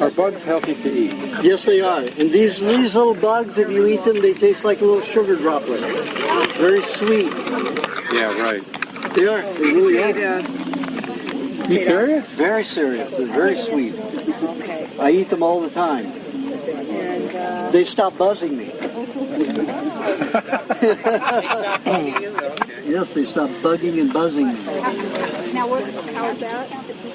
Are bugs healthy to eat? Yes, they are. And these little bugs, if you eat them, they taste like a little sugar droplet. Very sweet. Yeah, right. They are. They really are. You serious? Very serious. They're very sweet. Okay. I eat them all the time. And, They stop buzzing me. Yes, they stop bugging and buzzing me. now, how is that?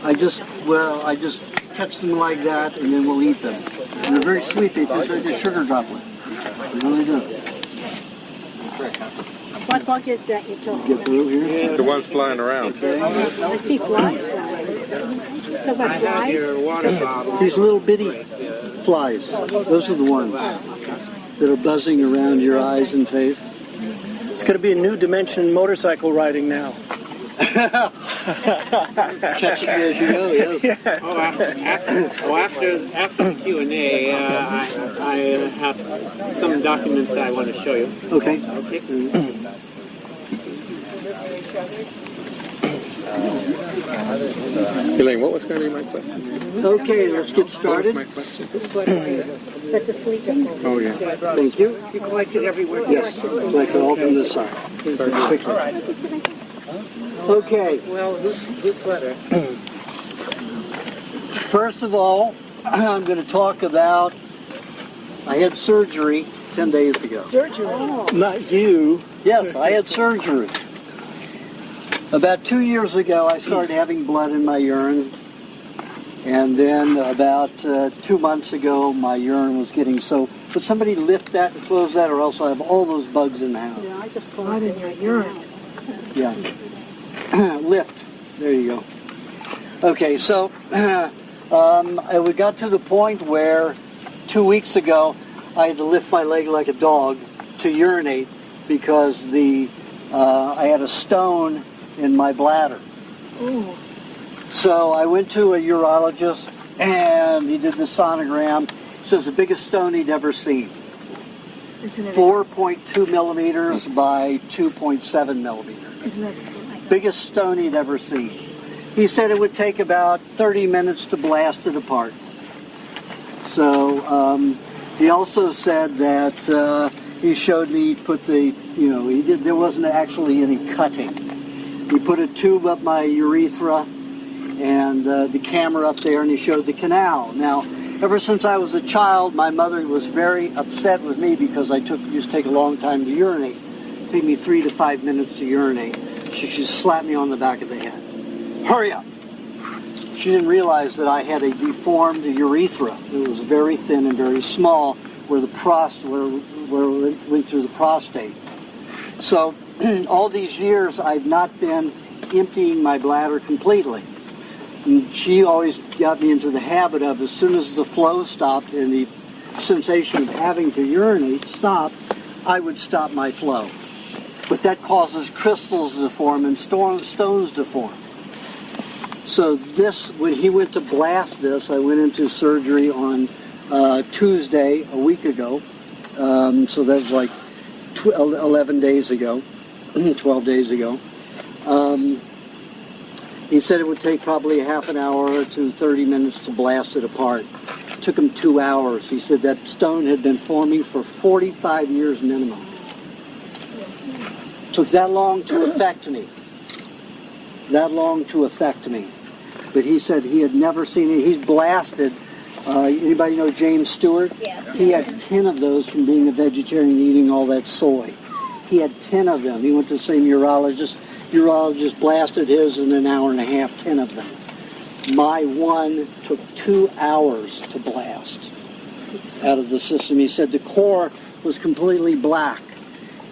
I just catch them like that, and then we'll eat them. And they're very sweet. They taste like a sugar droplet. They really do. What bug is that you're talking Get about? through here. The ones flying around. I see flies flying. Talk about flies? These little bitty flies. Those are the ones that are buzzing around your eyes and face. It's going to be a new dimension in motorcycle riding now. Catching you as you go, yes. Yeah. After the Q&A, I have some documents I want to show you. Okay. Elaine, what was going to be my question? Okay, let's get What started. was my question? But the sleeping. Oh, yeah. Thank you. You collected everywhere. Yes, collect it all from this side. Quickly. Okay. Well, whose sweater? First of all, I'm going to talk about, I had surgery 10 days ago. Surgery. Oh. Not you. Yes, I had surgery. About 2 years ago, I started having blood in my urine. And then about 2 months ago, my urine was getting so... Would somebody lift that and close that, or else I have all those bugs in the house? Yeah, I just closed in your urine. Yeah. Lift. There you go. Okay, so we got to the point where 2 weeks ago I had to lift my leg like a dog to urinate because I had a stone in my bladder. Ooh. So I went to a urologist and he did the sonogram. He says the biggest stone he'd ever seen. Isn't it? 4.2 millimeters by 2.7 millimeters. Isn't it? Biggest stone he'd ever seen. He said it would take about 30 minutes to blast it apart. So he also said that he showed me, there wasn't actually any cutting. He put a tube up my urethra and the camera up there, and he showed the canal. Now, ever since I was a child, my mother was very upset with me because used to take a long time to urinate. It took me 3 to 5 minutes to urinate. She slapped me on the back of the head. Hurry up! She didn't realize that I had a deformed urethra. It was very thin and very small where it went through the prostate. So all these years I've not been emptying my bladder completely. And she always got me into the habit of, as soon as the flow stopped and the sensation of having to urinate stopped, I would stop my flow. But that causes crystals to form and stones to form. So when he went to blast this, I went into surgery on Tuesday, a week ago. So that was like 11 days ago, 12 days ago. He said it would take probably a half an hour to 30 minutes to blast it apart. It took him 2 hours. He said that stone had been forming for 45 years minimum. Took that long to affect me. But he said he had never seen it. He's blasted. Anybody know James Stewart? Yeah. He had 10 of those from being a vegetarian eating all that soy. He had 10 of them. He went to the same urologist. Urologist blasted his in an hour and a half, 10 of them. My one took 2 hours to blast out of the system. He said the core was completely black.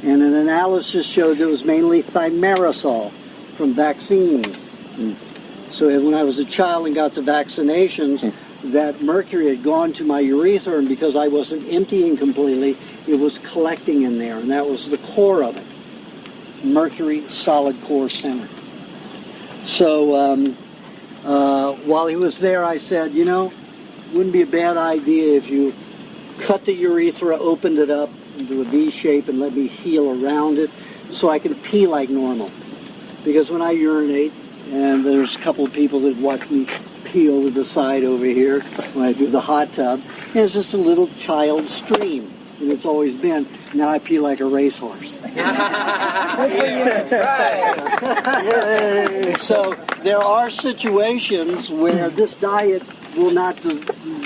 And an analysis showed it was mainly thimerosal from vaccines. So when I was a child and got the vaccinations, that mercury had gone to my urethra, and because I wasn't emptying completely, it was collecting in there, and that was the core of it. Mercury solid core center. So while he was there, I said, wouldn't be a bad idea if you cut the urethra, opened it up into a V shape, and let me heal around it so I can pee like normal. Because when I urinate, and there's a couple of people that watch me pee over the side over here when I do the hot tub. And it's just a little child stream. And it's always been. Now I pee like a racehorse. So there are situations where this diet will not,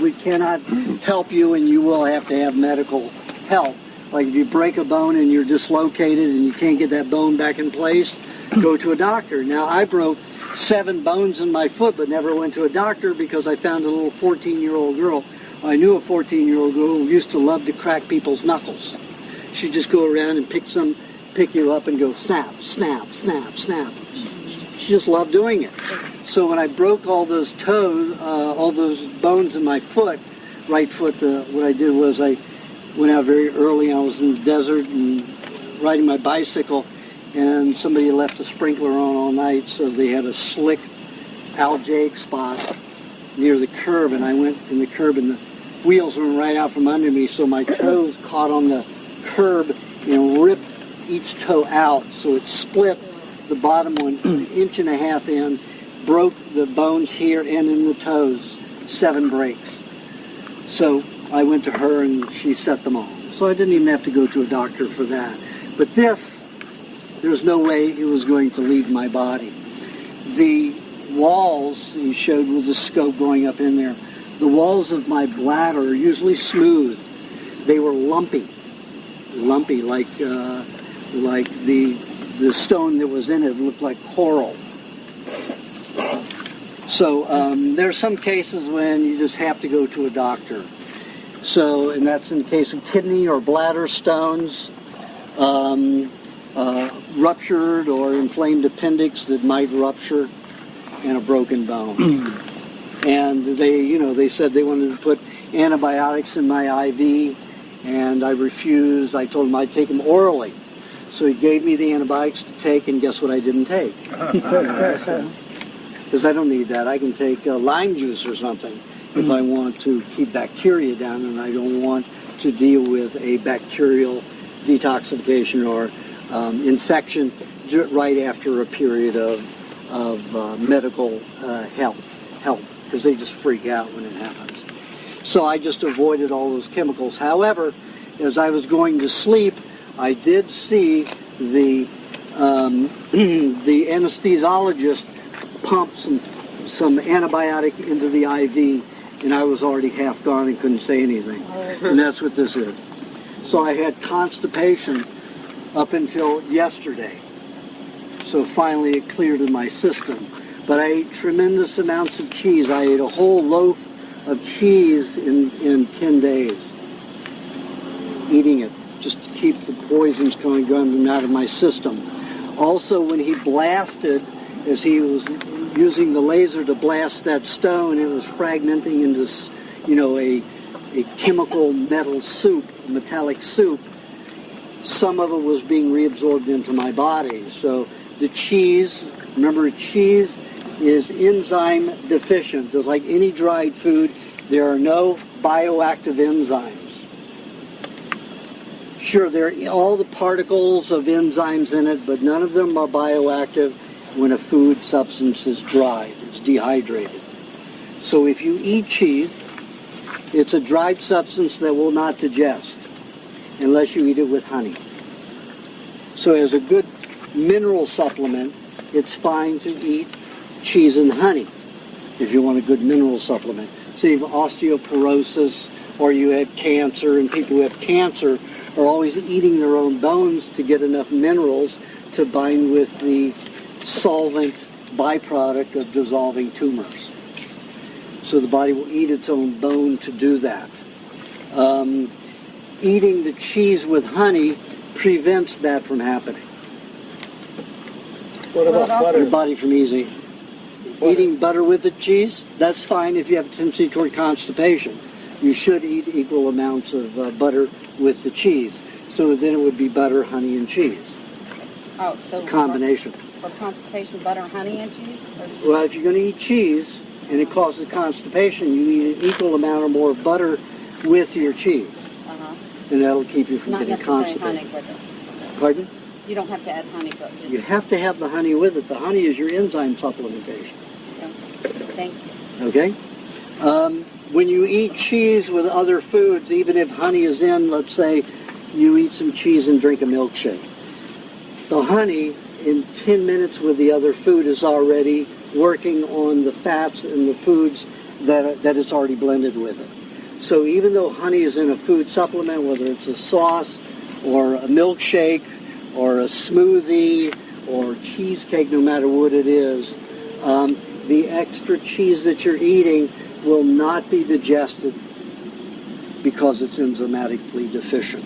we cannot help you, and you will have to have medical help. Like if you break a bone and you're dislocated and you can't get that bone back in place, go to a doctor. Now I broke 7 bones in my foot but never went to a doctor because I found a little 14-year-old girl. I knew a 14-year-old girl who used to love to crack people's knuckles. She'd just go around and pick you up and go snap, snap, snap, snap. She just loved doing it. So when I broke all those toes, all those bones in my foot, right foot, what I did was I went out very early. I was in the desert and riding my bicycle, and somebody left a sprinkler on all night, so they had a slick algae spot near the curb, and I went in the curb, and the wheels went right out from under me, so my toes caught on the curb and ripped each toe out, so it split the bottom one 1.5 inches in, broke the bones here and in the toes, 7 breaks. So I went to her and she set them all. So I didn't even have to go to a doctor for that. But this, there's no way it was going to leave my body. The walls, he showed with the scope going up in there, the walls of my bladder are usually smooth. They were lumpy like the stone that was in it looked like coral. So there are some cases when you just have to go to a doctor. So, and that's in the case of kidney or bladder stones, ruptured or inflamed appendix that might rupture, and a broken bone. And they said they wanted to put antibiotics in my IV, and I refused. I told him I'd take them orally. So he gave me the antibiotics to take, and guess what I didn't take? Because I don't need that. I can take lime juice or something if I want to keep bacteria down, and I don't want to deal with a bacterial detoxification or infection right after a period of medical help, because they just freak out when it happens. So I just avoided all those chemicals. However, as I was going to sleep, I did see the anesthesiologist pump some antibiotic into the IV, and I was already half gone and couldn't say anything. And that's what this is. So I had constipation up until yesterday. So finally it cleared in my system. But I ate tremendous amounts of cheese. I ate a whole loaf of cheese in 10 days. Eating it just to keep the poisons going out of my system. Also, when he blasted, as he was using the laser to blast that stone, it was fragmenting into, a chemical metal soup, metallic soup. Some of it was being reabsorbed into my body. So the cheese, remember, cheese is enzyme deficient. Just like any dried food, there are no bioactive enzymes. Sure, there are all the particles of enzymes in it, but none of them are bioactive when a food substance is dried. It's dehydrated. So if you eat cheese, it's a dried substance that will not digest unless you eat it with honey. So as a good mineral supplement, it's fine to eat cheese and honey if you want a good mineral supplement. So you have osteoporosis or you have cancer, and people who have cancer are always eating their own bones to get enough minerals to bind with the solvent byproduct of dissolving tumors. So the body will eat its own bone to do that. Eating the cheese with honey prevents that from happening. What about butter? Your body from eating butter with the cheese, that's fine if you have a tendency toward constipation. You should eat equal amounts of butter with the cheese. So then it would be butter, honey, and cheese. Oh, so combination. For constipation, butter, honey, and cheese? Well, if you're going to eat cheese and it causes constipation, you eat an equal amount or more of butter with your cheese. Uh-huh. And that'll keep you from Not getting necessarily constipated. honey with it. Pardon? You don't have to add honey to it. You have to have the honey with it. The honey is your enzyme supplementation. Thank you. Okay? When you eat cheese with other foods, even if honey is in, let's say you eat some cheese and drink a milkshake. The honey, in 10 minutes with the other food, is already working on the fats and the foods that it's already blended with it. So even though honey is in a food supplement, whether it's a sauce or a milkshake or a smoothie or cheesecake, no matter what it is, the extra cheese that you're eating will not be digested because it's enzymatically deficient.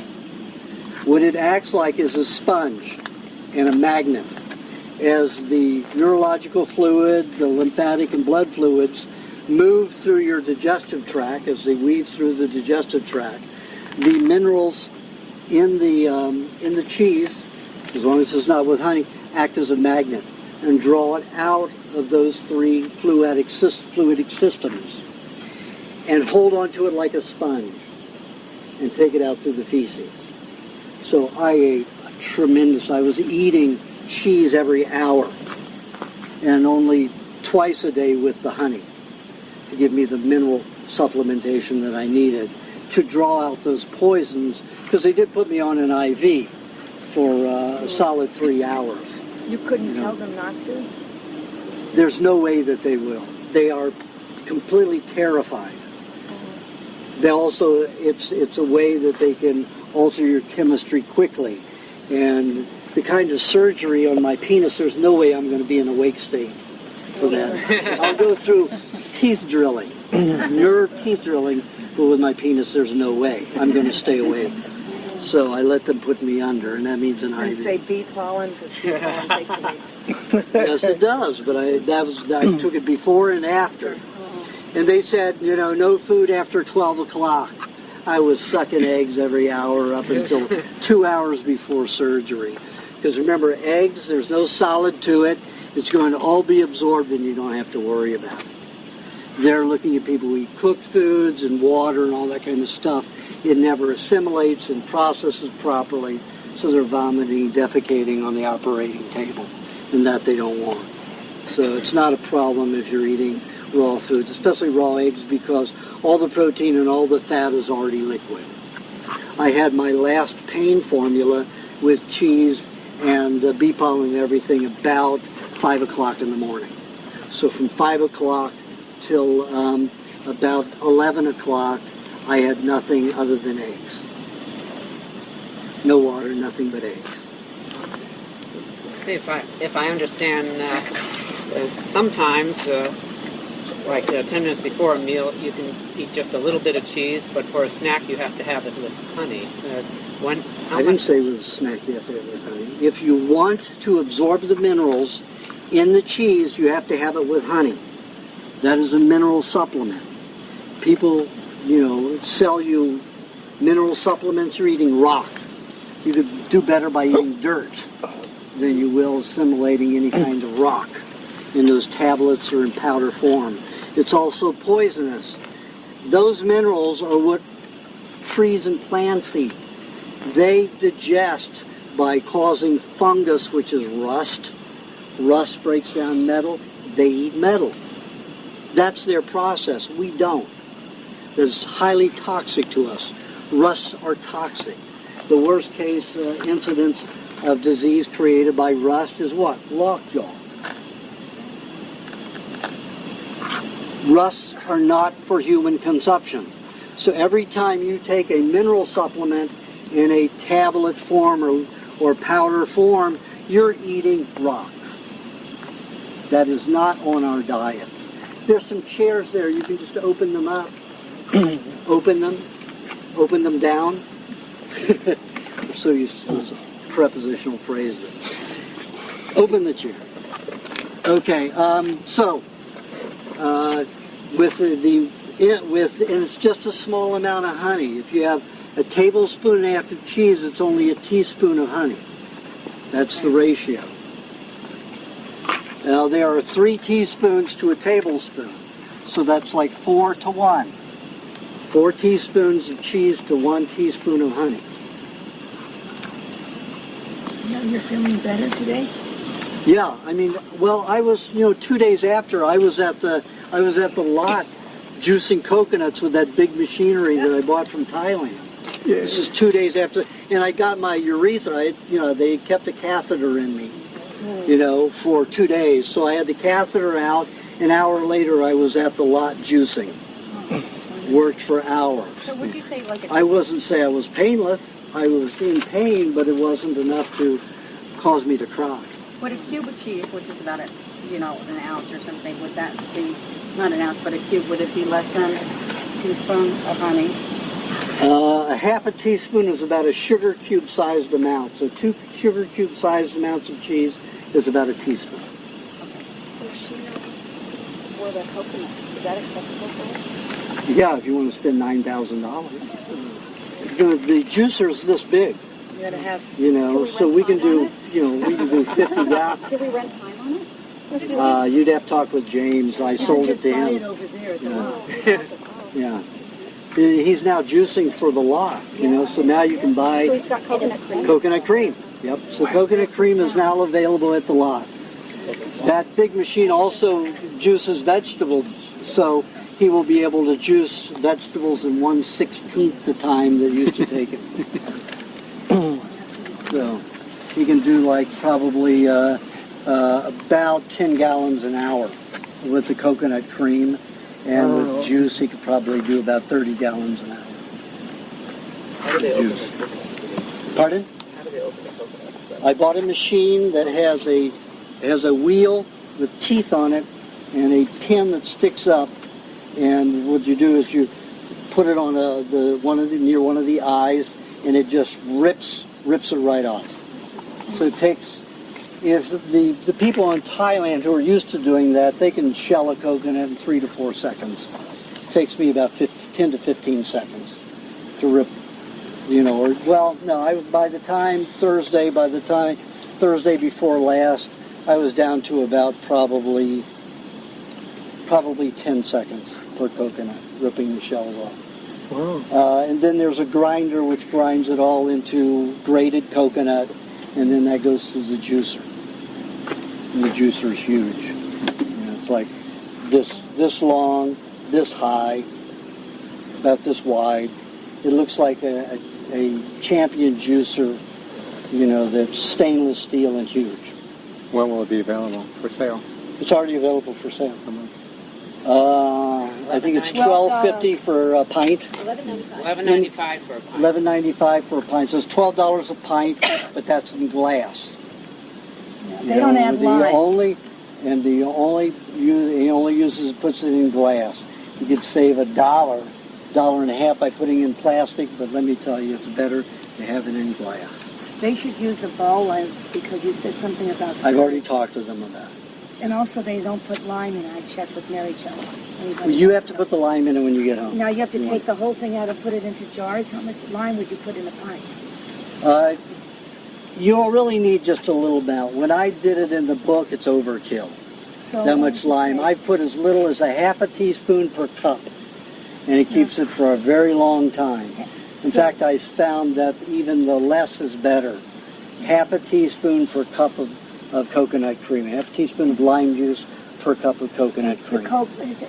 What it acts like is a sponge and a magnet. As the neurological fluid, the lymphatic and blood fluids move through your digestive tract, as they weave through the digestive tract, the minerals in the cheese, as long as it's not with honey, act as a magnet and draw it out of those three fluidic systems and hold onto it like a sponge and take it out through the feces. So I ate I was eating cheese every hour and only twice a day with the honey to give me the mineral supplementation that I needed to draw out those poisons, because they did put me on an IV for a solid 3 hours. You couldn't tell them not to? There's no way that they will. They are completely terrified. They also, it's a way that they can alter your chemistry quickly. And the kind of surgery on my penis, there's no way I'm going to be in a awake state for that. I'll go through teeth drilling, nerve teeth drilling, but with my penis, there's no way. I'm going to stay awake. So I let them put me under, and that means an And IV. say bee pollen, because bee pollen takes away. Yes, it does, but I took it before and after. And they said, no food after 12 o'clock. I was sucking eggs every hour up until 2 hours before surgery. Because remember, eggs, there's no solid to it. It's going to all be absorbed and you don't have to worry about it. They're looking at people who eat cooked foods and water and all that kind of stuff. It never assimilates and processes properly, so they're vomiting, defecating on the operating table, and that they don't want. So it's not a problem if you're eating raw foods, especially raw eggs, because all the protein and all the fat is already liquid. I had my last pain formula with cheese and bee pollen and everything about 5 o'clock in the morning. So from 5 o'clock till about 11 o'clock, I had nothing other than eggs. No water, nothing but eggs. See if I understand. Sometimes, like 10 minutes before a meal, you can eat just a little bit of cheese, but for a snack, you have to have it with honey. I didn't say with a snack you have to have it with honey. If you want to absorb the minerals in the cheese, you have to have it with honey. That is a mineral supplement. People, sell you mineral supplements. You're eating rock. You could do better by eating dirt than you will assimilating any kind of rock in those tablets or in powder form. It's also poisonous. Those minerals are what trees and plants eat. They digest by causing fungus, which is rust. Rust breaks down metal. They eat metal. That's their process. We don't. That's highly toxic to us. Rusts are toxic. The worst case incidence of disease created by rust is what? Lockjaw. Rusts are not for human consumption. So every time you take a mineral supplement in a tablet form or powder form, you're eating rock. That is not on our diet. There's some chairs there. You can just open them up. Open them down. We're so used to those prepositional phrases. Open the chair. Okay, and it's just a small amount of honey. If you have a tablespoon and a half of cheese, it's only a teaspoon of honey. That's the ratio. Now there are 3 teaspoons to a tablespoon, so that's like 4 to 1. 4 teaspoons of cheese to 1 teaspoon of honey. Now you're feeling better today? Yeah, I was, 2 days after, I I was at the lot juicing coconuts with that big machinery that I bought from Thailand. Yeah. This is 2 days after, and I got my urethra. They kept a catheter in me, for 2 days. So I had the catheter out. An hour later, I was at the lot juicing. Worked for hours. So would you say like I wasn't say I was painless. I was in pain, but it wasn't enough to cause me to cry. would a cube of cheese, which is about an ounce or something, would that be, not an ounce, but a cube, would it be less than a teaspoon of honey? A half a teaspoon is about a sugar cube sized amount. So 2 sugar cube sized amounts of cheese is about a teaspoon. Does she know where the coconut, is that accessible for us? Yeah, if you want to spend $9,000. The juicer's this big, You gotta have, so we can do, we can do 50 gallons. can we rent time on it? You'd have to talk with James. I sold it to Buy it him. over there at the Yeah. lot. Yeah. He's now juicing for the lot, so now you can So buy he's got coconut cream? coconut cream. Yep. So coconut cream is now available at the lot. That big machine also juices vegetables, so he will be able to juice vegetables in 1/16 the time that used to take it. So he can do probably about 10 gallons an hour with the coconut cream, and with juice he could probably do about 30 gallons an hour. How do they open Juice. the coconut? Pardon? How do they open the coconut? I bought a machine that has a wheel with teeth on it and a pin that sticks up. And what you do is you put it on near one of the eyes, and it just rips it right off. So it takes, if the people in Thailand who are used to doing that, they can shell a coconut in 3 to 4 seconds. It takes me about 10 to 15 seconds to rip, by the time Thursday before last, I was down to about probably 10 seconds per coconut, ripping the shells off. Wow. And then there's a grinder which grinds it all into grated coconut, and then that goes to the juicer. And the juicer is huge. It's like this long, this high, about this wide. It looks like a champion juicer, that's stainless steel and huge. When will it be available for sale? It's already available for sale. I think it's $12.50 for a pint. $11.95 for a pint. $11.95 for a pint. So it's $12 a pint, but that's in glass. They don't add lime. He only puts it in glass. You could save $1.50 by putting it in plastic, but let me tell you, it's better to have it in glass. They should use the ball lens because you said something about. I've already talked to them about it. And also, they don't put lime in it. I checked with Mary Jo. You have to put the lime in it when you get home. Now you have to take the whole thing out and put it into jars. How much lime would you put in a pint? You'll really need just a little amount. When I did it in the book, it's overkill. So That much lime. I put as little as a half a teaspoon per cup, and it keeps it for a very long time. In fact, I found that even the less is better. Half a teaspoon per cup of coconut cream. Half a teaspoon of lime juice per cup of coconut cream.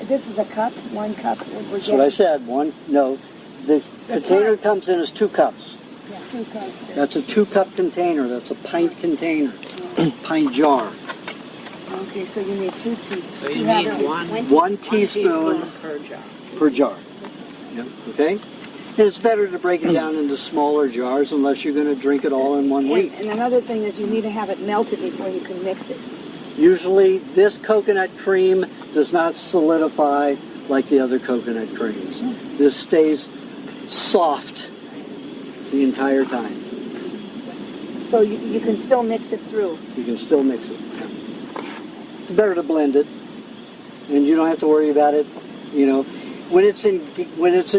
This is a cup, 1 cup. That's what I said. The container comes in as 2 cups. Yeah, 2 cups. That's a 2-cup container. That's a pint container, pint jar. Okay, so you need 2 teaspoons. So you need One teaspoon per jar. per jar. Yep. Okay? And it's better to break it down into smaller jars unless you're going to drink it all in 1 week. And another thing is you need to have it melted before you can mix it. Usually this coconut cream does not solidify like the other coconut creams. This stays soft the entire time. So you can still mix it through. You can still mix it. It's better to blend it, and you don't have to worry about it. When it's in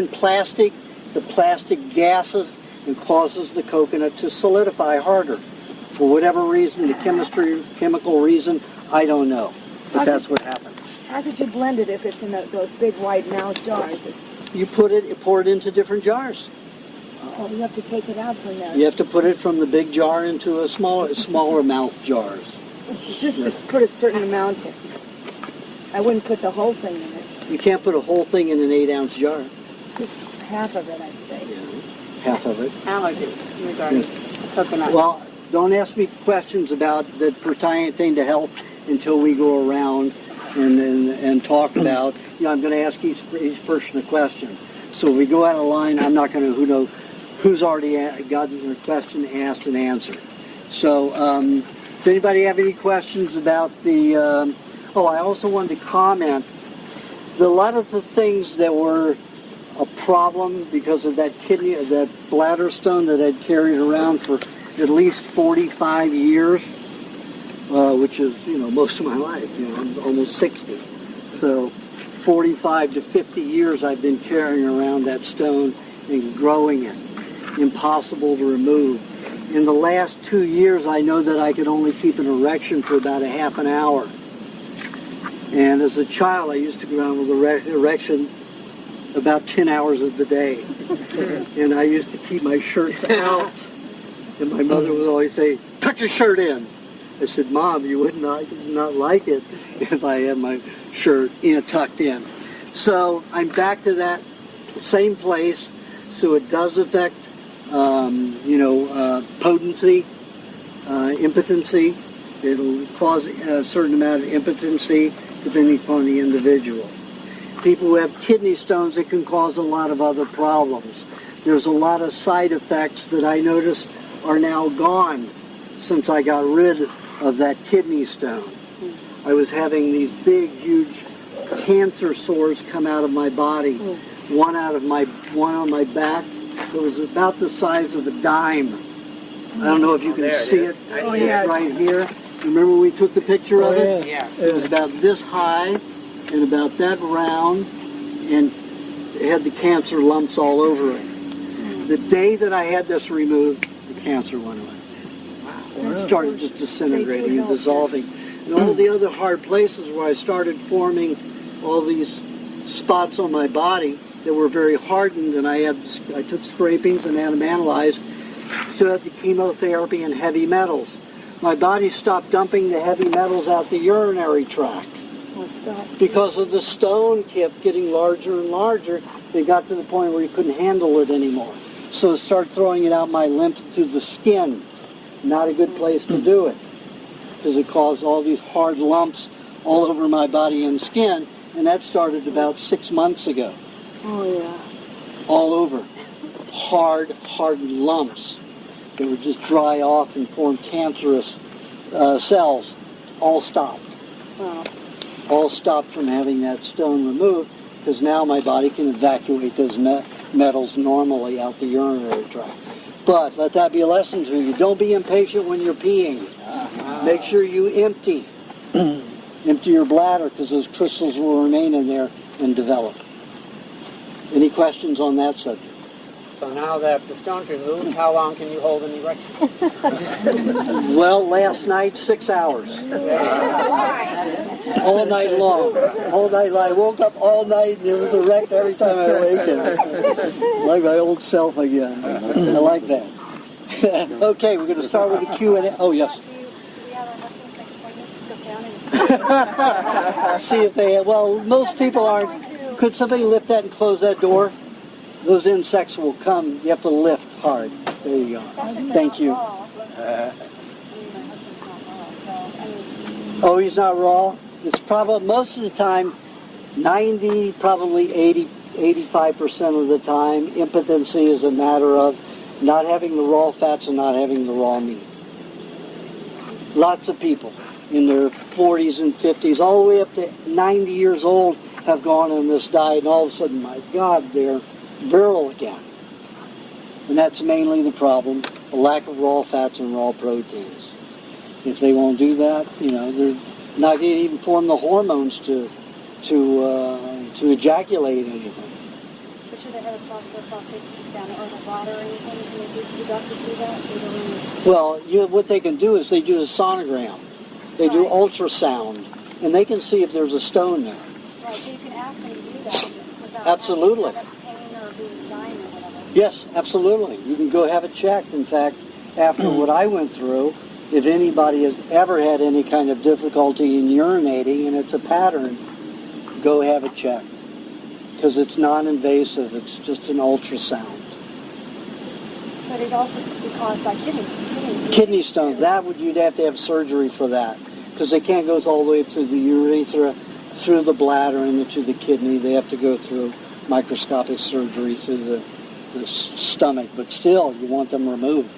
plastic, the plastic gases and causes the coconut to solidify harder. For whatever reason, the chemical reason, I don't know. But that's what happens. How could you blend it if it's in those big wide mouth jars? You pour it into different jars. You have to take it out from there. You have to put it from the big jar into a smaller mouth jars. Just to put a certain amount in. I wouldn't put the whole thing in it. You can't put a whole thing in an 8-ounce jar. Half of it, I'd say. Half of it. Allergy regarding coconut. Well, don't ask me questions about that pertain to health until we go around and talk about. I'm going to ask each person a question. So if we go out of line, I'm not going to who's already gotten their question asked and answered. So does anybody have any questions about the? I also wanted to comment that a lot of the things that were a problem because of that bladder stone that I'd carried around for at least 45 years, which is, most of my life. I'm almost 60. So 45 to 50 years I've been carrying around that stone and growing it. Impossible to remove. In the last 2 years, I know that I could only keep an erection for about a half an hour. And as a child, I used to go around with an erection about 10 hours of the day. And I used to keep my shirts out. And my mother would always say, tuck your shirt in. I said, Mom, you would not like it if I had my shirt tucked in. So I'm back to that same place. So it does affect, potency, impotency. It'll cause a certain amount of impotency depending upon the individual. People who have kidney stones, it can cause a lot of other problems. There's a lot of side effects that I noticed are now gone since I got rid of that kidney stone. I was having these big, huge cancer sores come out of my body. One on my back that was about the size of a dime. I don't know if you can see it. I see it. Right here. Remember when we took the picture of it? Yes. It was about this high and about that round, and it had the cancer lumps all over it. The day that I had this removed, the cancer went away. Wow. It started just disintegrating and dissolving. And all the other hard places where I started forming all these spots on my body that were very hardened, and I took scrapings and had them analyzed, so had the chemotherapy and heavy metals. My body stopped dumping the heavy metals out the urinary tract. Because of the stone kept getting larger and larger, it got to the point where you couldn't handle it anymore. So it started throwing it out my lymph through the skin. Not a good place to do it, because it caused all these hard lumps all over my body and skin, and that started about 6 months ago. Oh, yeah. All over. Hardened lumps that would just dry off and form cancerous cells. All stopped. Wow. All stopped from having that stone removed, because now my body can evacuate those metals normally out the urinary tract. But let that be a lesson to you. Don't be impatient when you're peeing. Make sure you empty your bladder, because those crystals will remain in there and develop. Any questions on that subject? So now that the stone's removed, how long can you hold an erection? Well, last night, 6 hours. All night long. All night long. I woke up all night and it was erect every time I awakened. Like my old self again. I like that. Okay, we're going to start with the Q&A. Oh, yes. See if they have. Well, most people aren't. Could somebody lift that and close that door? Those insects will come. You have to lift hard. There you go. Thank you. Oh, he's not raw? It's probably, most of the time, 90, probably 80, 85% of the time, impotency is a matter of not having the raw fats and not having the raw meat. Lots of people in their 40s and 50s, all the way up to 90 years old, have gone on this diet, and all of a sudden, my God, they're virile again. And that's mainly the problem, a lack of raw fats and raw proteins. If they won't do that, they're not going to even form the hormones to ejaculate anything. But should they have a prostate scan or the bladder or anything? Do doctors do that? Well, what they can do is they do a sonogram. They do ultrasound, and they can see if there's a stone there. Right, so you can ask them to do that without Absolutely. having pain or being dying or whatever. Yes, absolutely. You can go have it checked. In fact, after what I went through, if anybody has ever had any kind of difficulty in urinating and it's a pattern, go have it checked. because it's non-invasive. It's just an ultrasound. But it also could be caused by Kidney stone, you'd have to have surgery for that, because they can't go all the way up to the urethra, through the bladder, and into the kidney. They have to go through microscopic surgery through the stomach. But still, you want them removed.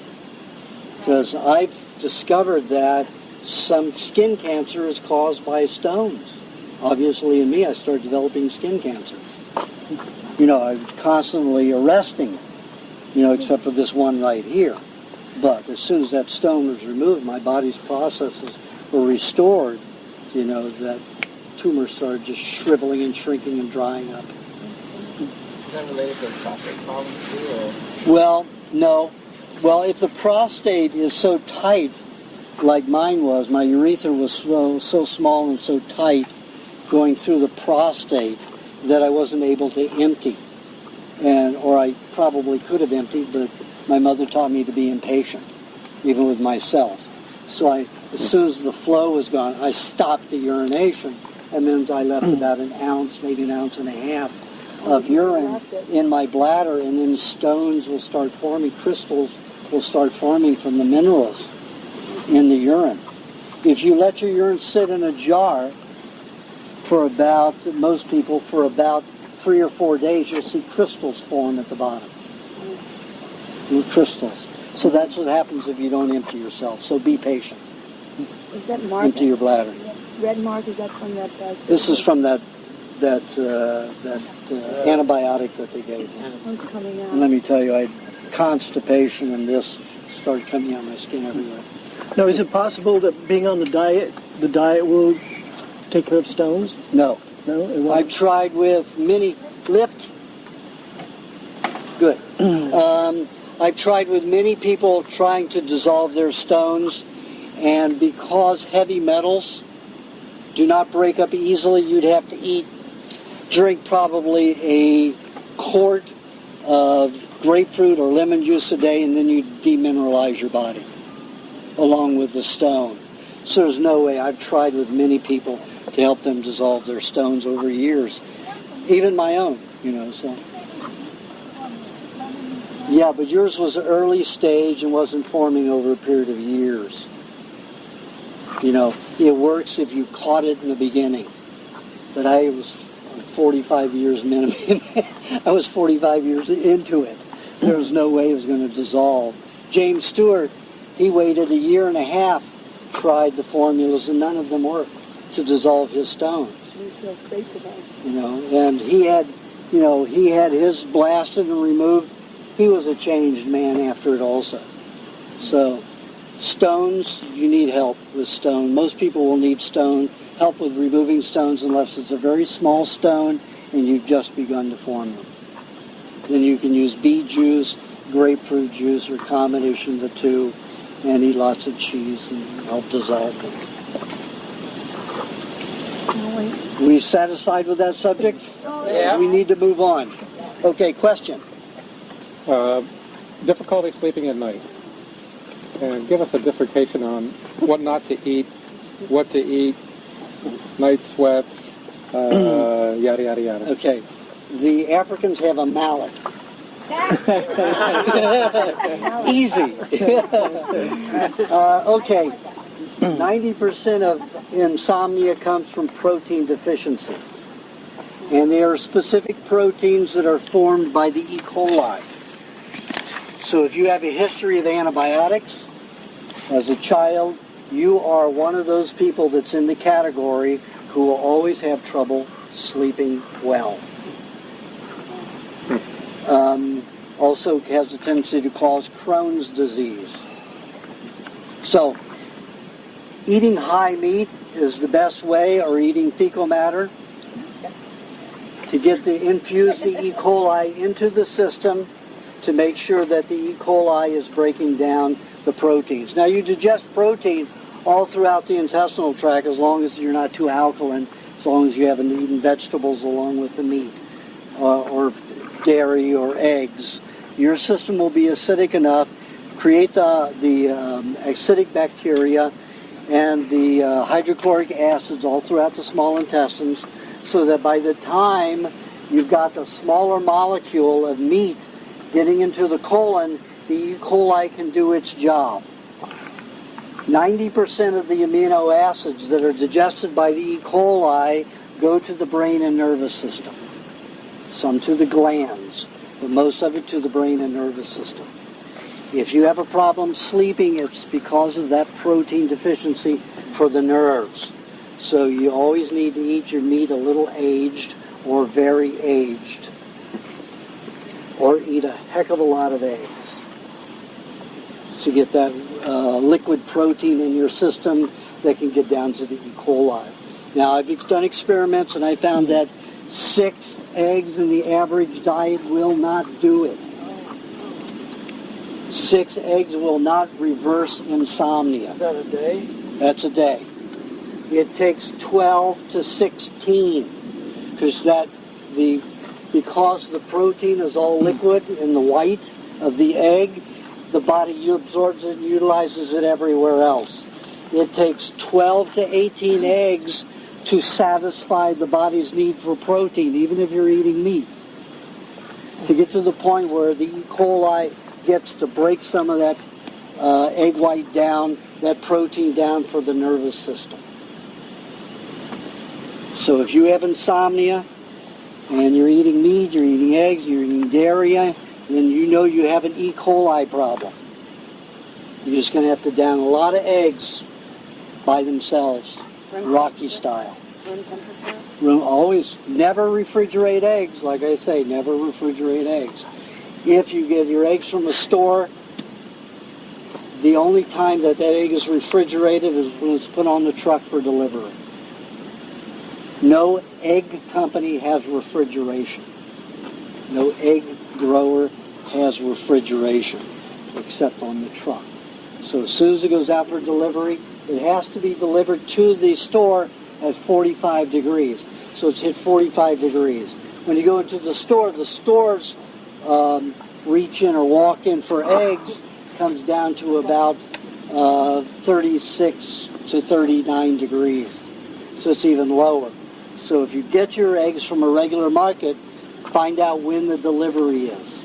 Because I've discovered that some skin cancer is caused by stones. Obviously, in me, I started developing skin cancer. I'm constantly arresting it, except for this one right here. But as soon as that stone was removed, my body's processes were restored, that tumor started just shriveling and shrinking and drying up. Is that related to prostate problems too, or? Well, no. Well, if the prostate is so tight, like mine was, my urethra was so small and so tight going through the prostate that I wasn't able to empty. Or I probably could have emptied, but my mother taught me to be impatient, even with myself. So as soon as the flow was gone, I stopped the urination, and then I left about an ounce, maybe an ounce and a half of urine in my bladder, and then stones will start forming, crystals will start forming from the minerals in the urine. If you let your urine sit in a jar for about 3 or 4 days, you'll see crystals form at the bottom. Crystals. So that's what happens if you don't empty yourself. So be patient. Is that mark? Empty your bladder. Red mark, is that from that? This is from that antibiotic that they gave me. It's coming out. And let me tell you, I had constipation, and this started coming out my skin everywhere. Now, is it possible that being on the diet will take care of stones? No. No? It won't? I've tried with many I've tried with many people trying to dissolve their stones, and because heavy metals do not break up easily, you'd have to drink probably a quart of grapefruit or lemon juice a day, and then you demineralize your body along with the stone. So there's no way. I've tried with many people to help them dissolve their stones over years, even my own, so. Yeah, but yours was early stage and wasn't forming over a period of years. It works if you caught it in the beginning. But I was 45 years minimum. I was 45 years into it. There was no way it was going to dissolve. James Stewart, he waited 1.5 years, tried the formulas, and none of them worked to dissolve his stones. It feels great today. And he had his blasted and removed. He was a changed man after it also. So, stones, you need help with stone. Most people will need help with removing stones unless it's a very small stone and you've just begun to form them. Then you can use beet juice, grapefruit juice, or a combination of the two, and eat lots of cheese and help dissolve them. We satisfied with that subject? Yeah. We need to move on. Okay, question. Difficulty sleeping at night. And give us a dissertation on what not to eat, what to eat, night sweats, yada, yada, yada. Okay. The Africans have a mallet. Easy. Okay. 90% of insomnia comes from protein deficiency. And there are specific proteins that are formed by the E. coli. So if you have a history of antibiotics as a child, you are one of those people that's in the category who will always have trouble sleeping well. Also has a tendency to cause Crohn's disease. So, eating high meat is the best way, or eating fecal matter, to infuse the E. coli into the system to make sure that the E. coli is breaking down the proteins. Now, you digest protein all throughout the intestinal tract as long as you're not too alkaline, as long as you haven't eaten vegetables along with the meat, or dairy or eggs. Your system will be acidic enough, create the acidic bacteria and the hydrochloric acids all throughout the small intestines, so that by the time you've got a smaller molecule of meat getting into the colon, the E. coli can do its job. 90% of the amino acids that are digested by the E. coli go to the brain and nervous system. Some to the glands, but most of it to the brain and nervous system. If you have a problem sleeping, it's because of that protein deficiency for the nerves. So you always need to eat your meat a little aged or very aged. Or eat a heck of a lot of eggs to get that liquid protein in your system that can get down to the E. coli. Now, I've done experiments and I found that 6 eggs in the average diet will not do it. 6 eggs will not reverse insomnia. Is that a day? That's a day. It takes 12 to 16 because the protein is all liquid in the white of the egg, the body absorbs it and utilizes it everywhere else. It takes 12 to 18 eggs to satisfy the body's need for protein, even if you're eating meat, to get to the point where the E. coli gets to break some of that egg white down, that protein down for the nervous system. So if you have insomnia and you're eating meat, you're eating eggs, you're eating dairy, then you know you have an E. coli problem. You're just going to have to down a lot of eggs by themselves, Rocky style. Room temperature? Always, never refrigerate eggs. Like I say, never refrigerate eggs. If you get your eggs from a store, the only time that egg is refrigerated is when it's put on the truck for delivery. No egg company has refrigeration. No egg grower has refrigeration, except on the truck. So as soon as it goes out for delivery, it has to be delivered to the store at 45 degrees. So it's hit 45 degrees. When you go into the stores reach in or walk in for eggs comes down to about 36 to 39 degrees. So it's even lower. So if you get your eggs from a regular market, find out when the delivery is.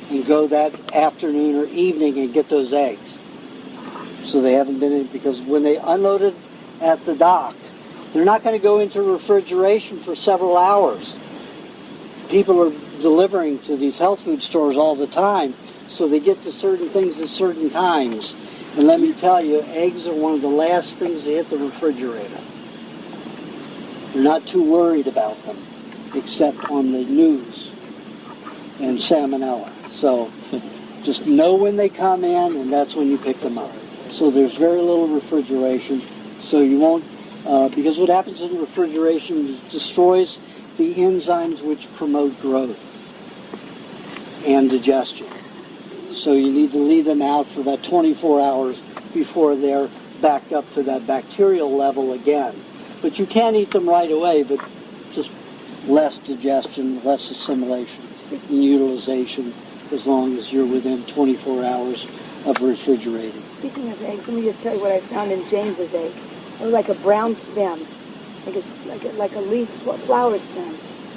And go that afternoon or evening and get those eggs. So they haven't been in, because when they unload it at the dock, they're not going to go into refrigeration for several hours. People are delivering to these health food stores all the time, so they get to certain things at certain times. And let me tell you, eggs are one of the last things to hit the refrigerator. They're not too worried about them, except on the news and salmonella. So just know when they come in, and that's when you pick them up. So there's very little refrigeration, so you won't, because what happens in refrigeration is it destroys the enzymes which promote growth and digestion. So you need to leave them out for about 24 hours before they're back up to that bacterial level again. But you can eat them right away, but just less digestion, less assimilation and utilization as long as you're within 24 hours of refrigerating. Speaking of eggs, let me just tell you what I found in James's egg. It was like a brown stem, like a leaf, flower stem.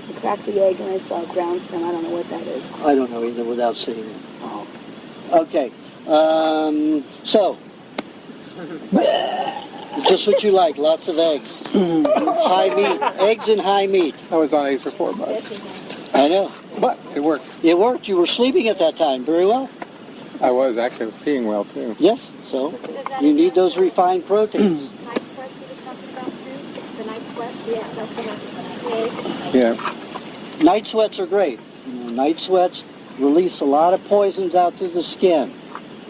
I cracked the egg and I saw a brown stem. I don't know what that is. I don't know either without seeing it. Oh. Okay, so just what you like, lots of eggs. High meat, eggs and high meat. I was on eggs for 4 months. I know. But it worked. It worked. You were sleeping at that time very well. I was peeing well too. Yes, so you need those refined proteins. Night sweats he was talking about too? The night sweats? Yeah, that's the eggs. Yeah. Night sweats are great. Night sweats release a lot of poisons out to the skin.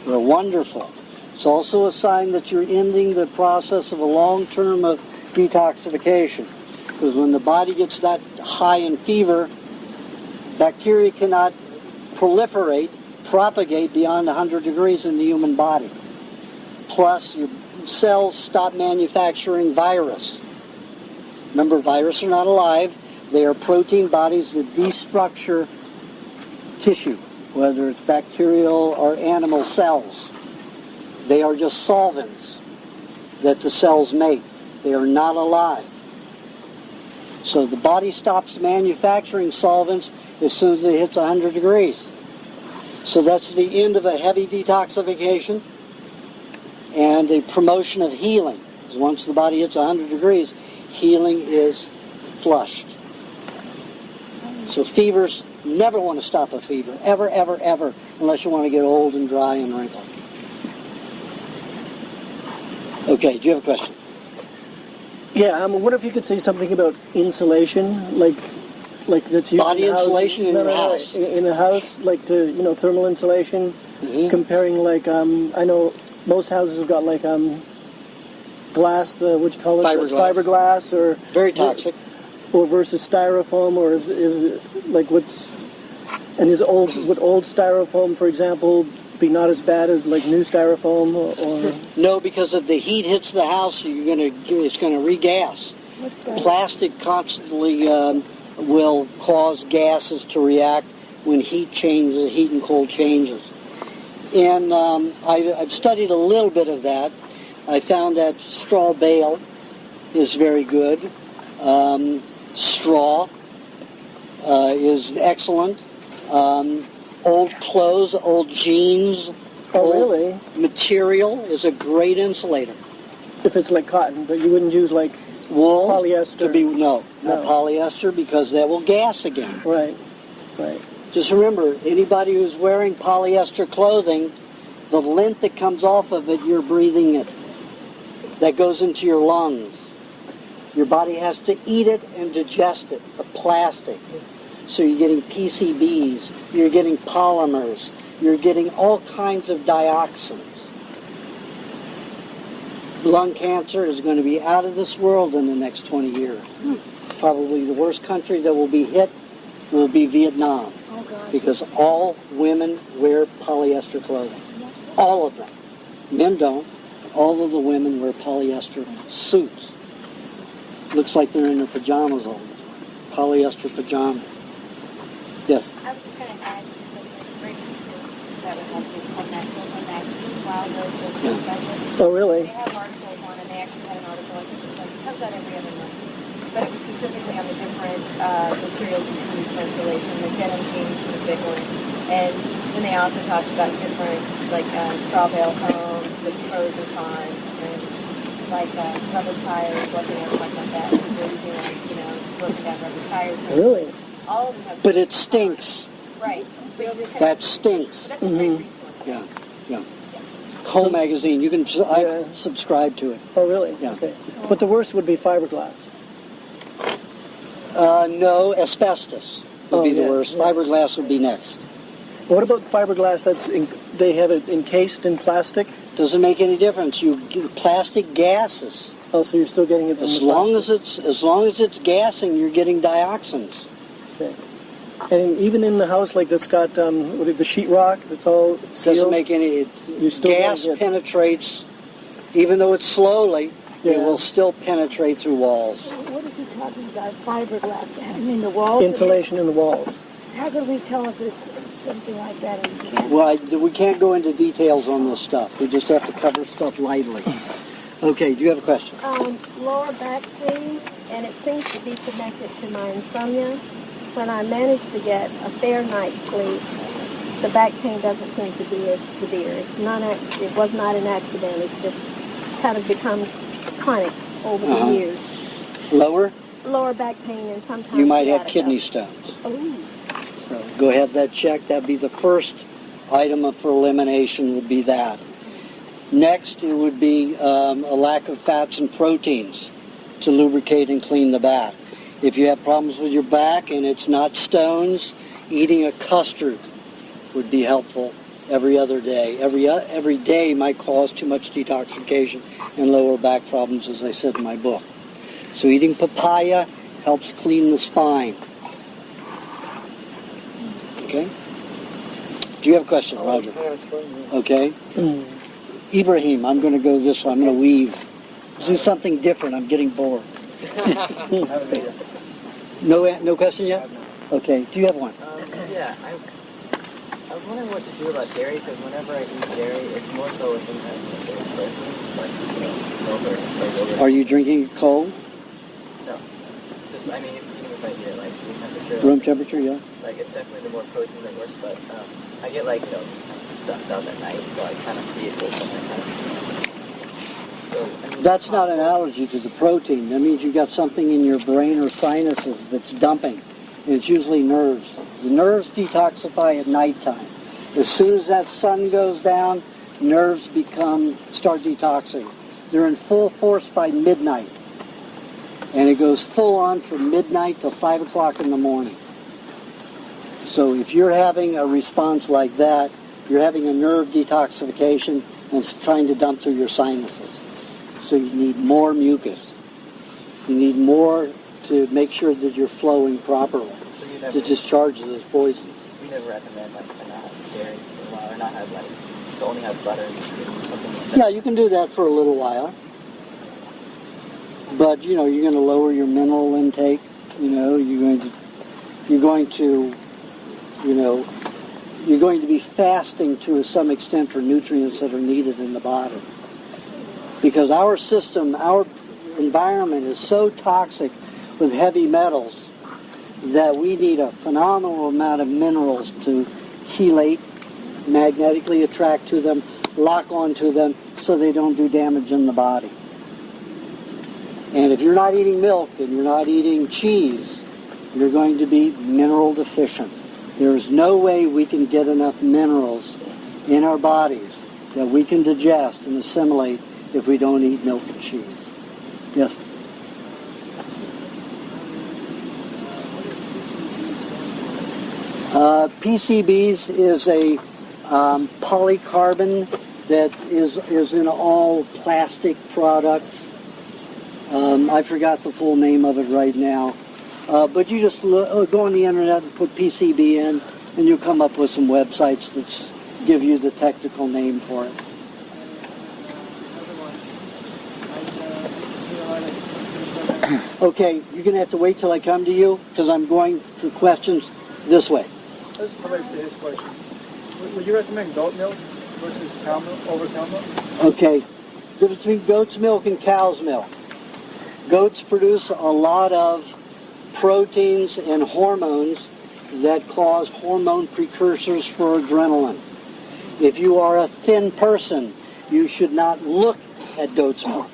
They're wonderful. It's also a sign that you're ending the process of a long-term of detoxification. Because when the body gets that high in fever, bacteria cannot propagate beyond 100 degrees in the human body. Plus, your cells stop manufacturing virus. Remember, viruses are not alive. They are protein bodies that destructure tissue, whether it's bacterial or animal cells. They are just solvents that the cells make. They are not alive. So the body stops manufacturing solvents as soon as it hits 100 degrees. So that's the end of a heavy detoxification and a promotion of healing. Because once the body hits 100 degrees, healing is flushed. So fevers, never want to stop a fever. Ever, ever, ever. Unless you want to get old and dry and wrinkled. Okay, do you have a question? Yeah, I wonder if you could say something about insulation, like that's used Body in insulation in houses. your house. In a house, like to thermal insulation. Mm-hmm. Comparing like I know most houses have got like glass, what do you call it? Fiberglass. Or Very toxic. or versus styrofoam, or like would old styrofoam, for example, be not as bad as like new styrofoam, or No, because if the heat hits the house, it's going to regas. What's that? Plastic constantly will cause gases to react when heat and cold changes. And I've studied a little bit of that. I found that straw bale is very good. Straw is excellent. Old clothes, old jeans, really? Material is a great insulator. If it's like cotton, but you wouldn't use like Wool polyester. Not polyester, because that will gas again. Right. Just remember, anybody who's wearing polyester clothing, the lint that comes off of it, you're breathing it. That goes into your lungs. Your body has to eat it and digest it, the plastic. So you're getting PCBs, you're getting polymers, you're getting all kinds of dioxins. Lung cancer is going to be out of this world in the next 20 years. Probably the worst country that will be hit will be Vietnam. Oh, gosh. Because all women wear polyester clothing. All of them. Men don't. All of the women wear polyester suits. Looks like they're in their pajamas all the time. Polyester pajamas. Yes? I was just going to add that the fragrances that would have been called natural from magazine, Wild Rose, Yeah. especially. Oh, really? They have articles on, and they actually had an article, I think it comes out every other month. But it was specifically on the different materials used for insulation. The denim jeans was a big one. And then they also talked about different, like straw bale foams, the pros and cons, and like rubber tires, what they were talking about that. People using broken down rubber tires. Really? All of them have. But it stinks. Right. But you just have That stinks. That's a great resource. Yeah. Home magazine. You can I subscribe to it. Oh, really? Yeah. Okay. But the worst would be fiberglass. No, asbestos would be the worst. Yeah. Fiberglass would be next. What about fiberglass they have it encased in plastic? Doesn't make any difference. You get plastic gases. Oh, so you're still getting it from As the long plastic. as it's gassing, you're getting dioxins. Okay. And even in the house, like that's got the sheetrock, that's all sealed. Doesn't make any. Gas penetrates, even though it's slowly. It will still penetrate through walls. What is he talking about? Fiberglass. I mean, the walls. Insulation in the walls. How could we tell if there's something like that in the can? Well, we can't go into details on this stuff. We just have to cover stuff lightly. Okay, do you have a question? Lower back pain, and it seems to be connected to my insomnia. When I manage to get a fair night's sleep, the back pain doesn't seem to be as severe. It was not an accident. It's just kind of become chronic over the years. Lower back pain, and sometimes you might have kidney stones. Oh. So go have that checked. That'd be the first item for elimination would be that. Next, it would be a lack of fats and proteins to lubricate and clean the back. If you have problems with your back and it's not stones, eating a custard would be helpful every other day. Every day might cause too much detoxification and lower back problems, as I said in my book. So eating papaya helps clean the spine. Okay? Do you have a question, Roger? Okay. Ibrahim, I'm going to go this way. I'm going to weave. Do something different. I'm getting bored. No question yet? Okay. Do you have one? Yeah. I was wondering what to do about dairy, because whenever I eat dairy, it's more so with things like milk or yogurt. Are you drinking cold? No. just, I mean, even if I eat it like room temperature, Room temperature, yeah. like it's definitely the more protein the worse, but I get like, you know, just kind of stuffed up at night, so I kind of feel something kind of. So, I mean, That's not an allergy to the protein. That means you've got something in your brain or sinuses that's dumping. And it's usually nerves. The nerves detoxify at nighttime. As soon as that sun goes down, nerves start detoxing. They're in full force by midnight. And it goes full on from midnight till 5 o'clock in the morning. So if you're having a response like that, you're having a nerve detoxification and it's trying to dump through your sinuses. So you need more mucus. You need more to make sure that you're flowing properly to discharge this poison. We never recommend like to not have dairy for a while, or not have like, to only have butter and something like that. Yeah, you can do that for a little while. But, you know, you're going to lower your mineral intake. You know, you're going to be fasting to some extent for nutrients that are needed in the body. Because our system, our environment is so toxic with heavy metals that we need a phenomenal amount of minerals to chelate, magnetically attract to them, lock onto them so they don't do damage in the body. And if you're not eating milk and you're not eating cheese, you're going to be mineral deficient. There's no way we can get enough minerals in our bodies that we can digest and assimilate if we don't eat milk and cheese. Yes? PCBs is a polycarbon that is in all plastic products. I forgot the full name of it right now. But you just go on the internet and put PCB in, and you'll come up with some websites that give you the technical name for it. Okay, you're going to have to wait till I come to you, because I'm going to questions this way. This relates to his question. Would you recommend goat milk versus cow milk over cow milk? Okay, the difference between goat's milk and cow's milk. Goats produce a lot of proteins and hormones that cause hormone precursors for adrenaline. If you are a thin person, you should not look at goat's milk.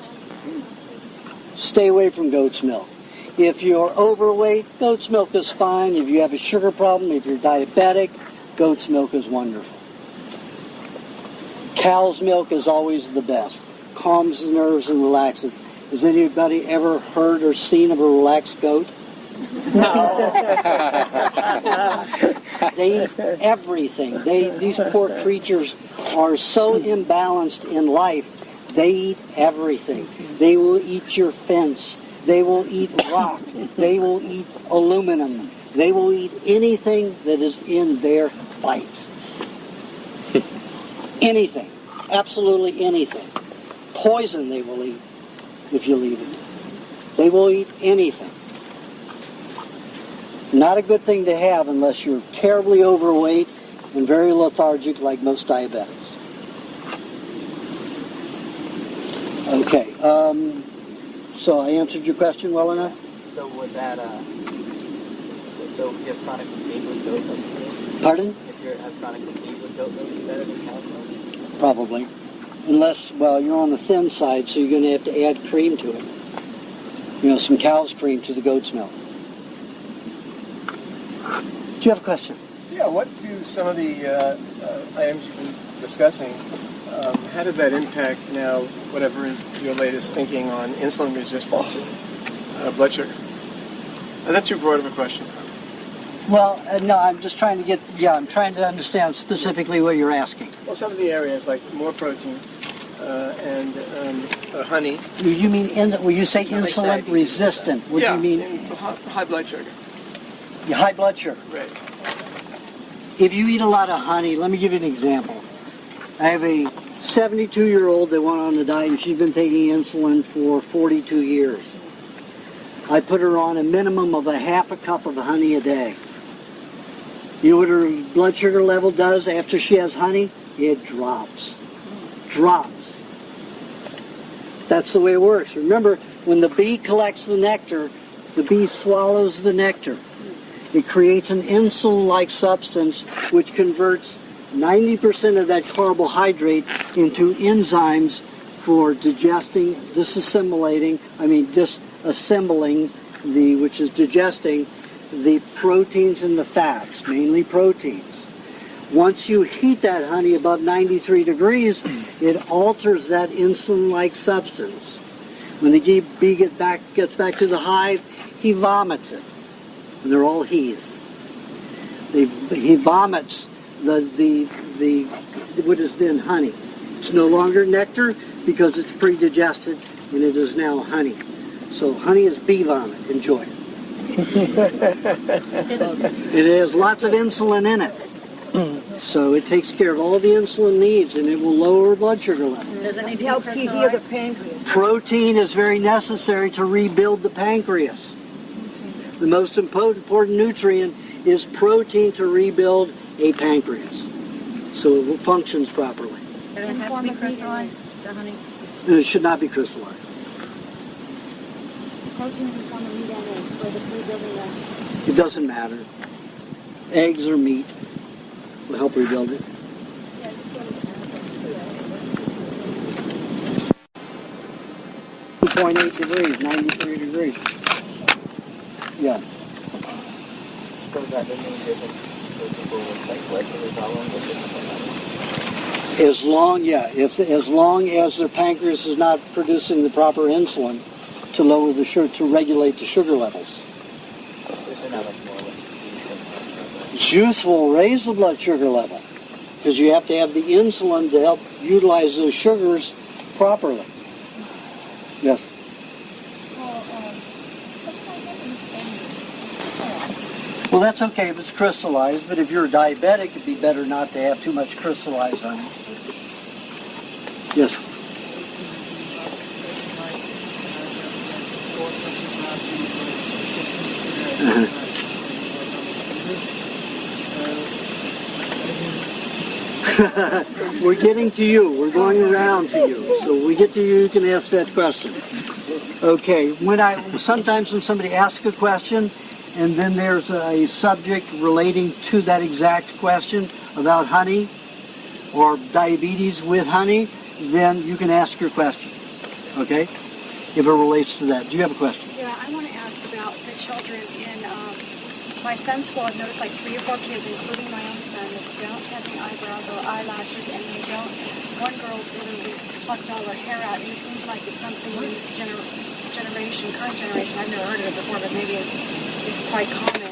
Stay away from goat's milk. If you're overweight, goat's milk is fine. If you have a sugar problem, if you're diabetic, goat's milk is wonderful. Cow's milk is always the best. Calms the nerves and relaxes. Has anybody ever heard or seen of a relaxed goat? No. They eat everything. These poor creatures are so imbalanced in life. They eat everything. They will eat your fence. They will eat rock. They will eat aluminum. They will eat anything that is in their pipes. Anything. Absolutely anything. Poison they will eat if you leave it. They will eat anything. Not a good thing to have unless you're terribly overweight and very lethargic like most diabetics. Okay, so I answered your question well enough? So would that, so if you have chronic fatigue with goat milk? Pardon? If you have chronic fatigue with goat milk, is better than cow milk? Probably. Unless, well, you're on the thin side, so you're going to have to add cream to it. You know, some cow's cream to the goat's milk. Do you have a question? Yeah, what do some of the items you've been discussing, how does that impact now whatever is your latest thinking on insulin resistance and blood sugar? Is that too broad of a question? Well, no, I'm just trying to get, I'm trying to understand specifically what you're asking. Well, some of the areas like more protein and honey. You mean, when you say insulin resistant, what do you mean? High blood sugar. High blood sugar. Right. If you eat a lot of honey, let me give you an example. I have a 72-year-old that went on the diet, and she's been taking insulin for 42 years. I put her on a minimum of a half a cup of honey a day. You know what her blood sugar level does after she has honey? It drops. Drops. That's the way it works. Remember, when the bee collects the nectar, The bee swallows the nectar. It creates an insulin-like substance which converts 90% of that carbohydrate into enzymes for disassembling which is digesting the proteins and the fats, mainly proteins. Once you heat that honey above 93 degrees, it alters that insulin-like substance. When the bee gets back to the hive, he vomits it. And they're all he's. He vomits what is then honey. It's no longer nectar because it's pre-digested, and it is now honey. So honey is bee vomit. Enjoy it. It has lots of insulin in it. So it takes care of all the insulin needs, and it will lower blood sugar levels. Does it need to be Helps heal the crystallized? pancreas. Protein is very necessary to rebuild the pancreas. The most important nutrient is protein to rebuild a pancreas, so it functions properly. Does it have to be crystallized, the honey? And it should not be crystallized. Protein in the form of meat and eggs for the rebuilding the... It doesn't matter. Eggs or meat will help rebuild it. 2.8 degrees, 93 degrees. Yeah. So is that the main difference for people with like blood sugar problems or something like that? As long as their pancreas is not producing the proper insulin to lower the sugar, to regulate the sugar levels. Is there not like more like Juice will raise the blood sugar level because you have to have the insulin to help utilize those sugars properly. Yes. Well, that's okay if it's crystallized, but if you're a diabetic, it'd be better not to have too much crystallized honey. Yes. We're getting to you. We're going around to you. So when we get to you, you can ask that question. Okay. Sometimes when somebody asks a question, and then there's a subject relating to that exact question about honey or diabetes with honey, then you can ask your question. Okay? If it relates to that. Do you have a question? Yeah, I want to ask about the children in my son's school. I've noticed like 3 or 4 kids, including my own son, that don't have any eyebrows or eyelashes, and they don't. One girl's literally plucked all her hair out, and it seems like it's something in this current generation. I've never heard of it before, but maybe it's quite common.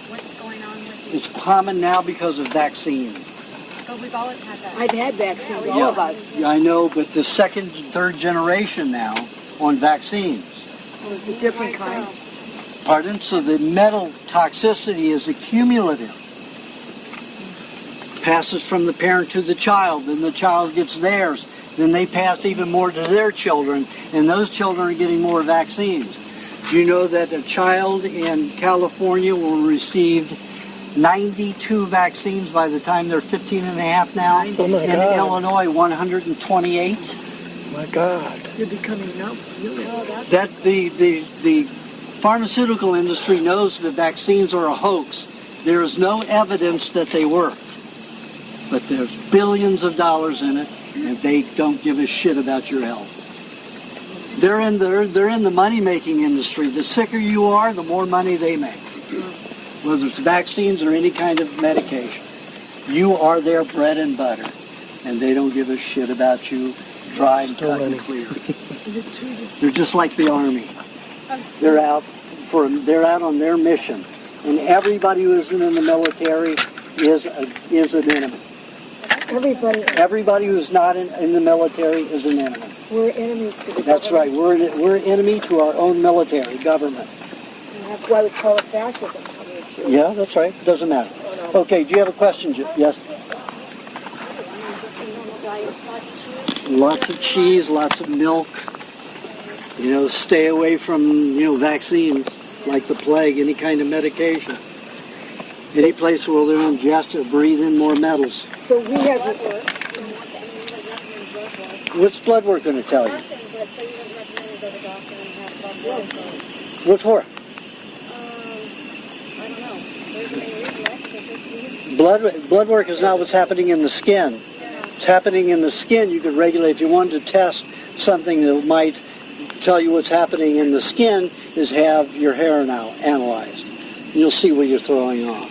What's going on with it? It's common now because of vaccines. But we've always had that. I've had vaccines, all of us. Yeah, I know, but the second, third generation now on vaccines. Well, it's a different kind. Pardon? So the metal toxicity is accumulative. Passes from the parent to the child, then the child gets theirs. Then they pass even more to their children, and those children are getting more vaccines. Do you know that a child in California will receive 92 vaccines by the time they're 15 and a half now? Oh my in God. Illinois, 128. My God. You're becoming nuts, really. That the pharmaceutical industry knows that vaccines are a hoax. There is no evidence that they work. But there's billions of dollars in it, and they don't give a shit about your health. They're in the money-making industry. The sicker you are, the more money they make. Whether it's vaccines or any kind of medication. You are their bread and butter, and they don't give a shit about you, dry and cut and clear. They're just like the Army. They're out on their mission, and everybody who isn't in the military is an enemy. Everybody who's not in the military is an enemy. We're enemies to the That's right. government. We're enemy to our own military government. And that's why it's called fascism. Yeah, that's right. Doesn't matter. Okay, do you have a question? Yes? Lots of cheese, lots of milk. Stay away from, vaccines like the plague, any kind of medication. Any place where they'll ingest or breathe in more metals. So we have... What's blood work going to tell you? What for? Blood work is not what's happening in the skin. What's happening in the skin you could regulate. If you wanted to test something that might tell you what's happening in the skin, is have your hair now analyzed. You'll see what you're throwing off.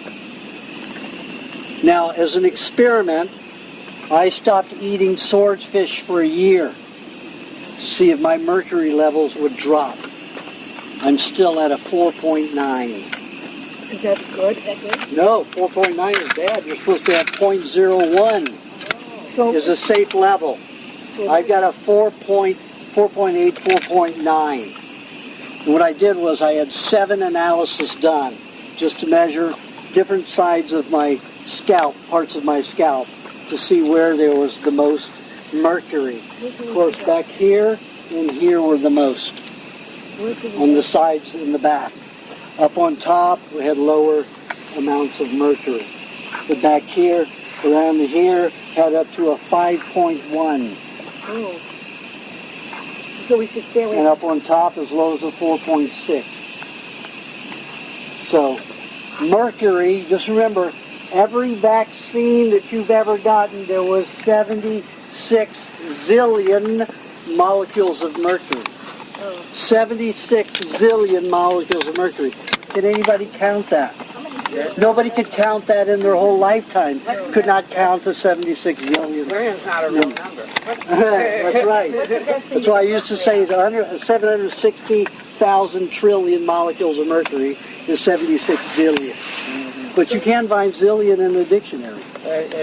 Now, as an experiment, I stopped eating swordfish for a year to see if my mercury levels would drop. I'm still at a 4.9. Is that good? Is that good? No, 4.9 is bad. You're supposed to have 0.01 is a safe level. So I've got a 4.8, 4.9. And what I did was I had 7 analyses done just to measure different sides of my scalp, parts of my scalp, to see where there was the most mercury. Of course, back here and here were the most, on the sides and the back. Up on top, we had lower amounts of mercury. But back here, around here, had up to a 5.1. Oh. So we should stay away. And up on top, as low as a 4.6. So, mercury, just remember, every vaccine that you've ever gotten, there was 76 zillion molecules of mercury. 76 zillion molecules of mercury. Can anybody count that? Nobody could count that in their whole lifetime. Could not count the 76 zillion. Zillion's not a real number. That's right. That's why I used to say 760,000 trillion molecules of mercury is 76 zillion. But you can find zillion in the dictionary. But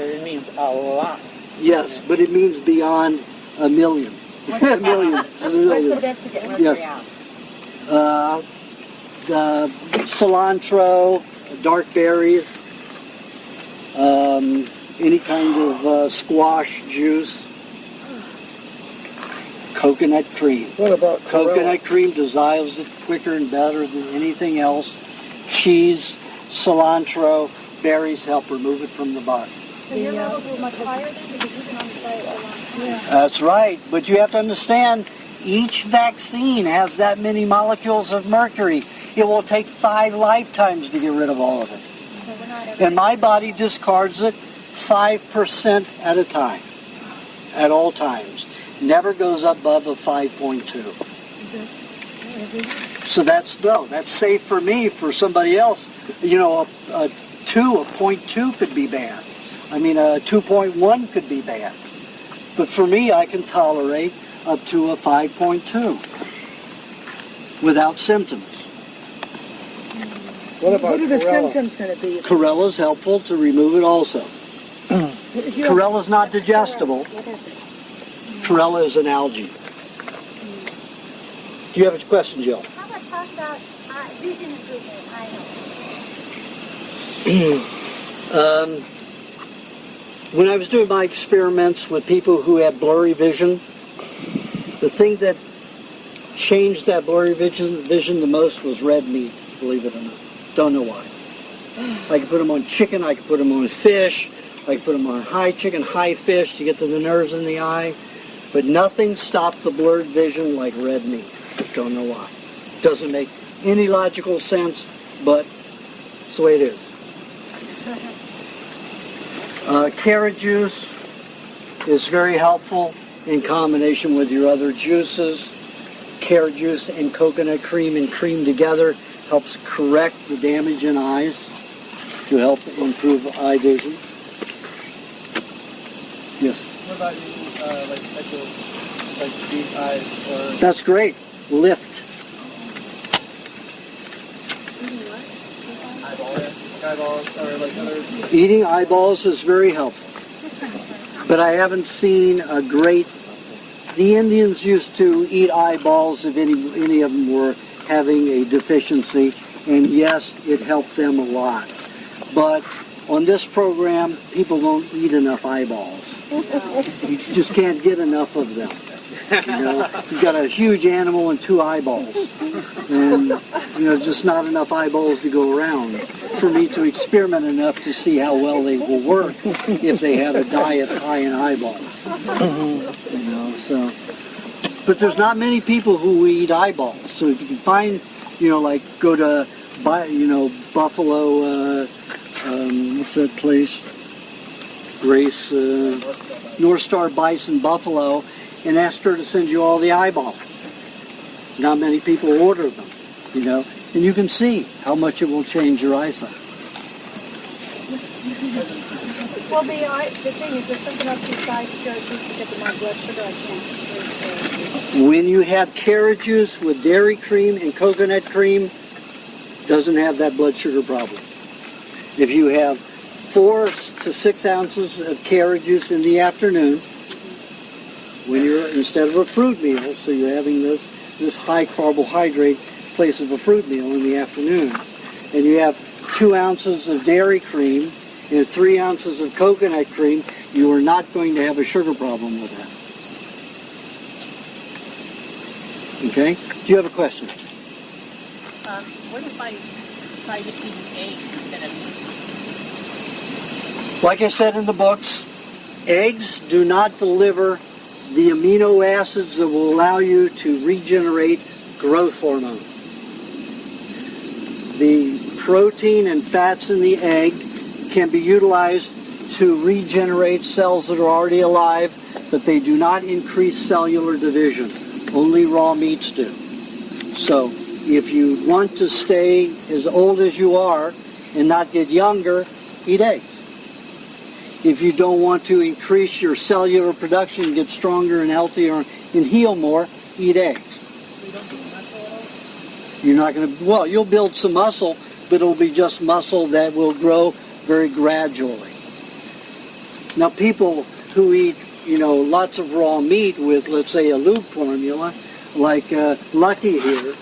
it means a lot. Yes, but it means beyond a million. A million. What's the best to get mercury out? Cilantro, dark berries, any kind of squash juice, coconut cream. What about Coconut cream dissolves it quicker and better than anything else. Cheese, cilantro, berries help remove it from the body. So your levels were much higher then because you've been on the diet a long time. That's right, but you have to understand, each vaccine has that many molecules of mercury. It will take 5 lifetimes to get rid of all of it. So we're not And my body discards it 5% at a time, at all times. Never goes above a 5.2. So that's safe for me. For somebody else, you know, a 0.2 could be bad. I mean, a 2.1 could be bad. But for me, I can tolerate up to a 5.2 without symptoms. What about What are the chlorella? symptoms going to be? Chlorella is helpful to remove it also. Chlorella is not digestible. What is it? Chlorella is an algae. Do you have a question, Jill? How about talk about vision improvement? When I was doing my experiments with people who had blurry vision, the thing that changed that blurry vision the most was red meat, believe it or not. Don't know why. I could put them on chicken, I could put them on fish, I could put them on high chicken, high fish to get to the nerves in the eye, but nothing stopped the blurred vision like red meat. Don't know why. Doesn't make any logical sense, but it's the way it is. Carrot juice is very helpful in combination with your other juices. Carrot juice and coconut cream and cream together helps correct the damage in eyes to help improve eye vision. Yes? What about using like special, like deep eyes or? That's great. Lift. Eyeballs or like other. Eating eyeballs is very helpful. But I haven't seen a great... The Indians used to eat eyeballs if any of them were having a deficiency, and yes, it helped them a lot. But on this program, people don't eat enough eyeballs. You just can't get enough of them. You know, you've got a huge animal and 2 eyeballs, and you know, just not enough eyeballs to go around for me to experiment enough to see how well they will work if they have a diet high in eyeballs. You know, so. But there's not many people who eat eyeballs. So if you can find, you know, like go to, you know, Buffalo, what's what's that place? Grace, North Star Bison Buffalo, and asked her to send you all the eyeballs. Not many people order them, you know, and you can see how much it will change your eyesight. Well, the thing is, there's something else besides carrot juice to get to my blood sugar. I can't drink carrot juice. When you have carrot juice with dairy cream and coconut cream, doesn't have that blood sugar problem. If you have 4 to 6 ounces of carrot juice in the afternoon, when you're instead of a fruit meal, so you're having this high carbohydrate place of a fruit meal in the afternoon, and you have 2 ounces of dairy cream and 3 ounces of coconut cream, you are not going to have a sugar problem with that. Okay? Do you have a question? What if I just eat an egg instead of meat? Like I said in the books, eggs do not deliver the amino acids that will allow you to regenerate growth hormone. The protein and fats in the egg can be utilized to regenerate cells that are already alive, but they do not increase cellular division. Only raw meats do. So if you want to stay as old as you are and not get younger, eat eggs. If you don't want to increase your cellular production, get stronger and healthier and heal more, eat eggs. You're not going to, well, you'll build some muscle, but it'll be just muscle that will grow very gradually. Now, people who eat, lots of raw meat with, let's say, a lube formula, like Lucky here,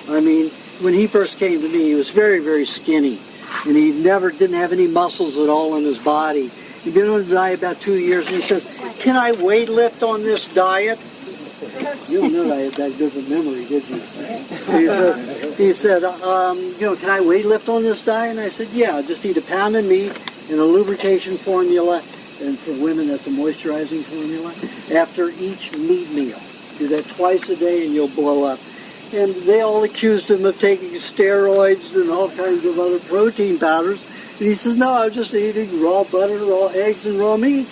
I mean, when he first came to me, he was very, very skinny, and he didn't have any muscles at all in his body. He'd been on the diet about 2 years, and he says, "Can I weight lift on this diet?" You don't know I had that good of a memory, did you? He said, "Can I weight lift on this diet?" And I said, "Yeah, just eat a pound of meat and a lubrication formula, and for women that's a moisturizing formula, after each meat meal. Do that twice a day and you'll blow up." And they all accused him of taking steroids and all kinds of other protein powders. And he says, "No, I'm just eating raw butter, raw eggs, and raw meat."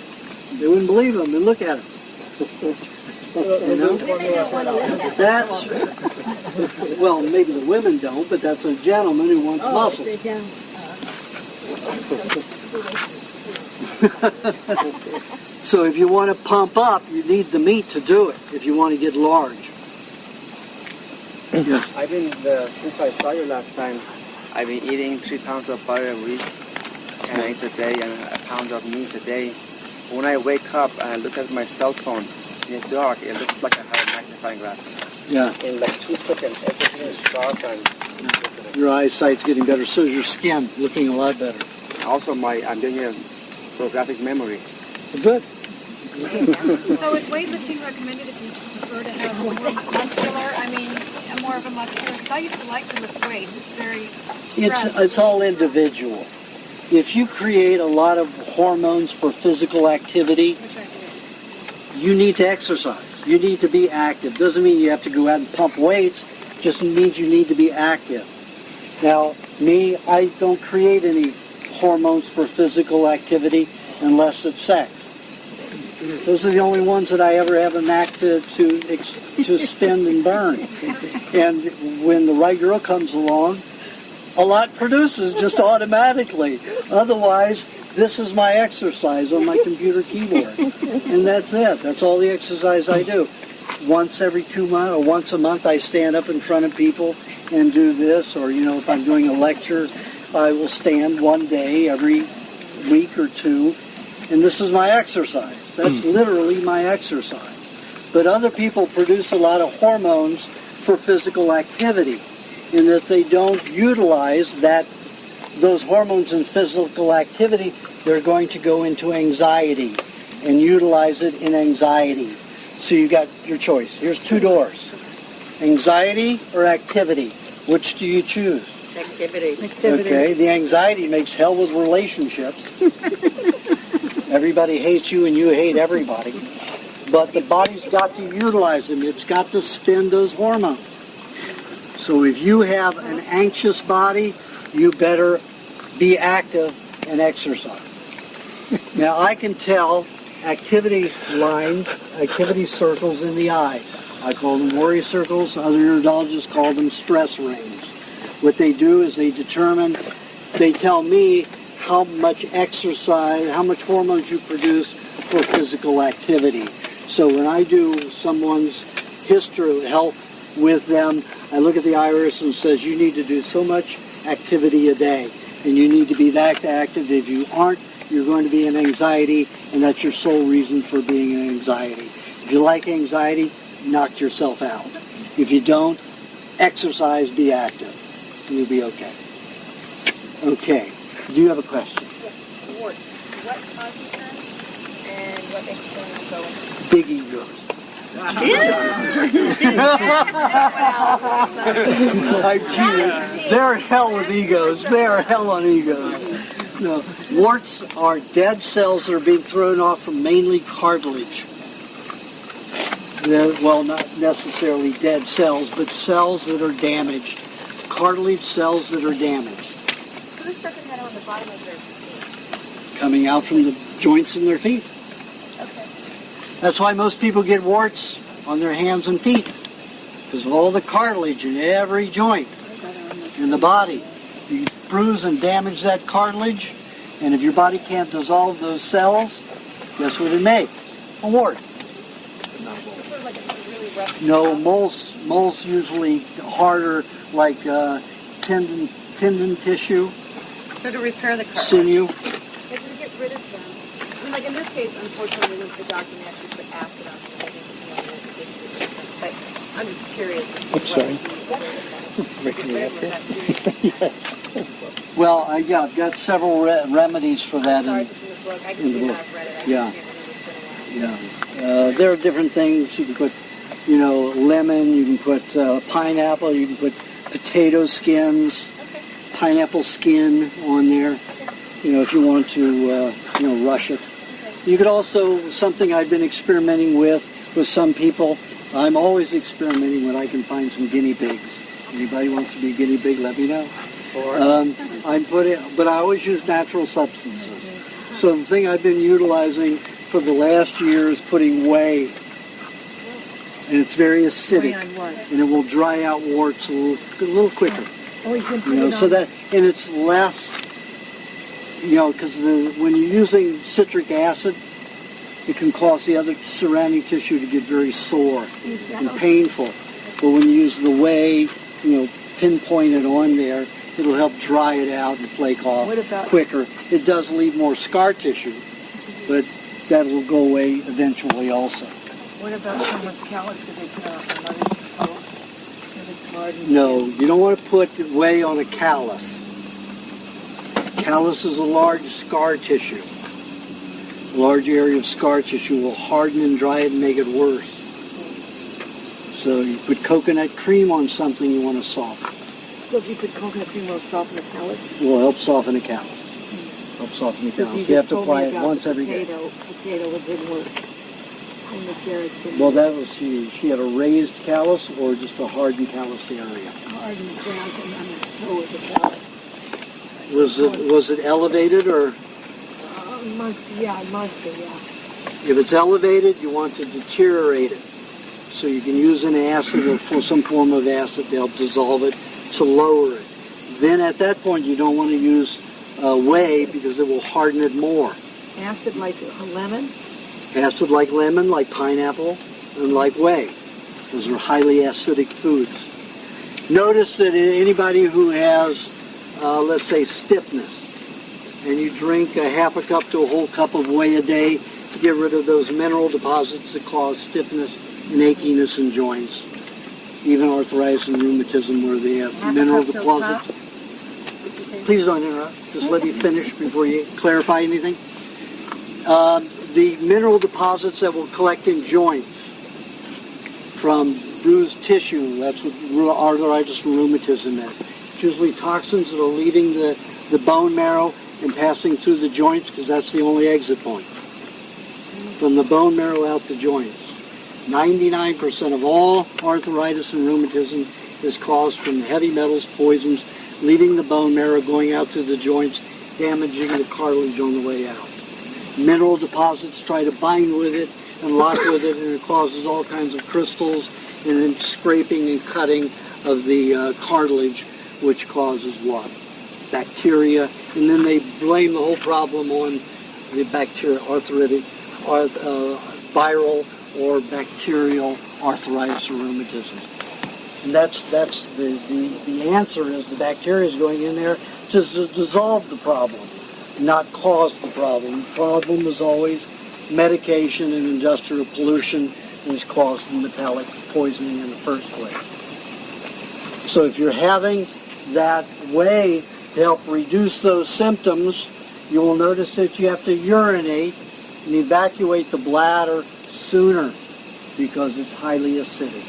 They wouldn't believe him, and look at him. That's, well, maybe the women don't, but that's a gentleman who wants muscle. So if you want to pump up, you need the meat to do it, if you want to get large. Yes. I've been, since I saw you last time, I've been eating 3 pounds of butter a week, and eggs a day, and a pound of meat a day. When I wake up and I look at my cell phone in the dark, it looks like I have a magnifying glass. Yeah. In like 2 seconds, everything is dark and your eyesight's getting better, so is your skin looking a lot better. Also, I'm doing a photographic memory. Good. So is weightlifting recommended if you just prefer to have more muscular, more of a muscular? Because I used to like to lift weights. It's very stressful. It's all individual. If you create a lot of hormones for physical activity, you need to exercise. You need to be active. Doesn't mean you have to go out and pump weights. Just means you need to be active. Now, me, I don't create any hormones for physical activity unless it's sex. Those are the only ones that I ever have a knack to spend and burn. And when the right girl comes along, a lot produces just automatically. Otherwise, this is my exercise on my computer keyboard. And that's it. That's all the exercise I do. Once every 2 months or once a month, I stand up in front of people and do this. Or, if I'm doing a lecture, I will stand one day every week or 2. And this is my exercise. That's literally my exercise. But other people produce a lot of hormones for physical activity, in that they don't utilize those hormones in physical activity. They're going to go into anxiety and utilize it in anxiety. So you got your choice. Here's 2 doors. Anxiety or activity. Which do you choose? Activity. Okay, the anxiety makes hell with relationships. Everybody hates you and you hate everybody. But the body's got to utilize them. It's got to spend those hormones. So if you have an anxious body, you better be active and exercise. Now I can tell activity lines, activity circles in the eye. I call them worry circles. Other iridologists call them stress rings. What they do is they tell me how much exercise, how much hormones you produce for physical activity. So when I do someone's history of health with them, I look at the iris and says, you need to do so much activity a day, and you need to be that active. If you aren't, you're going to be in anxiety, and that's your sole reason for being in anxiety. If you like anxiety, knock yourself out. If you don't, exercise, be active, and you'll be okay. Okay. Do you have a question? Yes. Wart. What causes them and what makes them go in? Big egos. I'm teasing. They're hell with egos. They are hell on egos. No. Warts are dead cells that are being thrown off from mainly cartilage. Well, not necessarily dead cells, but cells that are damaged. Cartilage cells that are damaged. So this person had it on the bottom of their feet. Coming out from the joints in their feet. Okay. That's why most people get warts on their hands and feet, because of all the cartilage in every joint in the body. You bruise and damage that cartilage, and if your body can't dissolve those cells, guess what it makes? A wart. No, moles usually harder, like tendon tissue, So to repair the cartilage. sinew. And to get rid of them. I mean, like in this case, unfortunately, we went to the doctor and they actually put acid on them. But I'm just curious. I'm sorry. Making me happy. Yes. Well, I've got several remedies for that. Sorry, it's in the book. I can see that I've read it. Yeah. There are different things. You can put, lemon. You can put pineapple. You can put potato skins, pineapple skin on there. If you want to, rush it. You could also, something I've been experimenting with some people. I'm always experimenting when I can find some guinea pigs. Anybody wants to be a guinea pig, let me know. But I always use natural substances. So the thing I've been utilizing for the last year is putting whey. And it's very acidic. And it will dry out warts a little quicker. Oh, you can put it on. So that, and it's less, because when you're using citric acid, it can cause the other surrounding tissue to get very sore and painful. But when you use the whey, pinpoint it on there, it'll help dry it out and flake off quicker. It does leave more scar tissue, but that will go away eventually also. What about someone's callus because they put it on their mother's toes? If it's hard and No, you don't want to put whey on a callus. Callus is a large scar tissue. A large area of scar tissue will harden and dry it and make it worse. So you put coconut cream on something you want to soften. So if you put coconut cream, will soften the callus? It will help soften a callus. Help soften the callus. You have to apply it once every day. Potato, it didn't work. And the carrots didn't Well, work. that was she had a raised callus or just a hardened callus area. Hardened ground and on the toe is a callus. Was it elevated or? It must be, yeah. If it's elevated, you want to deteriorate it. So you can use an acid or for some form of acid to help dissolve it, to lower it. Then at that point, you don't want to use whey because it will harden it more. Acid like lemon? Acid like lemon, like pineapple, and like whey. Those are highly acidic foods. Notice that anybody who has, let's say, stiffness, and you drink a half a cup to a whole cup of whey a day to get rid of those mineral deposits that cause stiffness and achiness in joints. Even arthritis and rheumatism where they have mineral deposits. Please don't interrupt. Just let me finish before you clarify anything. The mineral deposits that will collect in joints from bruised tissue, that's what arthritis and rheumatism is. It's usually toxins that are leaving the bone marrow and passing through the joints because that's the only exit point. From the bone marrow out the joints. 99% of all arthritis and rheumatism is caused from heavy metals, poisons, leaving the bone marrow, going out through the joints, damaging the cartilage on the way out. Mineral deposits try to bind with it and lock with it, and it causes all kinds of crystals and then scraping and cutting of the cartilage, which causes what? Bacteria. And then they blame the whole problem on the bacteria, viral or bacterial arthritis or rheumatism. And that's the answer is the bacteria is going in there to dissolve the problem, not cause the problem. The problem is always medication and industrial pollution that has caused metallic poisoning in the first place. So if you're having that way to help reduce those symptoms, you will notice that you have to urinate and evacuate the bladder sooner because it's highly acidic.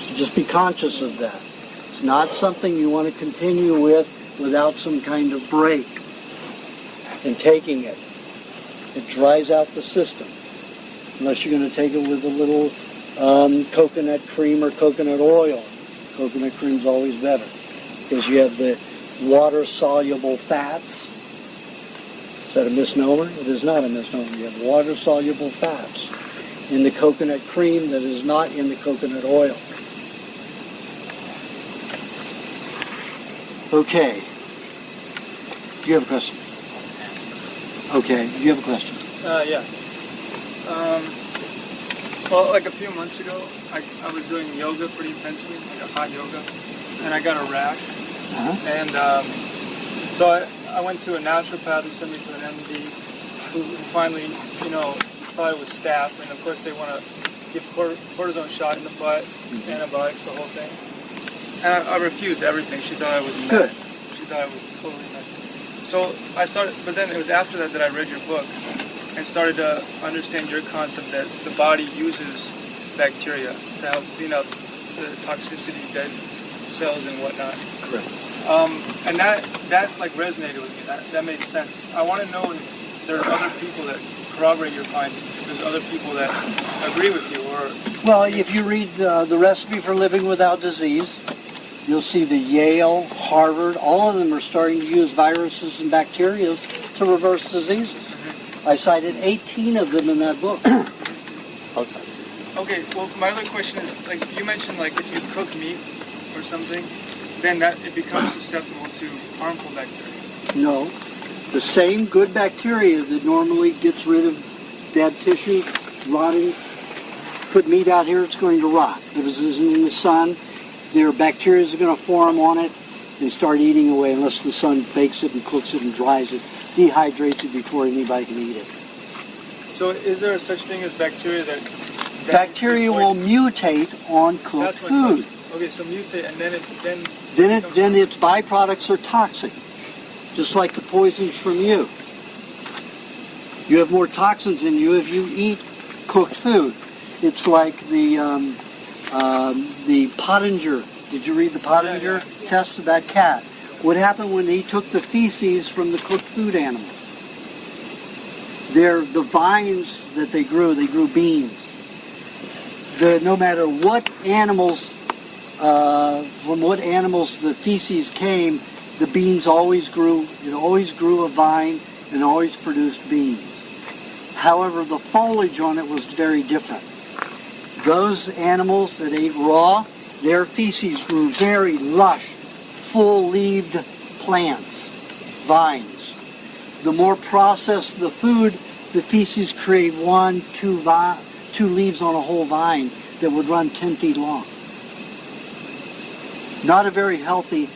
So just be conscious of that. It's not something you want to continue with without some kind of break in taking it. It dries out the system. Unless you're going to take it with a little coconut cream or coconut oil. Coconut cream's always better because you have the water-soluble fats. Is that a misnomer? It is not a misnomer. You have water-soluble fats in the coconut cream that is not in the coconut oil. Okay. Do you have a question? Okay. Do you have a question? Yeah. Well, like a few months ago, I was doing yoga pretty intensely, like a hot yoga, and I got a rash. And so I went to a naturopath who sent me to an MD who finally, thought it was staph, and of course they want to give cortisone shot in the butt, antibiotics, the whole thing. And I refused everything. She thought I was mad. She thought I was totally mad. So I started, but then it was after that I read your book and started to understand your concept that the body uses bacteria to help clean up the toxicity, dead cells and whatnot. Correct. And that like resonated with me. That made sense. I want to know if there are other people that corroborate your findings. There's other people that agree with you, or well, if you read the Recipe for Living Without Disease, you'll see the Yale, Harvard, all of them are starting to use viruses and bacteria to reverse diseases. I cited 18 of them in that book. Okay, well, my other question is, like, you mentioned, like, if you cook meat or something, then that it becomes susceptible to harmful bacteria. No. The same good bacteria that normally gets rid of dead tissue, rotting, put meat out here, it's going to rot. If it isn't in the sun, their bacteria are going to form on it and start eating away unless the sun bakes it and cooks it and dries it, dehydrates it before anybody can eat it. So is there such thing as bacteria that bacteria will mutate on cooked food. Okay, so mutate, and then its byproducts are toxic, just like the poisons from you. You have more toxins in you if you eat cooked food. It's like the Pottinger. Did you read the Pottinger test of that cat? What happened when he took the feces from the cooked food animals? The vines that they grew beans. No matter what animals, from what animals the feces came, the beans always grew. It always grew a vine and always produced beans. However, the foliage on it was very different. Those animals that ate raw, their feces grew very lush, full-leaved plants, vines. The more processed the food, the feces create 1, 2 leaves on a whole vine that would run 10 feet long. Not a very healthy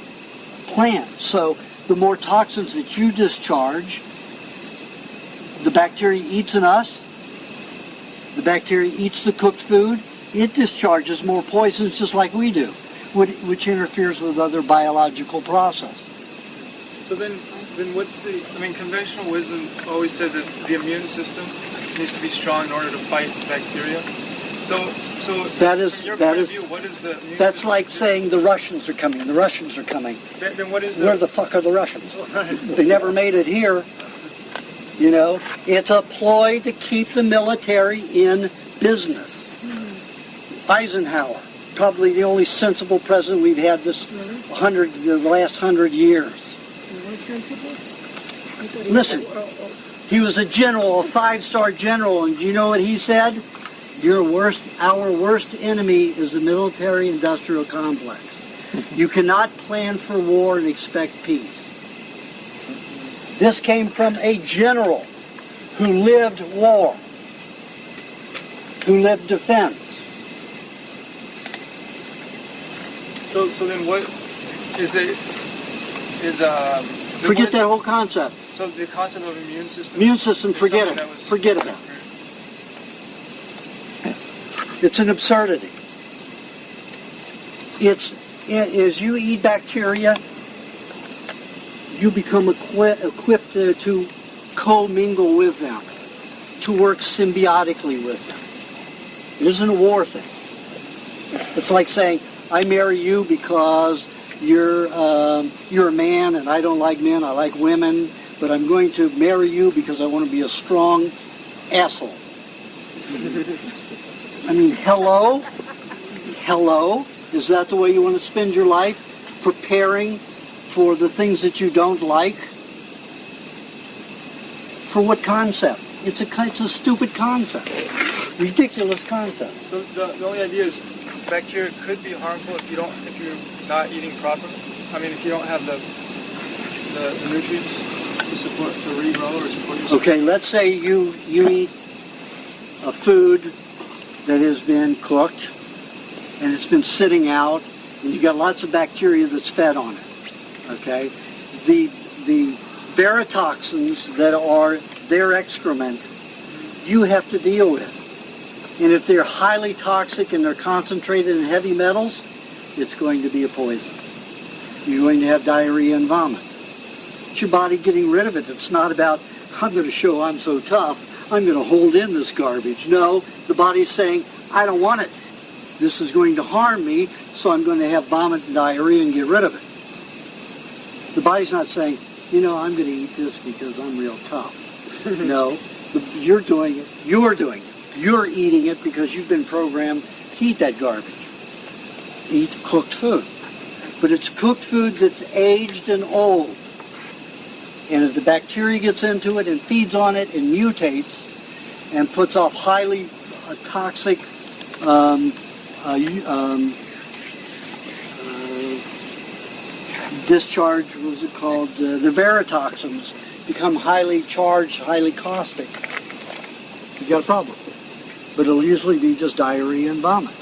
plant. So the more toxins that you discharge, the bacteria eats in us, the bacteria eats the cooked food, it discharges more poisons just like we do, which interferes with other biological process. So then what's conventional wisdom always says that the immune system needs to be strong in order to fight bacteria. So what is the immune that's system like saying the Russians are coming. The Russians are coming. Then what is Where the fuck are the Russians? They never made it here. It's a ploy to keep the military in business. Eisenhower, probably the only sensible president we've had the last 100 years. sensible? I thought he Listen, he was a general, a 5-star general, and do you know what he said? Our worst enemy is the military-industrial complex. You cannot plan for war and expect peace. This came from a general who lived war, who lived defense. So then what is Forget that whole concept. So the concept of immune system. Immune system, forget it. Forget about it. It's an absurdity. As you eat bacteria, you become equipped to co-mingle with them, to work symbiotically with them. It isn't a war thing. It's like saying, I marry you because you're a man and I don't like men, I like women, but I'm going to marry you because I want to be a strong asshole. I mean, hello? Hello? Is that the way you want to spend your life? Preparing for the things that you don't like? For what concept? It's a stupid concept. Ridiculous concept. So the only idea is bacteria could be harmful if you're not eating properly. I mean, if you don't have the nutrients to regrow or support yourself. Okay, let's say you eat a food that has been cooked and it's been sitting out and you got lots of bacteria that's fed on it. Okay? The verotoxins that are their excrement, you have to deal with. And if they're highly toxic and they're concentrated in heavy metals, it's going to be a poison. You're going to have diarrhea and vomit. It's your body getting rid of it. It's not about, I'm going to show I'm so tough, I'm going to hold in this garbage. No, the body's saying, I don't want it. This is going to harm me, so I'm going to have vomit and diarrhea and get rid of it. The body's not saying, I'm going to eat this because I'm real tough. No, you're doing it. You're doing it. You're eating it because you've been programmed to eat that garbage. Eat cooked food. But it's cooked food that's aged and old. And as the bacteria gets into it and feeds on it and mutates and puts off highly toxic discharge, what was it called? The verotoxins become highly charged, highly caustic. You got a problem. But it'll usually be just diarrhea and vomit.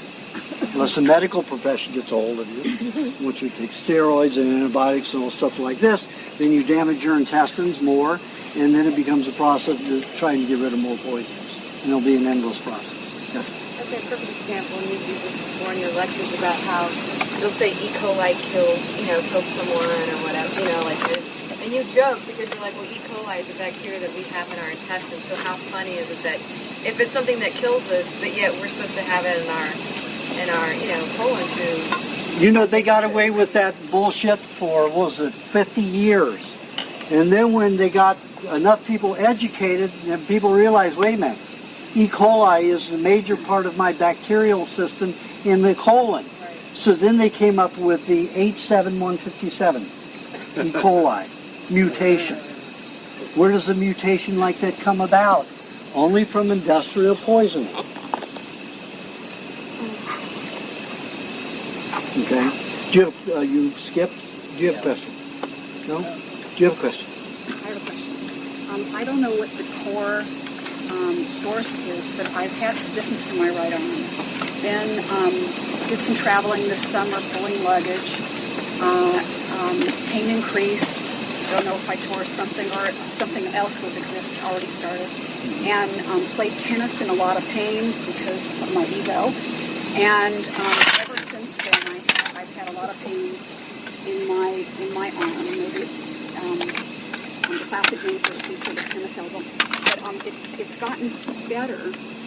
Unless the medical profession gets a hold of you, once you take steroids and antibiotics and all stuff like this, then you damage your intestines more, and then it becomes a process of trying to get rid of more poisons. And it'll be an endless process. Yes. That's a perfect example. And you used this before in your lectures about how they'll say E. coli killed someone or whatever, like this. And you joke because you're like, well, E. coli is a bacteria that we have in our intestines, so how funny is it that if it's something that kills us, but yet we're supposed to have it in our colon too. They got away with that bullshit for, 50 years. And then when they got enough people educated, and people realized, wait a minute, E. coli is the major part of my bacterial system in the colon. Right. So then they came up with the H7157, E. coli, mutation. Where does a mutation like that come about? Only from industrial poisoning. Okay. Do you have, you skipped? Do you have a question? No? Do you have a question? I have a question. I don't know what the core source is, but I've had stiffness in my right arm. Then did some traveling this summer, pulling luggage. Pain increased. I don't know if I tore something or something else already started. And played tennis in a lot of pain because of my evo. And ever since then, I've had a lot of pain in my arm. The classic name for it is sort of tennis elbow. But it's gotten better.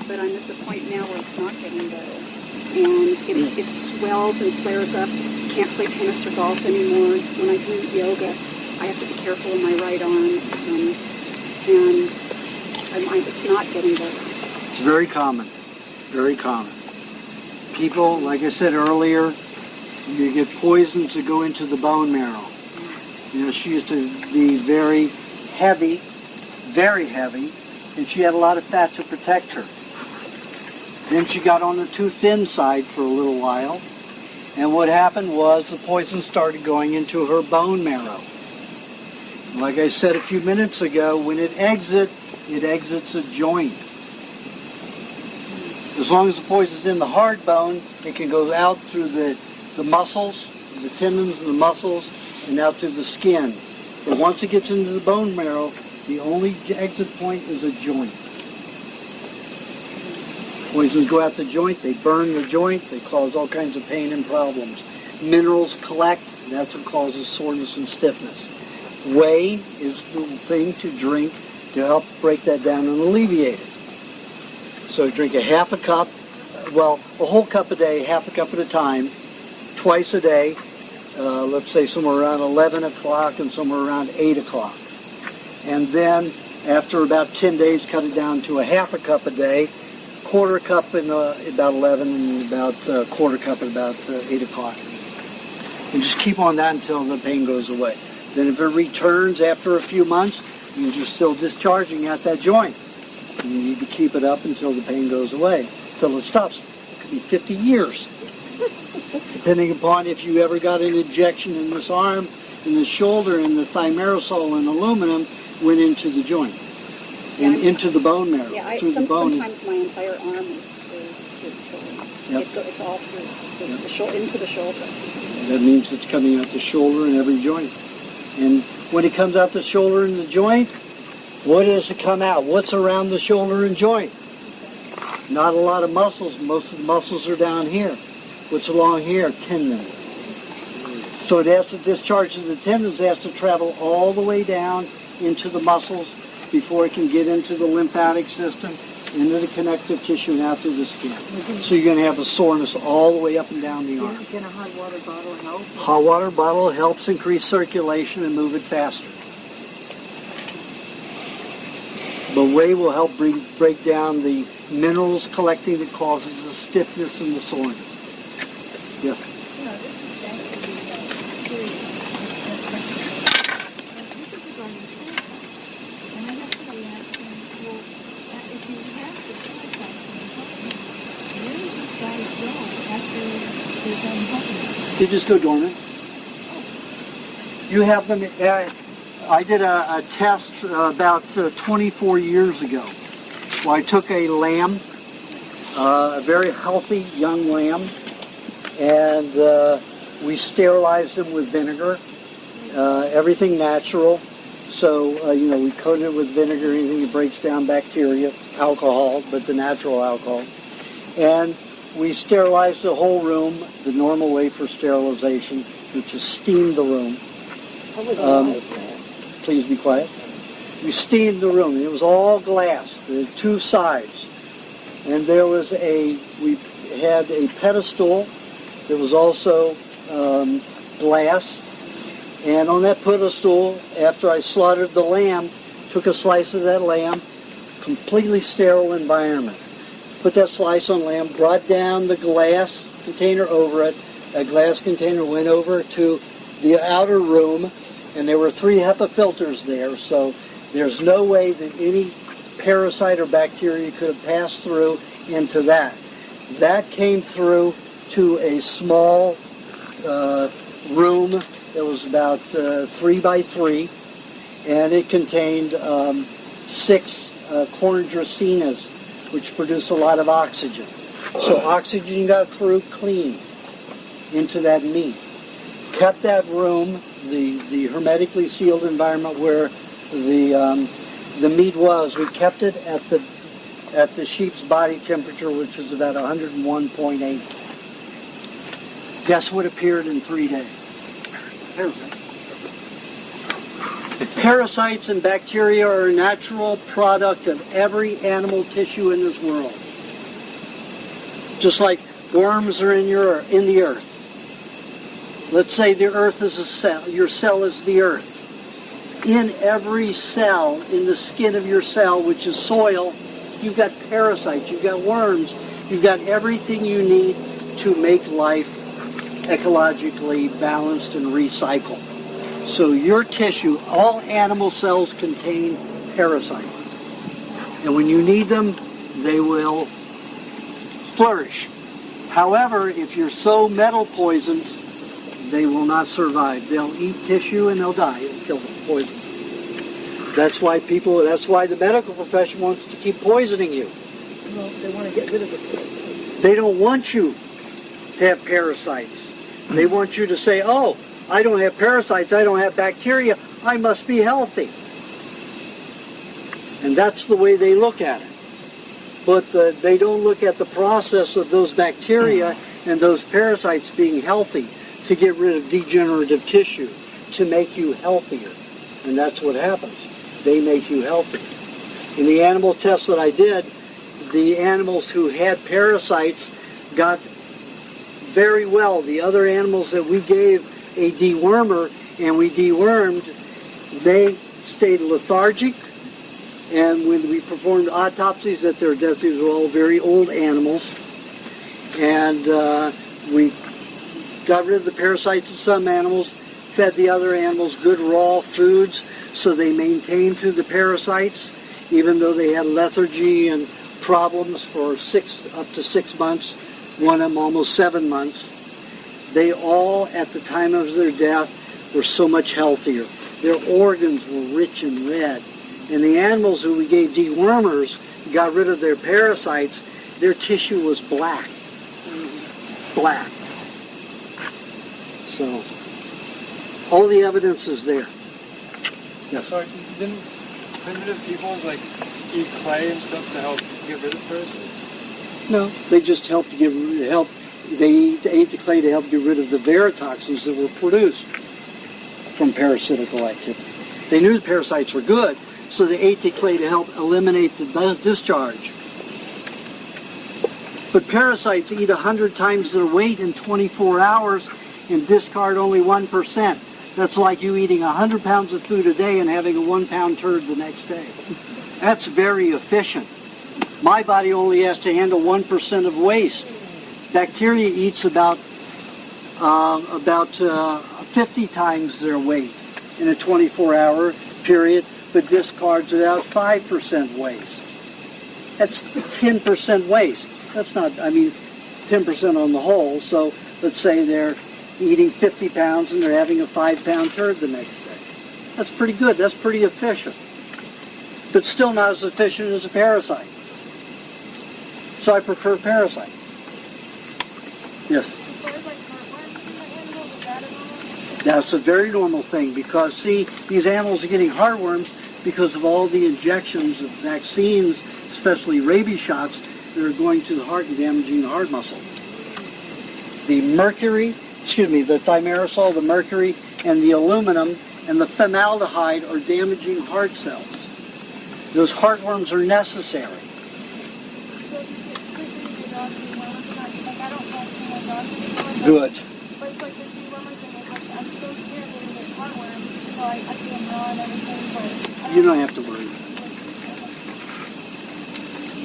But I'm at the point now where it's not getting better, and it swells and flares up. Can't play tennis or golf anymore. When I do yoga, I have to be careful in my right arm, and it's not getting better. It's very common. Very common. People, like I said earlier, you get poisons that go into the bone marrow. You know, she used to be very heavy, and she had a lot of fat to protect her. Then she got on the too thin side for a little while, and what happened was the poison started going into her bone marrow. Like I said a few minutes ago, when it exits a joint. As long as the poison's in the hard bone, it can go out through the muscles, the tendons and the muscles, and out through the skin. But once it gets into the bone marrow, the only exit point is a joint. Poisons go out the joint, they burn the joint, they cause all kinds of pain and problems. Minerals collect, and that's what causes soreness and stiffness. Whey is the thing to drink to help break that down and alleviate it. So drink a half a cup, well, a whole cup a day, half a cup at a time, twice a day, let's say somewhere around 11 o'clock and somewhere around 8 o'clock. And then after about 10 days, cut it down to a half a cup a day, quarter cup in about 11 and about a quarter cup at about 8 o'clock. And just keep on that until the pain goes away. Then if it returns after a few months, means you're still discharging at that joint. And you need to keep it up until the pain goes away, until it stops. It could be 50 years, depending upon if you ever got an injection in this arm, in the shoulder, and the thimerosal and aluminum went into the joint and into the bone marrow. Yeah, through the bone. sometimes my entire arm is Yep. it's all through into the shoulder. That means it's coming out the shoulder and every joint. And when it comes out the shoulder and the joint, what does it come out? What's around the shoulder and joint? Not a lot of muscles. Most of the muscles are down here. What's along here? Tendons. So it has to discharge to the tendons. It has to travel all the way down into the muscles before it can get into the lymphatic system, into the connective tissue, and out through the skin. So you're going to have a soreness all the way up and down the arm. Can a hot water bottle help? Hot water bottle helps increase circulation and move it faster. But whey will help break down the minerals collecting that causes the stiffness and the soreness. Yes? No, this is actually serious. This is regarding parasites. And I have somebody asking, well, if you have the parasites in the body, where do these guys go after they're done helping? They just go dormant. You have them. I did a test about 24 years ago. Well, I took a lamb, a very healthy young lamb, and we sterilized them with vinegar, everything natural. So, we coat it with vinegar, anything that breaks down bacteria, alcohol, but the natural alcohol. And we sterilized the whole room the normal way for sterilization, which is steam the room. I was alive. Please be quiet. We steamed the room. It was all glass. There were two sides. And we had a pedestal that was also glass. And on that pedestal, after I slaughtered the lamb, took a slice of that lamb, completely sterile environment. Put that slice on lamb, brought down the glass container over it. That glass container went over to the outer room, and there were 3 HEPA filters there, so there's no way that any parasite or bacteria could have passed through into that. That came through to a small room that was about 3 by 3, and it contained 6 corn dracaenas, which produce a lot of oxygen. So oxygen got through clean into that meat. Kept that room, the hermetically sealed environment where the meat was. We kept it at the sheep's body temperature, which is about 101.8. Guess what appeared in 3 days? Parasites and bacteria are a natural product of every animal tissue in this world. Just like worms are in the earth. Let's say the earth is a cell. Your cell is the earth. In every cell, in the skin of your cell, which is soil, you've got parasites, you've got worms, you've got everything you need to make life ecologically balanced and recycle. So your tissue, all animal cells contain parasites. And when you need them, they will flourish. However, if you're so metal poisoned, they will not survive. They'll eat tissue and they'll die. It'll kill them, poison. That's why the medical profession wants to keep poisoning you. Well, they want to get rid of the parasites. They don't want you to have parasites. They want you to say, oh, I don't have parasites, I don't have bacteria, I must be healthy. And that's the way they look at it. But they don't look at the process of those bacteria and those parasites being healthy to get rid of degenerative tissue, to make you healthier. And that's what happens. They make you healthier. In the animal tests that I did, the animals who had parasites got very well. The other animals that we gave a dewormer and we dewormed, they stayed lethargic. And when we performed autopsies at their deaths, these were all very old animals. And we got rid of the parasites in some animals, fed the other animals good raw foods so they maintained through the parasites, even though they had lethargy and problems for up to 6 months, one of them almost 7 months. They all, at the time of their death, were so much healthier. Their organs were rich and red. And the animals who we gave dewormers, got rid of their parasites, their tissue was black. Black. So, all the evidence is there. Yes. So didn't primitive peoples like eat clay and stuff to help get rid of parasites? No, they just they ate the clay to help get rid of the verotoxins that were produced from parasitical activity. They knew the parasites were good, so they ate the clay to help eliminate the discharge. But parasites eat 100 times their weight in 24 hours and discard only 1%. That's like you eating 100 pounds of food a day and having a 1 pound turd the next day. That's very efficient. My body only has to handle 1% of waste. Bacteria eats about 50 times their weight in a 24-hour period, but discards about 5% waste. That's 10% waste. That's not, 10% on the whole. So let's say they're eating 50 pounds and they're having a 5-pound turd the next day. That's pretty good. That's pretty efficient. But still not as efficient as a parasite. So I prefer parasite. Yes? That's a very normal thing because, see, these animals are getting heartworms because of all the injections of vaccines, especially rabies shots, that are going to the heart and damaging the heart muscle. The thimerosal, the mercury, and the aluminum, and the formaldehyde are damaging heart cells. Those heartworms are necessary. Good. You don't have to worry.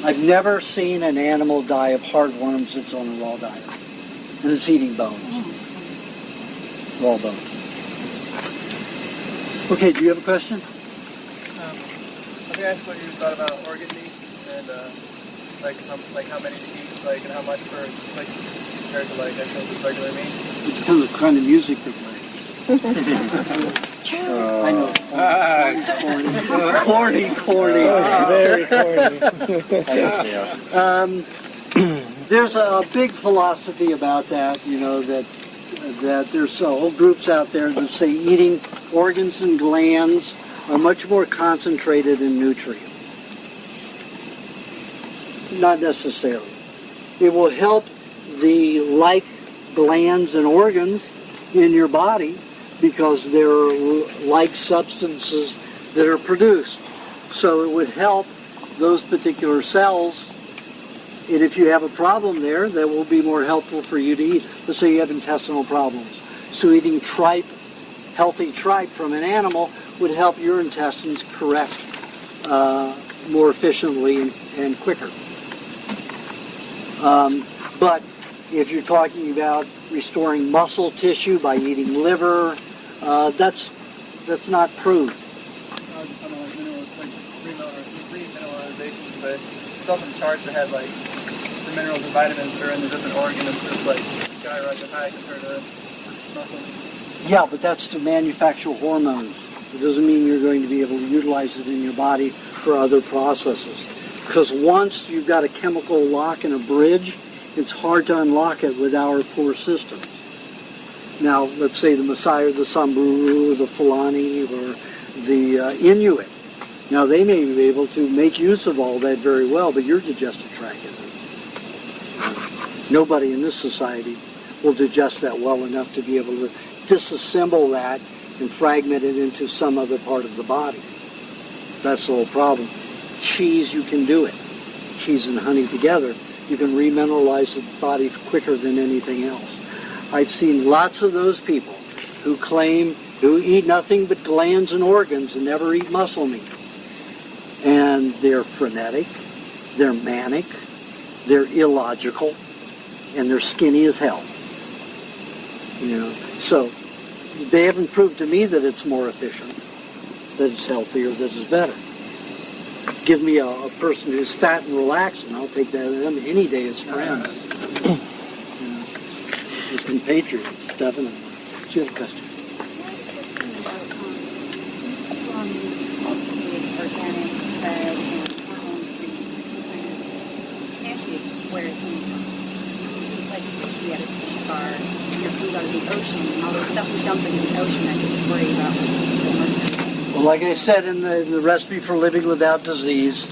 I've never seen an animal die of heartworms that's on a raw diet. And it's eating bones. Raw bones. Okay, do you have a question? Let me ask what you thought about organ meats and how many to eat, and how much for compared to actual regular meat. It depends on the kind of music they play. I know. Corny. Very corny. There's a big philosophy about that, that there's whole groups out there that say eating organs and glands are much more concentrated in nutrients. Not necessarily. It will help the glands and organs in your body because there are like substances that are produced. So it would help those particular cells, and if you have a problem there, that will be more helpful for you to eat. Let's say you have intestinal problems. So eating healthy tripe from an animal would help your intestines correct more efficiently and quicker. But if you're talking about restoring muscle tissue by eating liver, that's That's not proved. I was just talking about remineralization. So I saw some charts that had like the minerals and vitamins that are in the different organs just like skyrocket high compared to muscle. Yeah, but that's to manufacture hormones. It doesn't mean you're going to be able to utilize it in your body for other processes. Because once you've got a chemical lock in a bridge, it's hard to unlock it with our poor systems. Now, let's say the Maasai or the Samburu or the Fulani or the Inuit. Now, they may be able to make use of all that very well, but your digestive tract isn't. Nobody in this society will digest that well enough to be able to disassemble that and fragment it into some other part of the body. That's the whole problem. Cheese, you can do it. Cheese and honey together, you can remineralize the body quicker than anything else. I've seen lots of those people who claim, who eat nothing but glands and organs and never eat muscle meat. And they're frenetic, they're manic, they're illogical, and they're skinny as hell. You know, so they haven't proved to me that it's more efficient, that it's healthier, that it's better. Give me a person who's fat and relaxed, and I'll take them any day as friends. You know, as compatriots, definitely. Do you have a question? Organic, fed, and hormone-free plants, where it came from. Like sushi at a sushi bar, your food out of the ocean, and all the stuff we dump into the ocean, I just worry about the mercury. Well, like I said in the recipe for living without disease,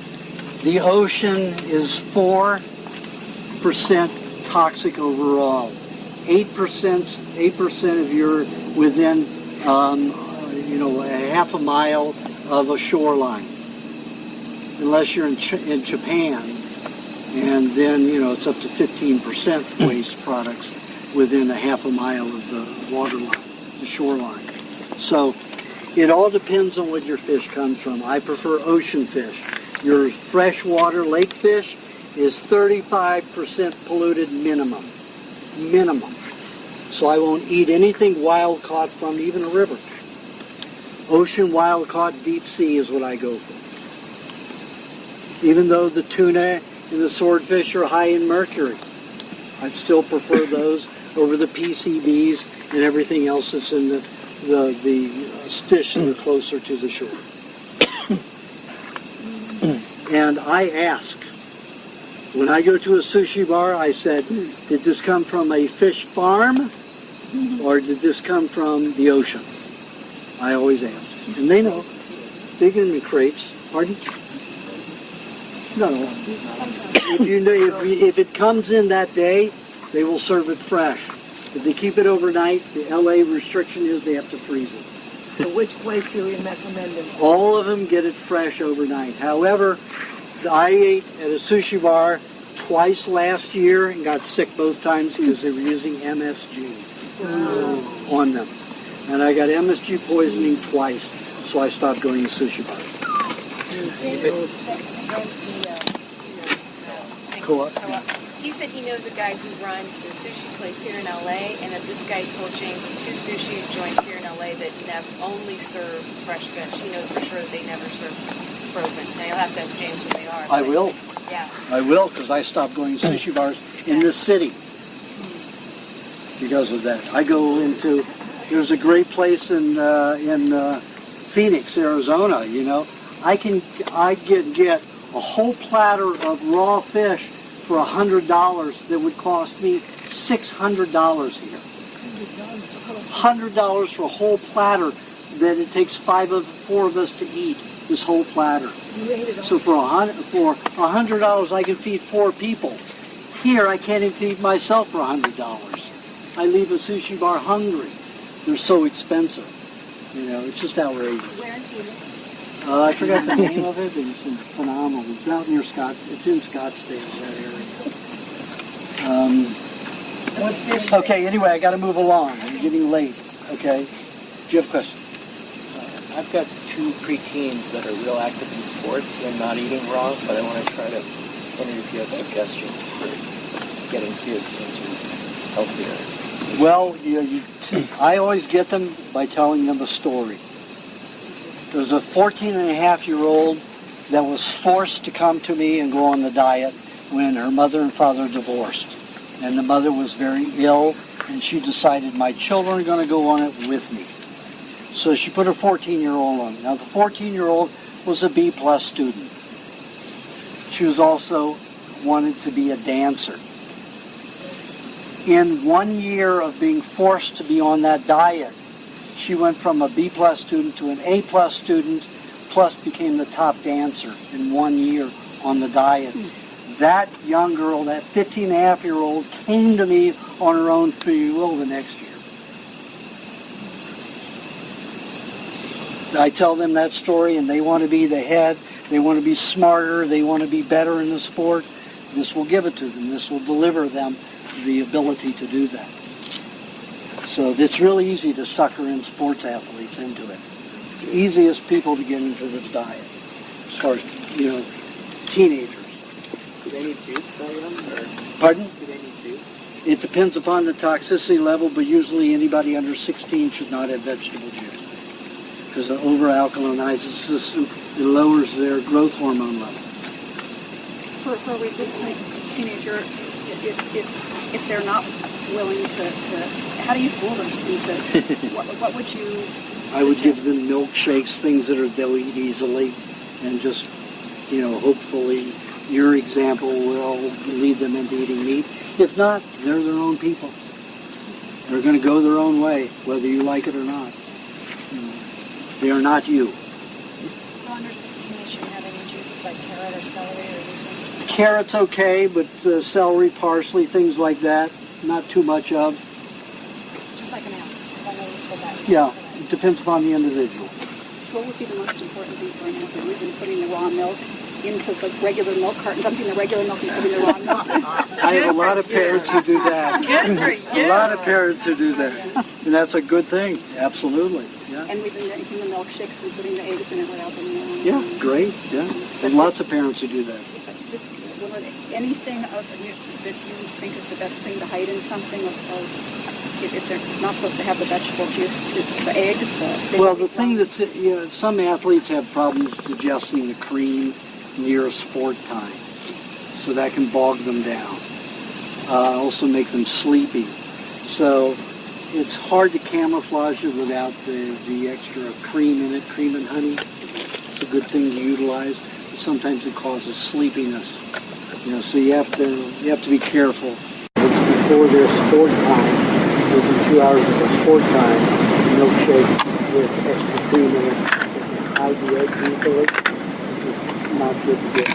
the ocean is 4% toxic overall. 8% of your within, a half a mile of a shoreline, unless you're in Japan, and then it's up to 15% waste products within a half a mile of the waterline, the shoreline. So it all depends on what your fish comes from. I prefer ocean fish. Your freshwater lake fish is 35% polluted minimum. So I won't eat anything wild caught from even a river. Ocean wild caught deep sea is what I go for. Even though the tuna and the swordfish are high in mercury, I'd still prefer those over the PCBs and everything else that's in the fish that are closer to the shore. And I ask, when I go to a sushi bar, I said, did this come from a fish farm or did this come from the ocean? I always ask. And they know. They get them in crates. Pardon? No. If it comes in that day, they will serve it fresh. If they keep it overnight, the LA restriction is they have to freeze it. So which place do you recommend them? All of them get it fresh overnight. However, I ate at a sushi bar twice last year and got sick both times because they were using MSG on them. And I got MSG poisoning twice, so I stopped going to sushi bars. Co-op. He said he knows a guy who runs the sushi place here in LA, and that this guy told James of 2 sushi joints here in LA that only serve fresh fish. He knows for sure that they never serve frozen. Now you'll have to ask James who they are. I will. Yeah. I will, because I stopped going to sushi bars in this city because of that. I go into, there's a great place in Phoenix, Arizona. I get a whole platter of raw fish for $100 that would cost me $600 here. $100 for a whole platter that it takes 4 of us to eat this whole platter. So for $100 I can feed 4 people. Here I can't even feed myself for $100. I leave a sushi bar hungry. They're so expensive. It's just outrageous. Where in Phoenix? I forgot the name of it. It's phenomenal. It's out near It's in Scottsdale, that area. Okay, anyway, I got to move along. I'm getting late. Okay. Do you have a question? I've got 2 preteens that are real active in sports and not eating raw, but I want to try to wonder if you have suggestions for getting kids into healthier. Well, I always get them by telling them a story. There was a 14-and-a-half-year-old that was forced to come to me and go on the diet when her mother and father divorced. And the mother was very ill, and she decided my children are going to go on it with me. So she put a 14-year-old on it. Now, the 14-year-old was a B-plus student. She was also wanted to be a dancer. In 1 year of being forced to be on that diet, she went from a B-plus student to an A-plus student, plus became the top dancer in 1 year on the diet. That young girl, that 15-and-a-half-year-old, came to me on her own free will the next year. I tell them that story, and they want to be the head, they want to be smarter, they want to be better in the sport. This will give it to them. This will deliver them the ability to do that. So it's really easy to sucker in sports athletes into it. The easiest people to get into this diet, as far as, teenagers. Do they need juice by them? Or? Pardon? Do they need juice? It depends upon the toxicity level, but usually anybody under 16 should not have vegetable juice, because it over-alkalinizes the system and lowers their growth hormone level. For a resistant teenager, if they're not willing to how do you fool them into, what would you suggest? I would give them milkshakes, things that they'll eat easily, and just, hopefully your example will lead them into eating meat. If not, they're their own people. They're going to go their own way, whether you like it or not. They are not you. So under 16, they shouldn't have any juices like carrot or celery or anything? Carrot's okay, but celery, parsley, things like that, not too much of. Just like an ounce. I know you said that. Yeah, it depends upon the individual. So what would be the most important thing for an athlete? We've been putting the raw milk into the regular milk carton, dumping the regular milk and putting the raw milk. I have a lot of parents who do that. Good for you. A lot of parents who do that. And that's a good thing. Absolutely. Yeah. And we've been making the milkshakes and putting the eggs in it without them. Yeah, great. Yeah. And lots of parents who do that. Just anything that you think is the best thing to hide in something, if they're not supposed to have the vegetable juice, the eggs, the thing that's, some athletes have problems digesting the cream near sport time, so that can bog them down. Also make them sleepy. So it's hard to camouflage it without the extra cream in it, cream and honey. It's a good thing to utilize. But sometimes it causes sleepiness. So you have to be careful. Before their sport time, within 2 hours of their sport time, milkshake with extra cream in it, hide the egg easily. It's not good to get.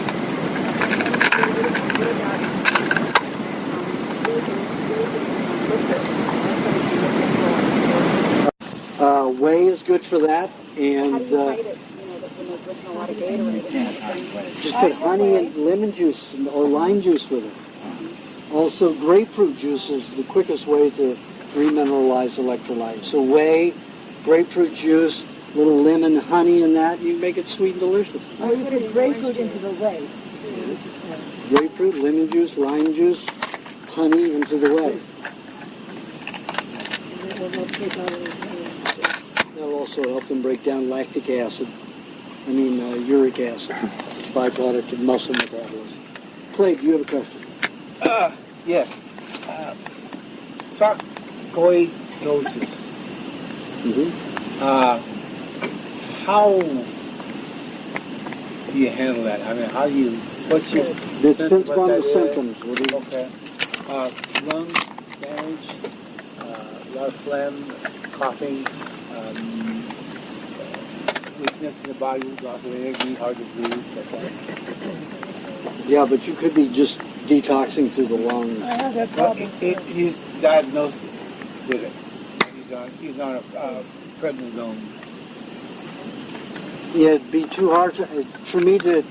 Whey is good for that, and just put honey and lemon juice or lime juice with it. Also, grapefruit juice is the quickest way to remineralize electrolytes. So whey, grapefruit juice, little lemon, honey in that, you make it sweet and delicious. Oh, you put grapefruit into the whey. Grapefruit, lemon juice, lime juice, honey into the whey. That'll also help them break down lactic acid. Uric acid. It's a byproduct of muscle metabolism. Clay, do you have a question? Yes. Sarcoidosis. Mm-hmm. How do you handle that? What's your... This depends on the symptoms. Okay. Lung damage, a lot of phlegm, coughing, weakness in the body, loss of energy, hard to breathe, like that. Yeah, but you could be just detoxing through the lungs. I have that problem. He's diagnosed with it. He's on a prednisone. Yeah, it'd be too hard for me to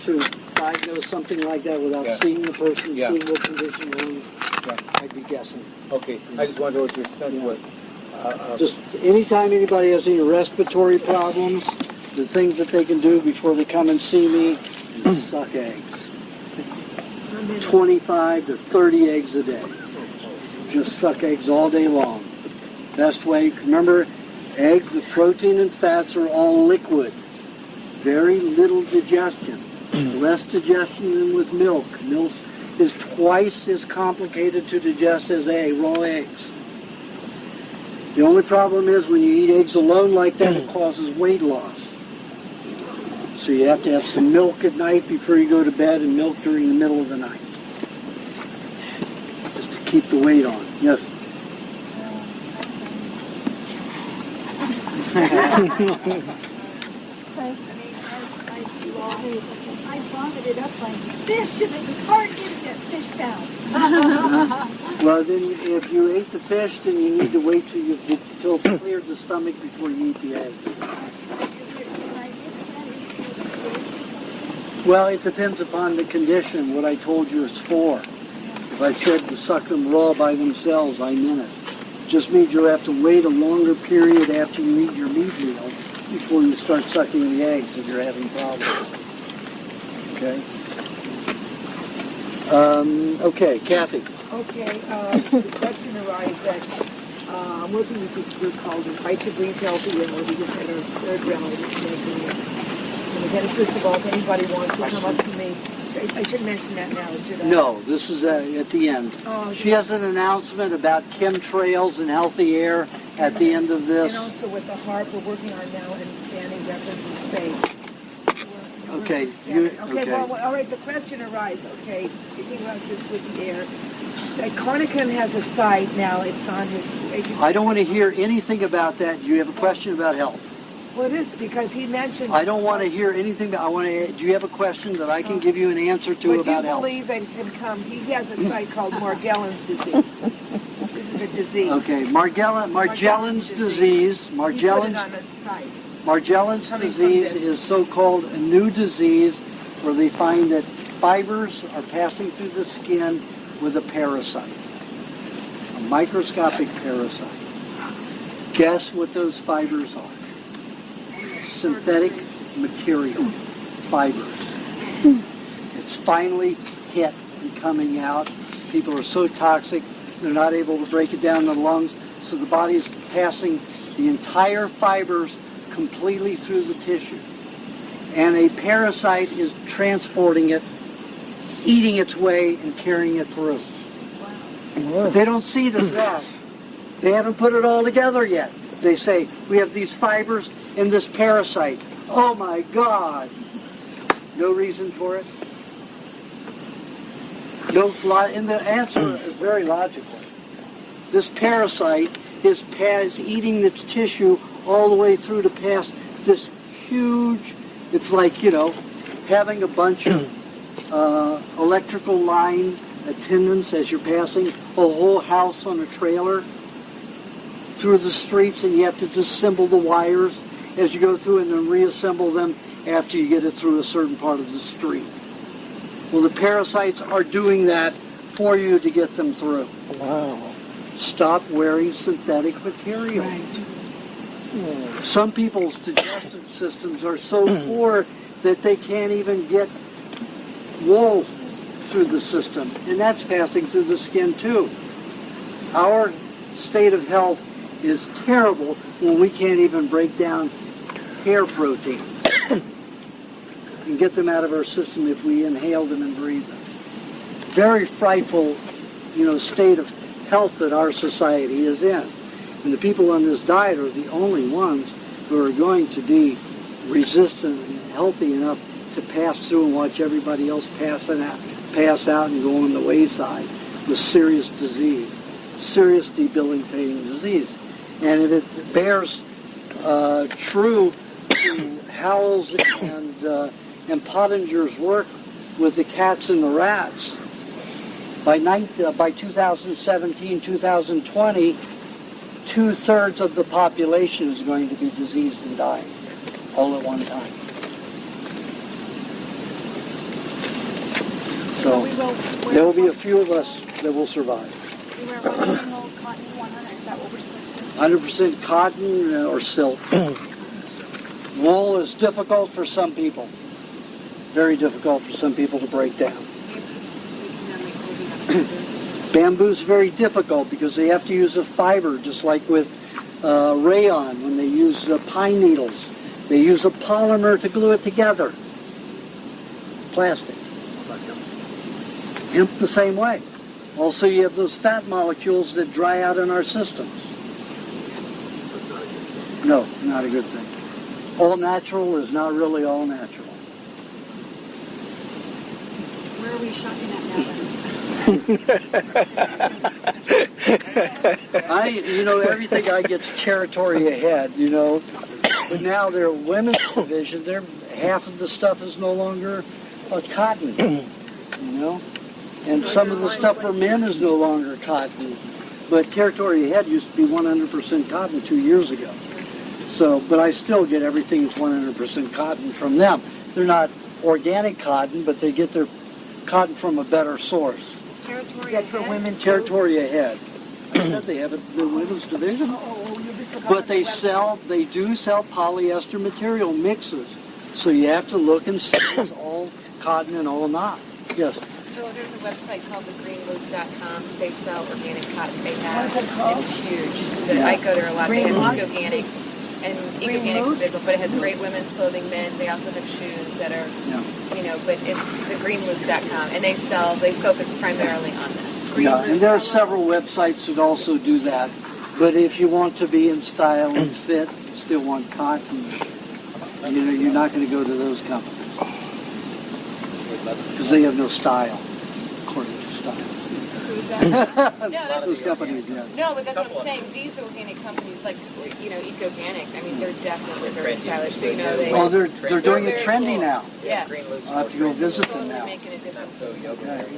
diagnose something like that without seeing the person, seeing what condition they're in. I'd be guessing. Okay, I just wonder what your sense was. Just anytime anybody has any respiratory problems, the things that they can do before they come and see me is suck eggs. 25 to 30 eggs a day. Just suck eggs all day long. Best way, remember, eggs, the protein and fats are all liquid. Very little digestion. Less digestion than with milk. Milk is twice as complicated to digest as raw eggs. The only problem is when you eat eggs alone like that, it causes weight loss. So you have to have some milk at night before you go to bed and milk during the middle of the night. Just to keep the weight on. Yes? I vomited up like fish, and it was hard getting that fish down. Well, then if you ate the fish, then you need to wait till it's cleared the stomach before you eat the egg. Well, it depends upon the condition, what I told you it's for. If I said to suck them raw by themselves, I meant it. Just means you'll have to wait a longer period after you eat your meat meal before you start sucking the eggs if you're having problems. Okay? Okay, Kathy. Okay, the question arises that I'm working with this group called Invite to Breathe Healthy, and we just had our third round of making it. And then, first of all, if anybody wants to come up to me, I should mention that now, should I? No, this is at the end. Oh, she has an announcement about chemtrails and healthy air at the end of this. And also with the HARP, we're working on now and banning weapons in space. Okay. Okay, well, all right, the question arises, okay, thinking about this with the air. Carnicon has a site now, it's on his... I don't want to hear anything about that. You have a question about health. Well, it is, because he mentioned... I don't want to hear anything. Do you have a question that I can give you an answer to about health? Would you believe and can come? He has a site called Morgellons disease. This is a disease. Okay, Morgellons disease. Morgellons disease is so-called a new disease where they find that fibers are passing through the skin with a parasite, a microscopic parasite. Guess what those fibers are? Synthetic material, fibers. It's finally hit and coming out. People are so toxic, they're not able to break it down in the lungs, so the body is passing the entire fibers completely through the tissue. And a parasite is transporting it, eating its way, and carrying it through. But they don't see it as that. They haven't put it all together yet. They say, we have these fibers and this parasite. Oh my God. No reason for it. And the answer is very logical. This parasite is eating its tissue all the way through to pass this huge, it's like, having a bunch of electrical line attendants as you're passing a whole house on a trailer through the streets, and you have to disassemble the wires as you go through and then reassemble them after you get it through a certain part of the street. Well, the parasites are doing that for you to get them through. Wow. Stop wearing synthetic material. Right. Some people's digestive systems are so poor that they can't even get wool through the system, and that's passing through the skin too. Our state of health is terrible when we can't even break down hair protein and get them out of our system if we inhale them and breathe them. Very frightful, state of health that our society is in. And the people on this diet are the only ones who are going to be resistant and healthy enough to pass through and watch everybody else pass out and go on the wayside with serious disease, serious debilitating disease. And if it bears true to Howell's and Pottinger's work with the cats and the rats, by 2017, 2020, 2/3 of the population is going to be diseased and dying all at one time. So there will be a few of us that will survive. We wear one cotton 100. Is that what we're supposed to do? 100% cotton or silk. Wool is difficult for some people. Very difficult for some people to break down. Bamboo is very difficult because they have to use a fiber, just like with rayon when they use pine needles. They use a polymer to glue it together. Plastic. Hemp the same way. Also, you have those fat molecules that dry out in our systems. No, not a good thing. All natural is not really all natural. Where are we shopping at now? Everything I get's territory ahead, But now their women's division, half of the stuff is no longer cotton, And some of the stuff for men is no longer cotton. But territory ahead used to be 100% cotton 2 years ago. So, but I still get everything that's 100% cotton from them. They're not organic cotton, but they get their cotton from a better source. Territory Is that for women too? Territory ahead. I said they have the women's division. But they do sell polyester material mixes. So you have to look and see if it's all cotton and all not. Yes. So there's a website called thegreenloop.com. They sell organic cotton. They have. What is it called? It's huge. So I go there a lot. They have Ecoganic. And Ecoganic's a big one, but it has great women's clothing, men. They also have shoes that are, but it's thegreenloop.com. And they focus primarily on that. And there are several websites that also do that. But if you want to be in style and fit, you still want cotton, you're not going to go to those companies. Because they have no style, according to style. Those companies, yeah. No, but that's what I'm saying. These organic companies, like, Ecoganic, I mean, they're definitely very stylish. So, they're doing it trendy cool. now. Yeah. I'll have to go visit them now. Making a difference.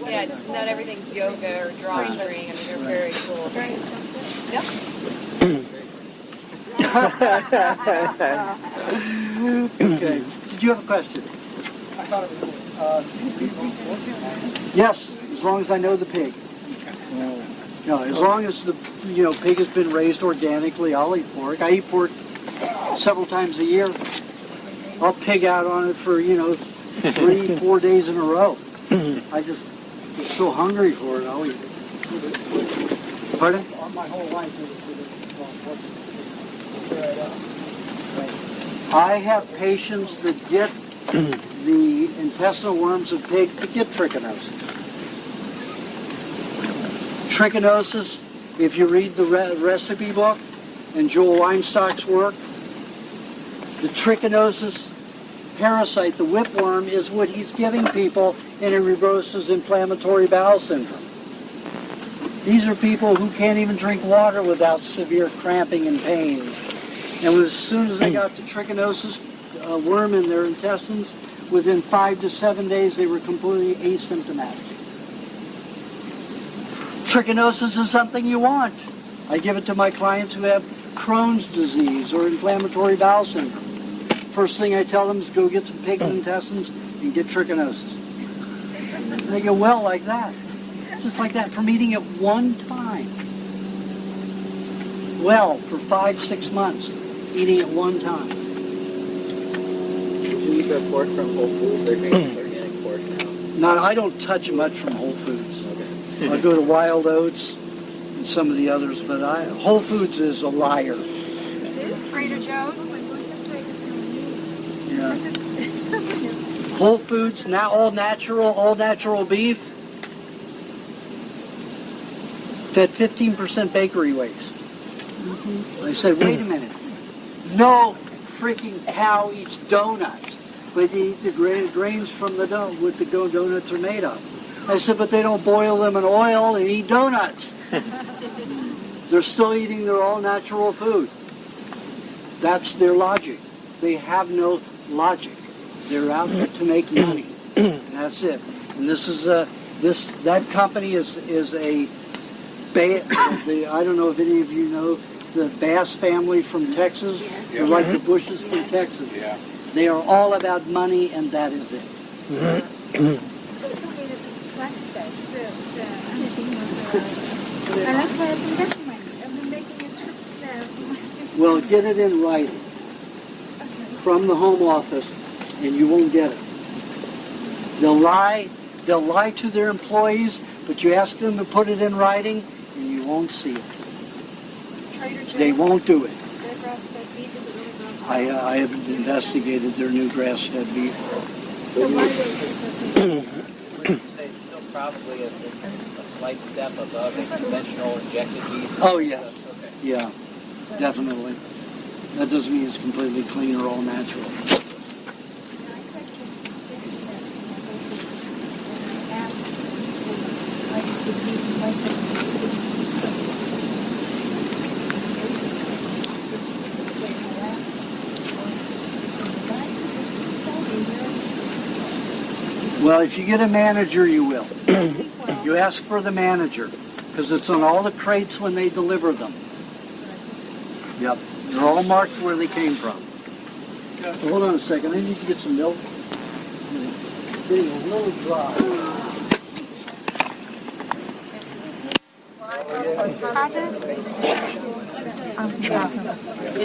Yeah, not everything's yoga or drawstring. I mean, they're very cool. Yep. Okay. Did you have a question? I thought it was Yes, as long as I know the pig. As long as the pig has been raised organically, I'll eat pork. I eat pork several times a year. I'll pig out on it for 3-4 days in a row. I just get so hungry for it, I'll eat it. Pardon? my whole life. I have patients that get the intestinal worms of pig to get trichinosis. Trichinosis, if you read the recipe book and Joel Weinstock's work, the trichinosis parasite, the whipworm, is what he's giving people, and it reverses inflammatory bowel syndrome. These are people who can't even drink water without severe cramping and pain. And as soon as they got the trichinosis worm in their intestines, within 5 to 7 days they were completely asymptomatic. Trichinosis is something you want. I give it to my clients who have Crohn's disease or inflammatory bowel syndrome. First thing I tell them is go get some pig intestines and get trichinosis. And they go well like that. Just like that, from eating it one time. Well, for 5-6 months, eating it one time. Did you eat the pork from Whole Foods? They're making organic pork now. No, I don't touch much from Whole Foods. Okay. I go to Wild Oats and some of the others, but Whole Foods is a liar. Trader Joe's. Yeah. Whole Foods, now all natural beef. Fed 15% bakery waste. I said, wait a minute. No freaking cow eats donuts, but they eat the grains from the dough, what the donuts are made of. I said, but they don't boil them in oil and eat donuts. They're still eating their all-natural food. That's their logic. They have no logic. They're out there to make money. And that's it. And this is that company is a I don't know if any of you know the Bass family from Texas. They're like the Bushes from Texas. Yeah. They are all about money, and that is it. And that's why I've been getting money. I've been making a trip there. Well, get it in writing from the home office, and you won't get it. They'll lie to their employees, but you ask them to put it in writing, and you won't see it. Trader Joe's. They won't do it. Their grass-fed beef is really I haven't investigated their new grass-fed beef. So why they Would you say it's still probably a slight step above a conventional injected beef? Oh, yes. Okay. Yeah, definitely. That doesn't mean it's completely clean or all natural. Well, if you get a manager, you will. You ask for the manager, because it's on all the crates when they deliver them. Yep. They're all marked where they came from. Hold on a second. I need to get some milk. It's getting a little dry.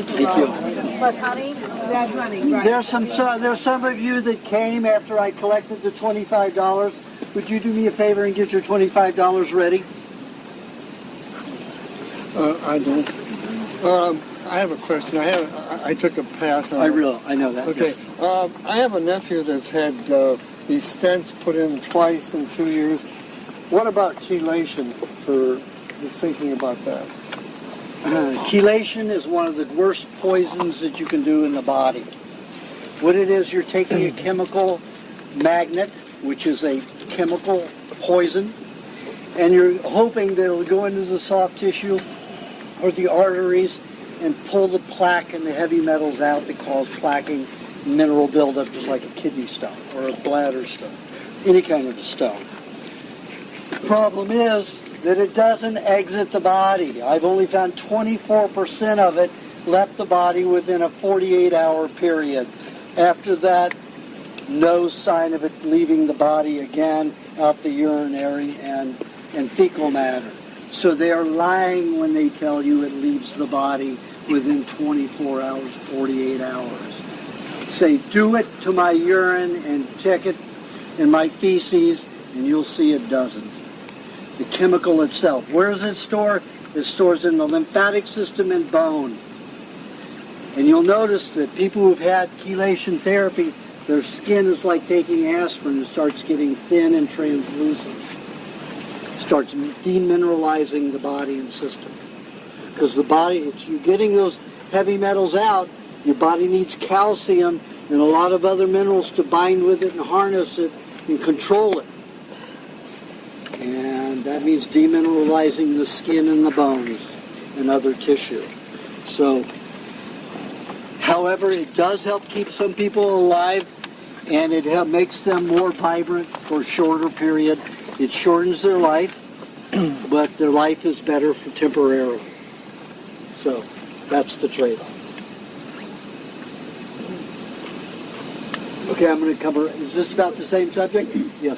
Thank you. Plus honey? That's honey, right. There's some of you that came after I collected the $25. Would you do me a favor and get your $25 ready? I don't. I have a question. I took a pass on I know that. Okay. Yes. I have a nephew that's had these stents put in twice in 2 years. What about chelation for just thinking about that? Chelation is one of the worst poisons that you can do in the body. What it is, you're taking a chemical magnet, which is a chemical poison, and you're hoping that it'll go into the soft tissue or the arteries and pull the plaque and the heavy metals out that cause plaquing, mineral buildup, just like a kidney stone or a bladder stone, any kind of stone. The problem is that it doesn't exit the body. I've only found 24% of it left the body within a 48-hour period. After that, no sign of it leaving the body again, out the urinary and fecal matter. So they are lying when they tell you it leaves the body within 24 hours, 48 hours. Say, do it to my urine and check it in my feces, and you'll see it doesn't. The chemical itself. Where is it stored? It stores in the lymphatic system and bone. And you'll notice that people who've had chelation therapy, their skin is like taking aspirin. It starts getting thin and translucent. It starts demineralizing the body and system. Because the body, if you're getting those heavy metals out, your body needs calcium and a lot of other minerals to bind with it and harness it and control it. And that means demineralizing the skin and the bones and other tissue. So, however, it does help keep some people alive, and it makes them more vibrant for a shorter period. It shortens their life, but their life is better for temporarily. So, that's the trade-off. Okay, I'm going to cover, is this about the same subject? Yes.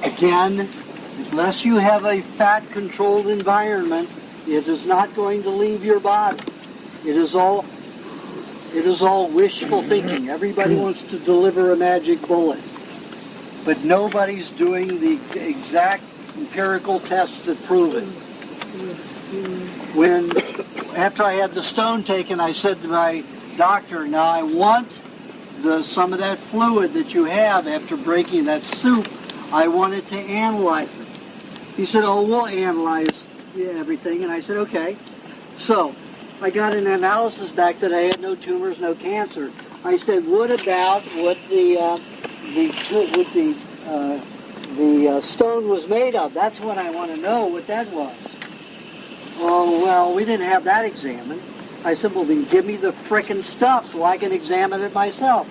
Again, unless you have a fat-controlled environment, it is not going to leave your body. It is all wishful thinking. Everybody wants to deliver a magic bullet, but nobody's doing the exact empirical tests that prove it. After I had the stone taken, I said to my doctor, now I want some of that fluid that you have after breaking that soup, I wanted to analyze it. He said, oh, we'll analyze everything. And I said, okay. So I got an analysis back that I had no tumors, no cancer. I said, what about what the stone was made of? That's what I want to know, what that was. Oh, well, we didn't have that examined. I said, well, then give me the frickin' stuff so I can examine it myself.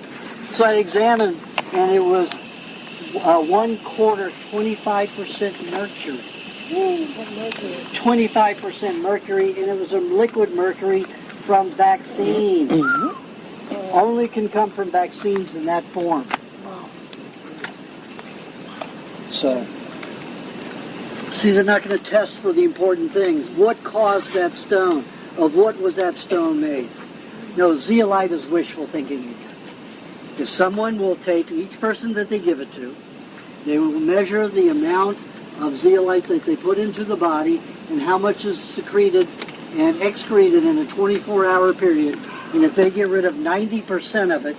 So I examined, and it was 1/4, 25% mercury. 25% mercury, and it was a liquid mercury from vaccines. Only can come from vaccines in that form. So, see, they're not going to test for the important things. What caused that stone? Of what was that stone made? No, zeolite is wishful thinking again. If someone will take each person that they give it to, they will measure the amount of zeolite that they put into the body and how much is secreted and excreted in a 24-hour period. And if they get rid of 90% of it,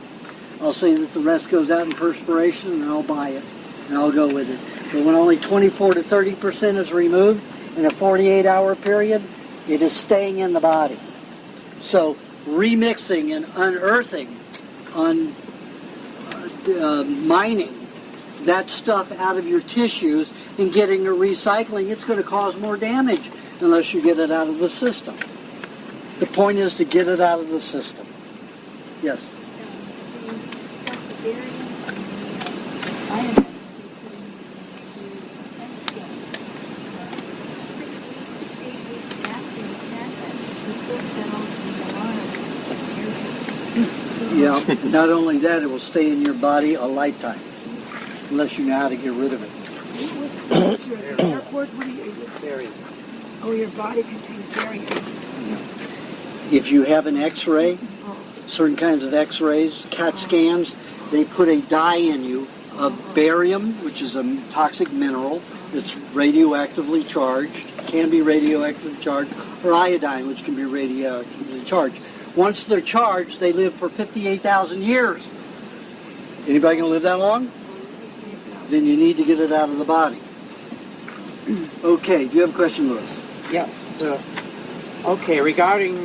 I'll say that the rest goes out in perspiration, and I'll buy it, and I'll go with it. But when only 24 to 30% is removed in a 48-hour period, it is staying in the body. So remixing and unearthing, mining that stuff out of your tissues and getting a recycling, it's going to cause more damage unless you get it out of the system. The point is to get it out of the system. Yes? Yeah, not only that, it will stay in your body a lifetime, unless you know how to get rid of it. What's your airport? What do you Barium. Oh, your body contains barium. If you have an X-ray, certain kinds of X-rays, CAT scans, they put a dye in you of barium, which is a toxic mineral. It's radioactively charged, can be radioactively charged, or iodine, which can be radioactively charged. Once they're charged, they live for 58,000 years. Anybody going to live that long? Then you need to get it out of the body. Okay, do you have a question, Louis? Yes. Okay, regarding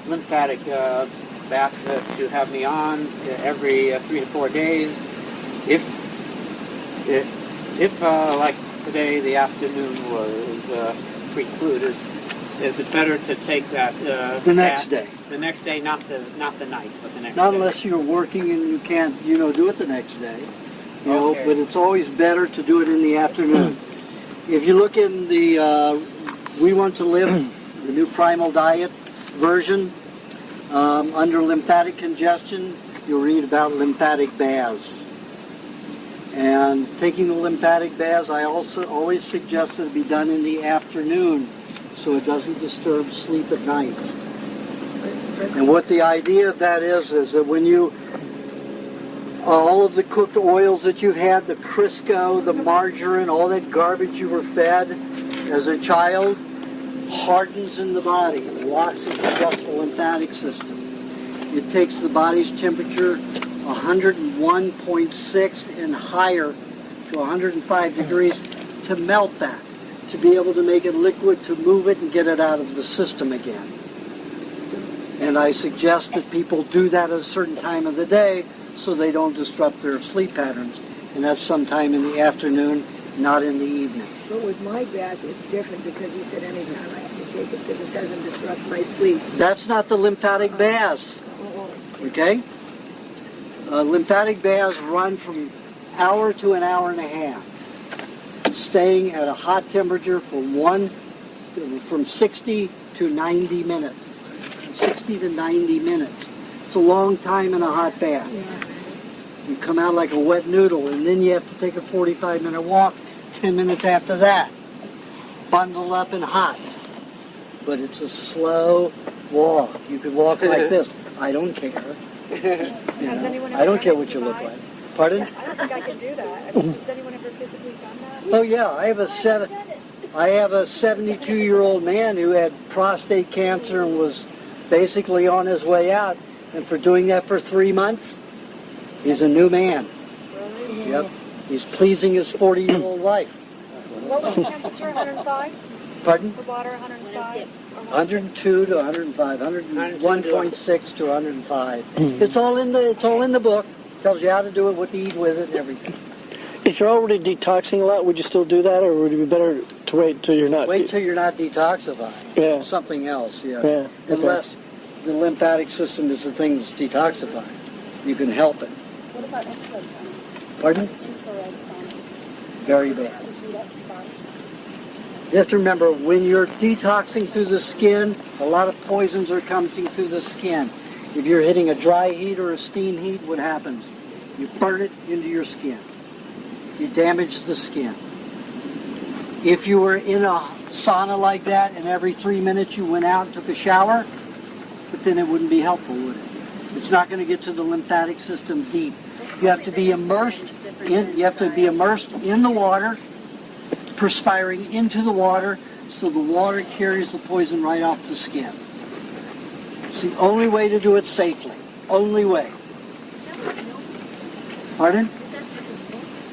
lymphatic bath that you have me on every 3 to 4 days, if like today the afternoon was precluded, is it better to take that The next day. The next day, not the night, but the next Not day. unless you're working and you can't, do it the next day. Okay. But it's always better to do it in the afternoon. If you look in the We Want to Live, the new primal diet version, under lymphatic congestion, you'll read about lymphatic baths. And taking the lymphatic baths, I also always suggest that it be done in the afternoon so it doesn't disturb sleep at night. And what the idea of that is that when you, all of the cooked oils that you've had, the Crisco, the margarine, all that garbage you were fed as a child, hardens in the body, locks and conducts the lymphatic system. It takes the body's temperature 101.6 and higher to 105 degrees to melt that, to be able to make it liquid, to move it and get it out of the system again. And I suggest that people do that at a certain time of the day so they don't disrupt their sleep patterns. And that's sometime in the afternoon, not in the evening. But with my bath, it's different because you said anytime I have to take it because it doesn't disrupt my sleep. That's not the lymphatic baths. Okay? Lymphatic baths run from an hour to an hour and a half, staying at a hot temperature from 60 to 90 minutes. 60 to 90 minutes. It's a long time in a hot bath. You come out like a wet noodle, and then you have to take a 45-minute walk 10 minutes after that. Bundled up and hot. But it's a slow walk. You could walk like this. I don't care. I don't care what you look like. Pardon? I don't think I could do that. I mean, has anyone ever physically done that? Oh yeah, I have a 72-year-old man who had prostate cancer and was basically on his way out. And for doing that for 3 months, he's a new man. Really? Yep. He's pleasing his 40-year-old wife. What was the temperature? 105? Pardon? For water, 105? 102 to 105, 101.6 to 105. It's all in the book. Tells you how to do it, what to eat with it, and everything. If you're already detoxing a lot, would you still do that, or would it be better to wait till you're not? Wait till you're not detoxifying. Yeah. Something else. Yeah. Okay. Unless the lymphatic system is the thing that's detoxifying, you can help it. What about infrared? Pardon? Infrared. Very bad. You have to remember, when you're detoxing through the skin, a lot of poisons are coming through the skin. If you're hitting a dry heat or a steam heat, what happens? You burn it into your skin. You damage the skin. If you were in a sauna like that and every 3 minutes you went out and took a shower, but then it wouldn't be helpful, would it? It's not going to get to the lymphatic system deep. You have to be immersed in the water perspiring into the water, so the water carries the poison right off the skin. It's the only way to do it safely. Only way. Pardon?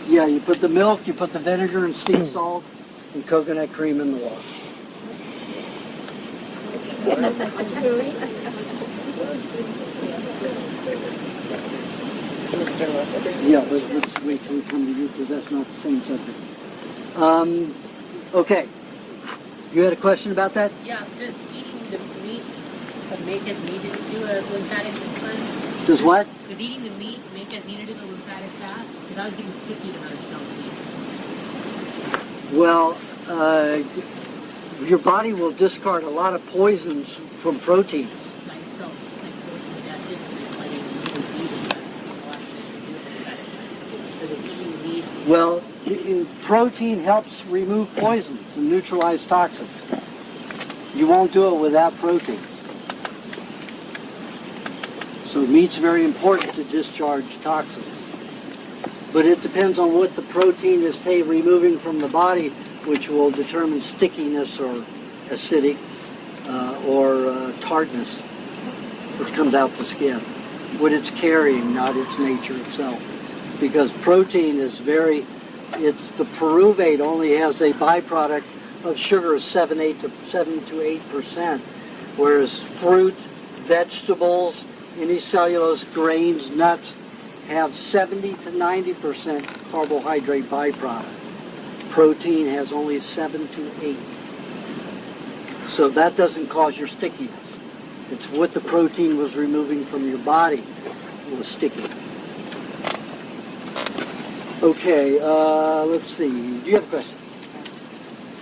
Yeah, you put the milk, you put the vinegar and sea salt and coconut cream in the water. Yeah, let's wait till we come to you because that's not the same subject. Okay. You had a question about that? Yeah, does eating the meat make us need to do a lymphatic cleanse? Does what? Does eating the meat make us need to do the lymphatic fast? Because I was getting sticky when I was young. Well, your body will discard a lot of poisons from proteins. Well, protein helps remove poisons and neutralize toxins. You won't do it without protein. So meat's very important to discharge toxins. But it depends on what the protein is removing from the body, which will determine stickiness or acidic or tartness, which comes out the skin. What it's carrying, not its nature itself. Because protein is the pyruvate only has a byproduct of sugar of 7 to 8%, whereas fruit, vegetables, any cellulose, grains, nuts have 70 to 90% carbohydrate byproduct. Protein has only 7 to 8. So that doesn't cause your stickiness. It's what the protein was removing from your body was sticky. Okay, let's see. Do you have a question?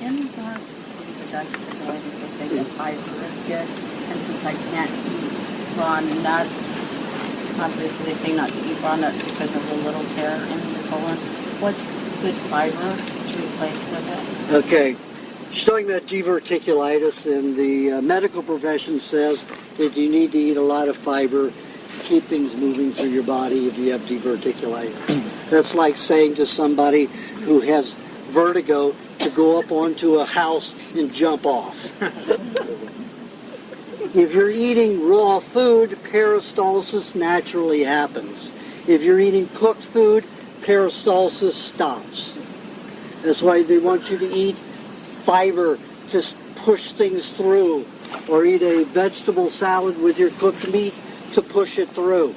In regards to the digestibility, so they get fiber, that's good. And since I can't eat raw nuts, obviously they say not to eat raw nuts because of the little tear in the colon. What's good fiber to replace with it? Okay. She's talking about diverticulitis, and the medical profession says that you need to eat a lot of fiber to keep things moving through your body if you have diverticulitis. That's like saying to somebody who has vertigo to go up onto a house and jump off. If you're eating raw food, peristalsis naturally happens. If you're eating cooked food, peristalsis stops. That's why they want you to eat fiber to push things through, or eat a vegetable salad with your cooked meat to push it through.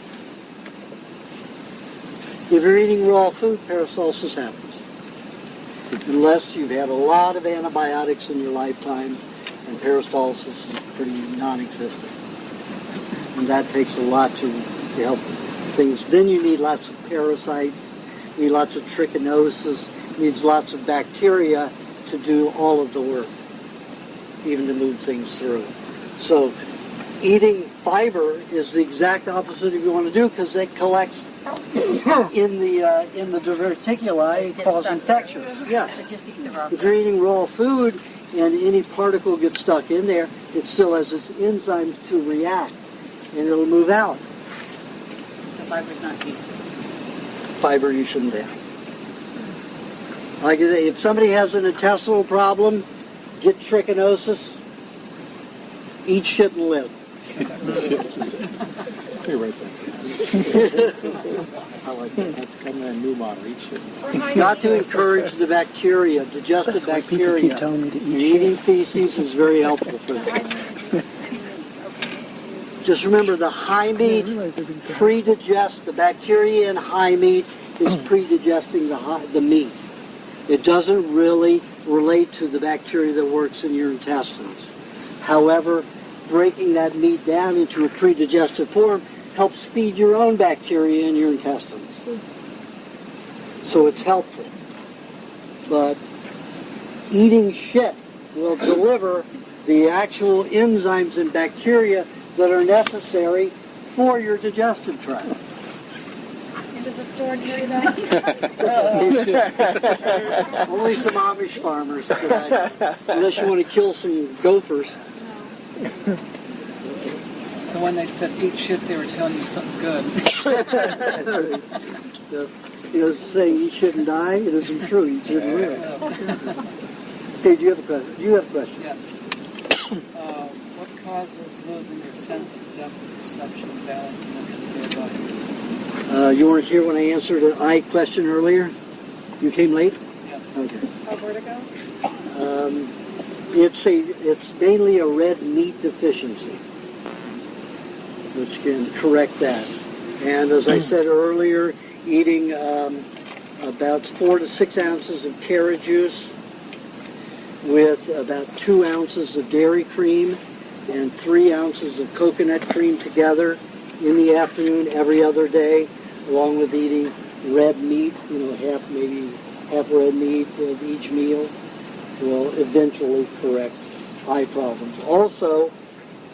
If you're eating raw food, peristalsis happens. Unless you've had a lot of antibiotics in your lifetime, and peristalsis is pretty non-existent. And that takes a lot to help things. Then you need lots of parasites, you need lots of trichinosis, you need lots of bacteria to do all of the work, even to move things through. So eating fiber is the exact opposite of what you want to do, because it collects in the diverticuli and cause infections. Yes. If you're eating raw food and any particle gets stuck in there, it still has its enzymes to react, and it'll move out. So fiber's not cheap. Fiber you shouldn't have. Like I say, if somebody has an intestinal problem, get trichinosis, eat shit and live. You're right there. I like that. That's kind of a new motto. Eat shit. Got to encourage the bacteria, digestive bacteria. Keep telling me to eat and eating feces is very helpful for them. Just remember, the high meat pre-digests, the bacteria in high meat is pre-digesting the meat. It doesn't really relate to the bacteria that works in your intestines. However, breaking that meat down into a pre-digested form helps feed your own bacteria in your intestines. So it's helpful. But eating shit will deliver the actual enzymes and bacteria that are necessary for your digestive tract. And does the store carry that? Only some Amish farmers, unless you want to kill some gophers. So when they said eat shit, they were telling you something good. You know, saying he shouldn't die, it isn't true. He shouldn't live. Okay, do you have a question? Do you have a question? Yes. What causes losing your sense of depth of perception, balance, and everyday life? You weren't here when I answered an eye question earlier? You came late? Yes. Okay. Vertigo? It's mainly a red meat deficiency, which can correct that. And as I said earlier, eating about 4 to 6 ounces of carrot juice with about 2 ounces of dairy cream and 3 ounces of coconut cream together in the afternoon every other day, along with eating red meat, maybe half red meat of each meal, will eventually correct eye problems. Also,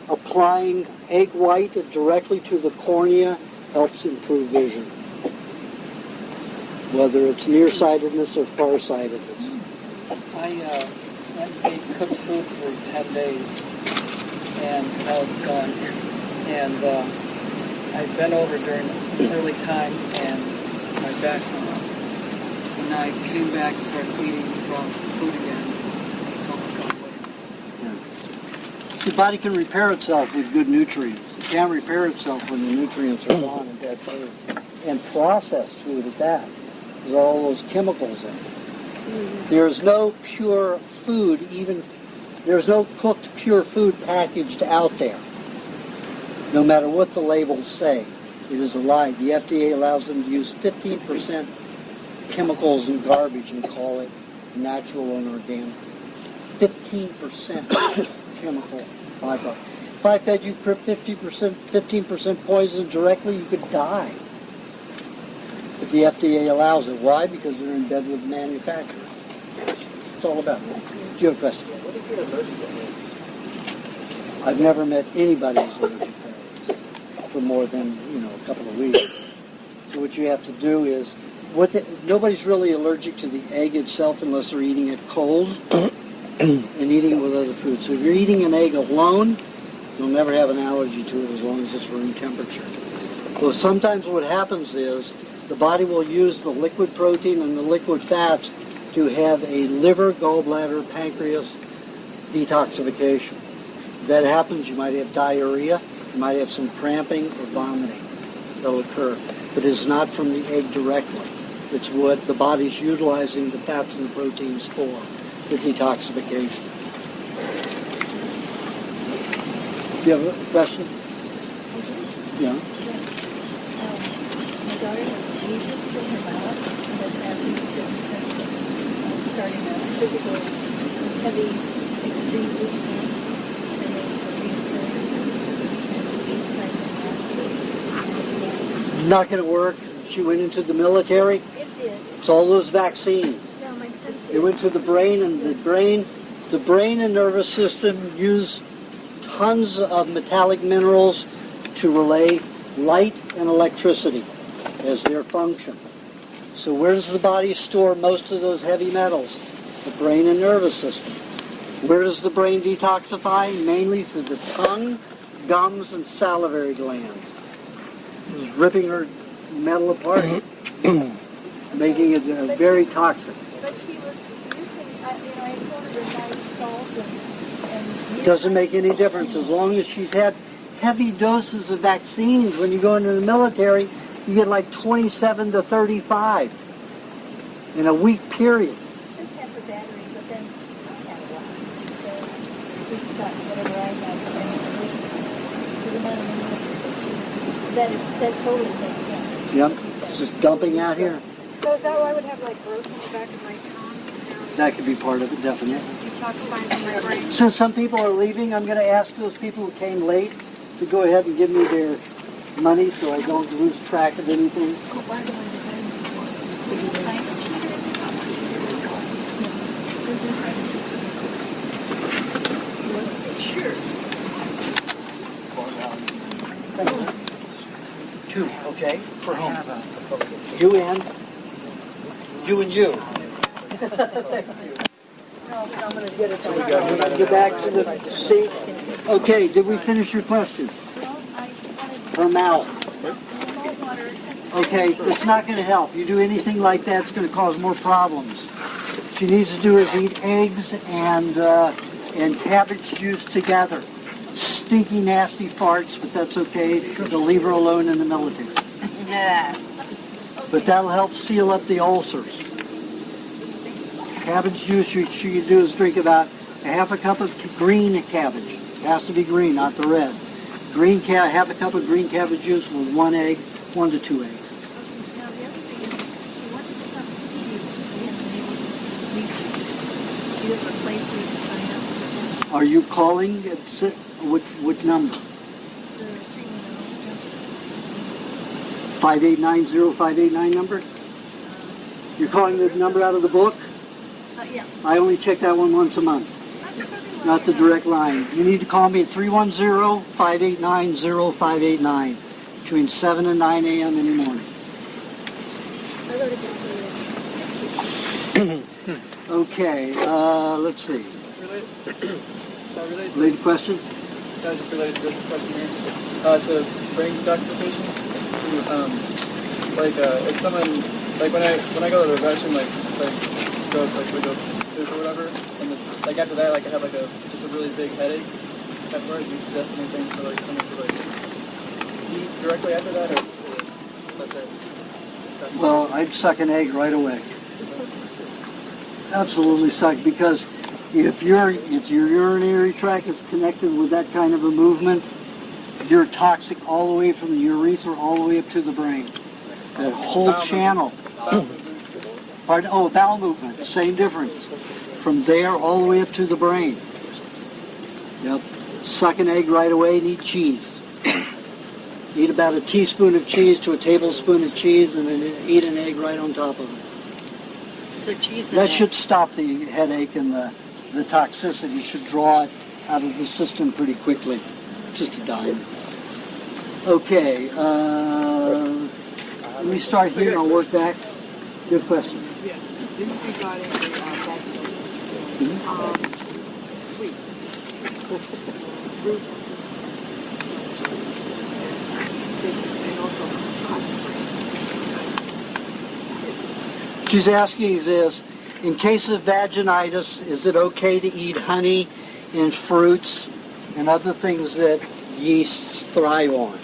applying egg white directly to the cornea helps improve vision, whether it's nearsightedness or farsightedness. I ate cooked food for 10 days, and I was gone. And I bent over during early time, and my back went up. When I came back and started eating food again, it's almost gone away. The body can repair itself with good nutrients. It can't repair itself when the nutrients are gone in dead food. And processed food at that. There's all those chemicals in it. There's no pure food, there's no cooked pure food packaged out there. No matter what the labels say, it is a lie. The FDA allows them to use 15% chemicals and garbage and call it natural and organic. 15% chemical byproduct. If I fed you 15% poison directly, you could die. But the FDA allows it. Why? Because they're in bed with the manufacturers. It's all about it. Do you have a question? What if you're allergic to eggs? I've never met anybody who's allergic to eggs for more than, a couple of weeks. So what you have to do is, nobody's really allergic to the egg itself unless they're eating it cold and eating it with other foods. So if you're eating an egg alone, you'll never have an allergy to it as long as it's room temperature. Well, sometimes what happens is the body will use the liquid protein and the liquid fats to have a liver, gallbladder, pancreas detoxification. If that happens, you might have diarrhea, you might have some cramping or vomiting that'll occur. But it's not from the egg directly. It's what the body's utilizing the fats and the proteins for, the detoxification. Do you have a question? Yeah. My daughter has lesions in her mouth and has starting a physical, heavy, extreme boot camp, and then Not going to work. She went into the military. It did. It's all those vaccines. No, my sense It went to the brain, and the brain and nervous system use tons of metallic minerals to relay light and electricity as their function. So where does the body store most of those heavy metals? The brain and nervous system. Where does the brain detoxify? Mainly through the tongue, gums, and salivary glands. It's ripping her metal apart, making it very toxic. But she was using, I told her to buy salt and Doesn't make any difference as long as she's had heavy doses of vaccines. When you go into the military, you get like 27 to 35 in a week period. Just have the battery, but then I had a lot. So just got whatever I had to the amount of money. That totally makes sense. Yep, it's just dumping out here. So is that why I would have like growth in the back of my tongue? That could be part of it, definitely. Just detoxifying from my brain. Since some people are leaving, I'm going to ask those people who came late to go ahead and give me their money so I don't lose track of anything. Sure. Two, okay, for whom? You and you. I'm going to get it. Get back to the seat. Okay, did we finish your question? Her mouth. Okay, it's not going to help. You do anything like that, it's going to cause more problems. What she needs to do is eat eggs and cabbage juice together. Stinky, nasty farts, but that's okay. They'll leave her alone in the military. But that'll help seal up the ulcers. Cabbage juice, you do is drink about a half a cup of green cabbage. It has to be green, not the red. Half a cup of green cabbage juice with 1 egg, 1 to 2 eggs. Now, the other thing is, she wants to come see you. We haven't been able to reach you. Do you have a place where you can sign up for that? Are you calling? Which number? The 310. 5890-589 number? You're calling the number out of the book? Yeah. I only check that one once a month. Not the direct line. You need to call me at 310-589-0589 between 7 and 9 a.m. in the morning. I wrote it down for you. Okay, let's see. Related question? Just related to this question here. To brain detoxification, if someone, like when I go to the restroom, go with a poop or whatever, and after that, I have just a really big headache. Afterwards, do you suggest anything for someone to eat directly after that, or just let that? Well, I'd suck an egg right away. Absolutely suck, because if your urinary tract is connected with that kind of a movement, you're toxic all the way from the urethra all the way up to the brain. That whole channel. Pardon? Oh, bowel movement. Same difference. From there all the way up to the brain. Yep. Suck an egg right away and eat cheese. Eat about a teaspoon of cheese to a tablespoon of cheese, and then eat an egg right on top of it. So cheese. That should stop the headache and the toxicity. Should draw it out of the system pretty quickly. Just a dime. Okay. Let me start here and I'll work back. Good question. Yes. This is regarding the sweets. Fruit. And also hot springs. She's asking this, in case of vaginitis, is it okay to eat honey and fruits and other things that yeasts thrive on?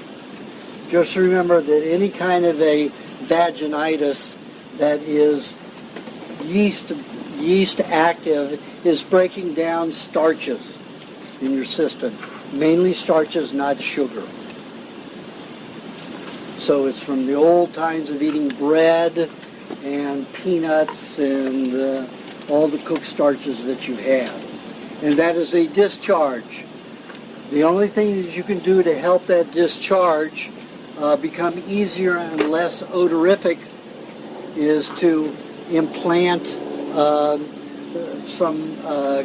Just remember that any kind of a vaginitis that is yeast active is breaking down starches in your system. Mainly starches, not sugar. So it's from the old times of eating bread and peanuts and all the cooked starches that you have. And that is a discharge. The only thing that you can do to help that discharge become easier and less odorific is to implant some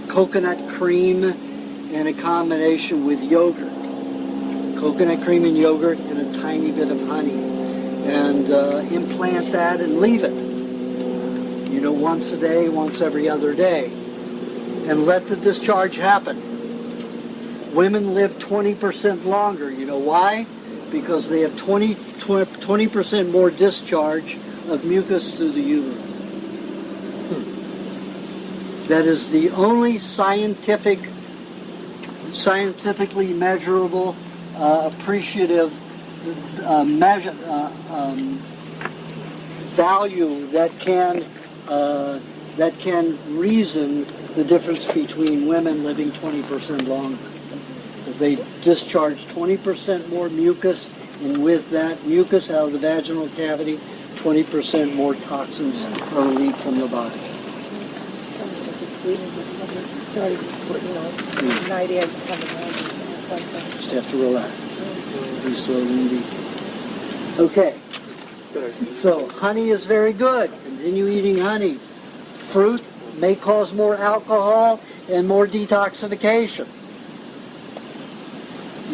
coconut cream in a combination with yogurt. Coconut cream and yogurt and a tiny bit of honey. And implant that and leave it. Once a day, once every other day. And let the discharge happen. Women live 20% longer. You know why? Because they have 20% more discharge of mucus through the uterus. That is the only scientifically measurable, appreciative value that can reason the difference between women living 20% longer. Because they discharge 20% more mucus, and with that mucus out of the vaginal cavity, 20% more toxins are relieved from the body. Night eggs coming on something. Just have to relax. Be slow and deep. Okay. So honey is very good. Continue eating honey. Fruit may cause more alcohol and more detoxification.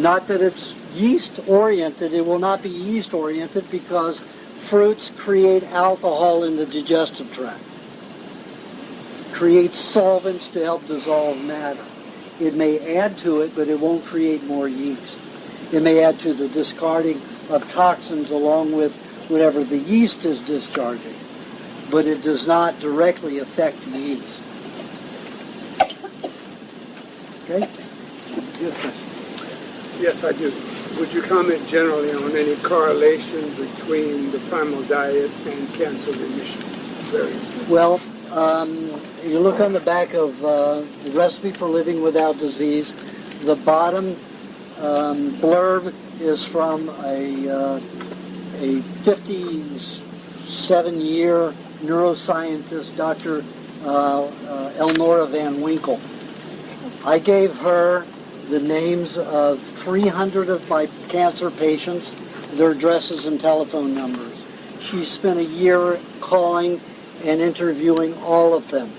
Not that it's yeast-oriented. It will not be yeast-oriented because fruits create alcohol in the digestive tract. Create solvents to help dissolve matter. It may add to it, but it won't create more yeast. It may add to the discarding of toxins along with whatever the yeast is discharging, but it does not directly affect the yeast. Okay? Good question. Yes, I do. Would you comment generally on any correlation between the primal diet and cancer remission? Well, you look on the back of the Recipe for Living Without Disease. The bottom blurb is from a 57-year neuroscientist, Dr. Elnora Van Winkle. I gave her the names of 300 of my cancer patients, their addresses and telephone numbers. She spent a year calling and interviewing all of them.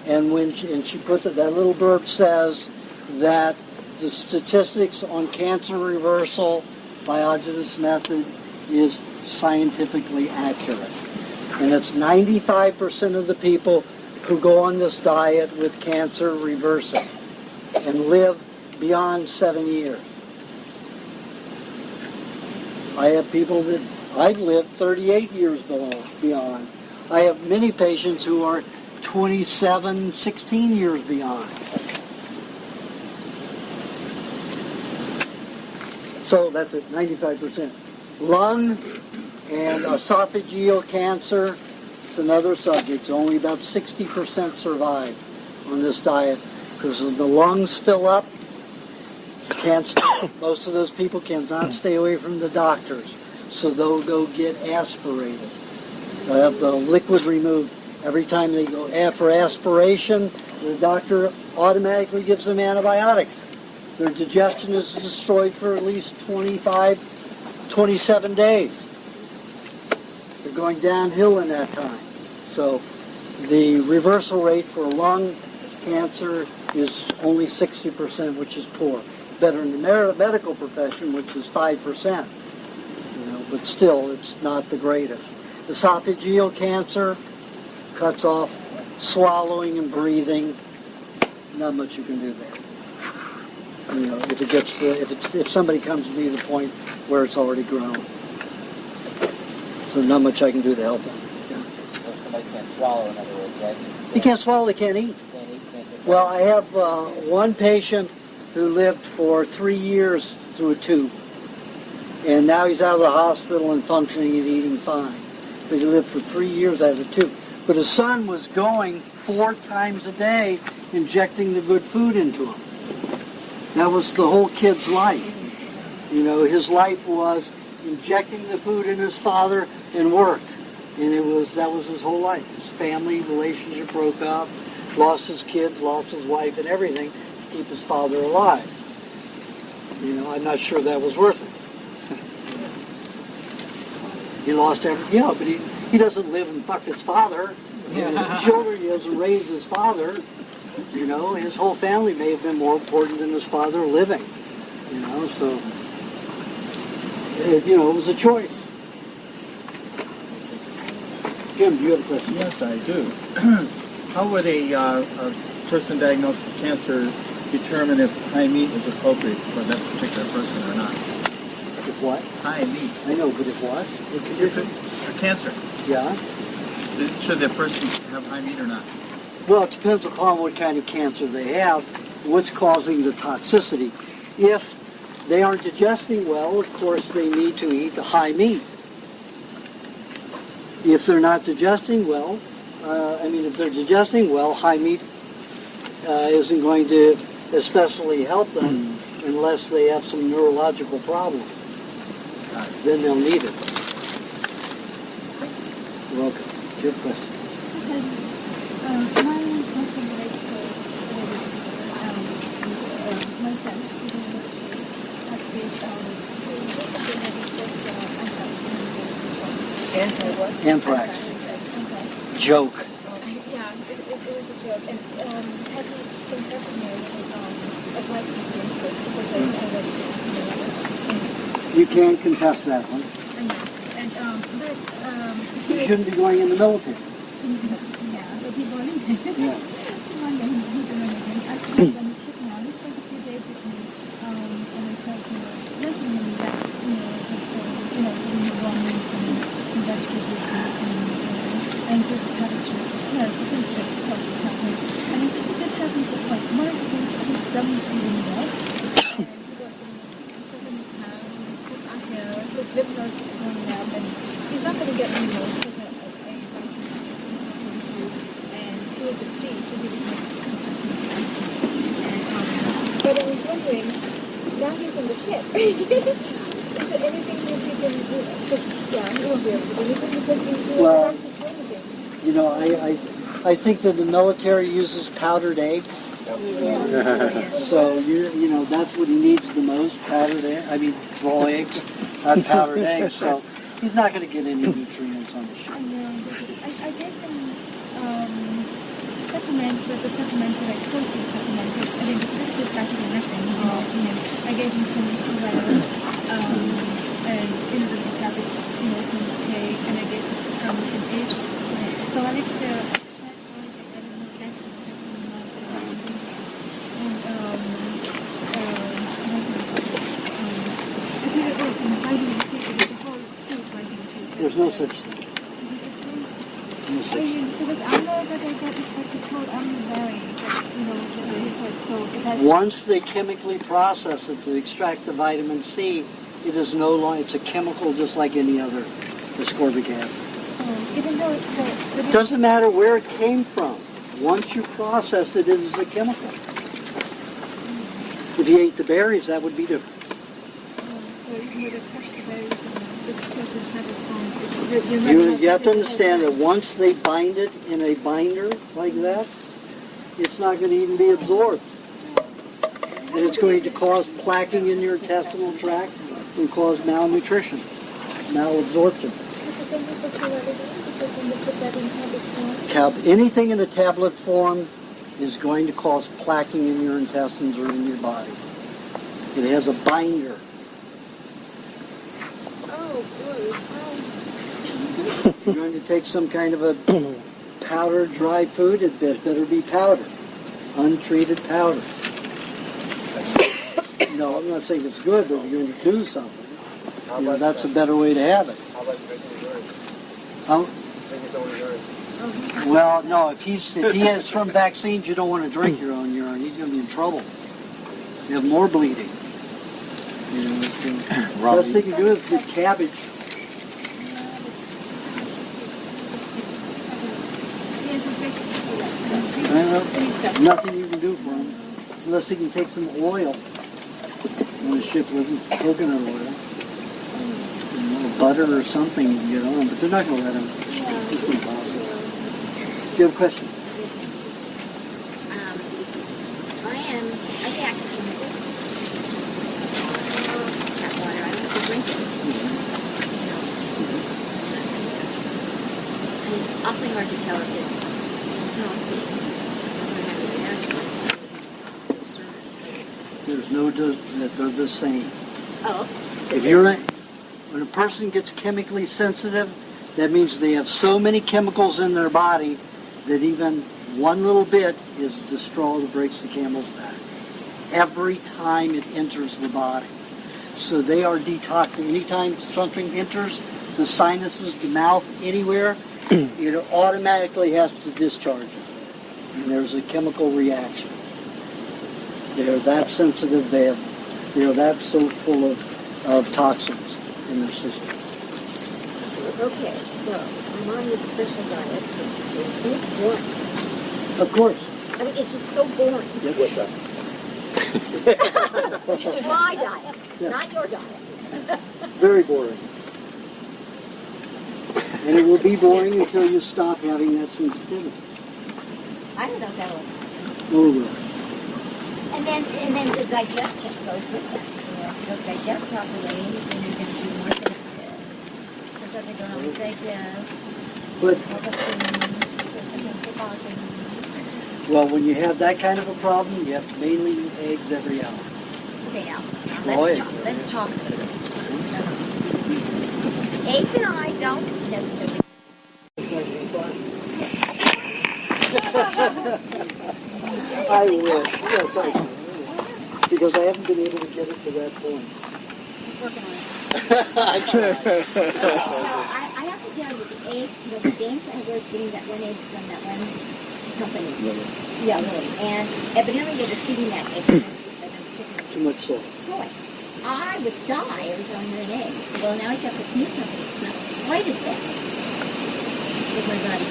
And when she put that little blurb says that the statistics on cancer reversal by Aajonus method is scientifically accurate. And it's 95% of the people who go on this diet with cancer reverse it and live beyond 7 years. I have people that I've lived 38 years beyond. I have many patients who are 27, 16 years beyond. So that's it, 95%. Lung and esophageal cancer is another subject. Only about 60% survive on this diet because the lungs fill up. Most of those people cannot stay away from the doctors, so they'll go get aspirated. They'll have the liquid removed. Every time they go for aspiration, the doctor automatically gives them antibiotics. Their digestion is destroyed for at least 27 days. They're going downhill in that time. So the reversal rate for lung cancer is only 60%, which is poor. Better in the medical profession, which is 5%. But still, it's not the greatest. Esophageal cancer cuts off swallowing and breathing. Not much you can do there. If it gets if somebody comes to be the point where it's already grown. So not much I can do to help them. Yeah. So somebody can't swallow, in other words, right? They can't swallow, they can't eat. Well, I have one patient who lived for 3 years through a tube. And now he's out of the hospital and functioning and eating fine. But he lived for 3 years out of the tube. But his son was going 4 times a day, injecting the good food into him. That was the whole kid's life. His life was injecting the food in his father and work. And that was his whole life. His family relationship broke up, lost his kids, lost his wife and everything to keep his father alive. I'm not sure that was worth it. He lost everything. Yeah, but he doesn't live and fuck his father. His children, he doesn't raise his father. His whole family may have been more important than his father living. So it was a choice. Jim, do you have a question? Yes, I do. How would a person diagnosed with cancer determine if high meat is appropriate for that particular person or not? If what? High meat. I know, but if what? If cancer. Yeah. Should the person have high meat or not? Well, it depends upon what kind of cancer they have, what's causing the toxicity. If they aren't digesting well, of course they need to eat the high meat. If they're not digesting well, if they're digesting well, high meat isn't going to especially help them unless they have some neurological problem. Then they'll need it. You're welcome. Your question. My question relates to my son. Anti-what? Anthrax. Joke. Yeah, it was a joke. And had he been careful here with his advice against it, You can't contest that one. You shouldn't be going in the military. Yeah, but he volunteered. Yeah. One day he's doing it again. Actually, I'm going to ship now. He spent a few days with me, and I tried to listen to him that, when he was wrong, and he was at sea, so he was not but I was wondering, now he's on the ship. Is there anything that you can do? Yeah, he won't be able to do anything because he Well, won't have to swim again. You know, I think that the military uses powdered eggs. So you know that's what he needs the most, powdered eggs. I mean raw eggs, not powdered eggs. So he's not going to get any nutrients on the ship. I gave him supplements, but the supplements are like protein supplements. I mean, especially practically nothing. I gave him some leather, and the tablets, from the cake, and I gave him some aged. So I like the extract orange. I don't know that's I think it was some vitamin C, because the whole thing is vitamin C. There's no such thing. Because I know that I got it's called unvarying, so Once they chemically process it to extract the vitamin C, it is no longer, it's a chemical just like any other ascorbic acid. Even though It doesn't matter where it came from. Once you process it, it is a chemical. If you ate the berries, that would be different. So even though they crush the berries and this doesn't have a form, You have to understand that once they bind it in a binder like that, it's not going to even be absorbed. And it's going to cause plaquing in your intestinal tract and cause malnutrition, malabsorption. Is the same for calorie? Because when they put that in tablet form? Anything in a tablet form is going to cause plaquing in your intestines or in your body. It has a binder. Oh, good. If you're going to take some kind of a powdered dry food, it better be powder, untreated powder. No, I'm not saying it's good, but if you're going to do something, that's a better way to have it. How about drinking urine? Huh? Drinking someone's urine? Well, no, if he has from vaccines, you don't want to drink your own urine. He's going to be in trouble. You have more bleeding. The best thing you do is get cabbage. Nothing you can do for him, unless he can take some oil on the ship with him, coconut oil, butter or something you can get on, but they're not going to let him. It's impossible. Do you have a question? I react to chemicals. Tap water, I don't have to drink it. It's awfully hard to tell if it's toxic. There's no that they're the same. Oh. If when a person gets chemically sensitive, that means they have so many chemicals in their body that even one little bit is the straw that breaks the camel's back. Every time it enters the body. So they are detoxing. Anytime something enters the sinuses, the mouth, anywhere, it automatically has to discharge it. And there's a chemical reaction. They're that sensitive, they're that so full of toxins in their system. Okay, so I'm on this special diet, which is so boring. Of course. I mean, it's just so boring. Yep. What's that? My diet, Yeah. not your diet. Very boring. And it will be boring until you stop having that sensitivity. I don't know if that'll happen. Oh, it will. And then the digestion goes with that. If you don't digest properly, then you're going to be more sensitive. Because if they don't always digest, But all the food, well, when you have that kind of a problem, you have to mainly eat eggs every hour. okay, now let's talk about it. Eggs and I don't necessarily. I wish. Yes, I do. Because I haven't been able to get it to that point. Working on it. I tried. I have to tell you, the eggs, the games I was getting that one egg from that one company. Lily. Yeah, Lily. And evidently they were feeding that egg Too much soy. soy. I would die every time I had an egg. Well, now he's got this new company. It's not quite as bad. what about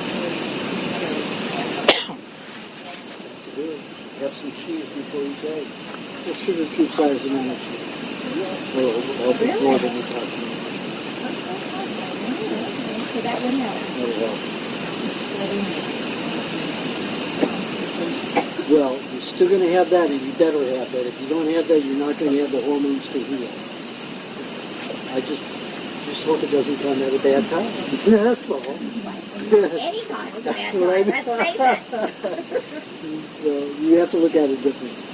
Have some cheese before you go. The sugar keeps size of energy. Well, more than we're talking about. So that would help. That'll help. Well, you're still going to have that, and you better have that. If you don't have that, you're not going to have the hormones to heal. I just hope it doesn't come at a bad time. That's all. Any time is a bad That's what I time. mean. Let's face it. So you have to look at it differently.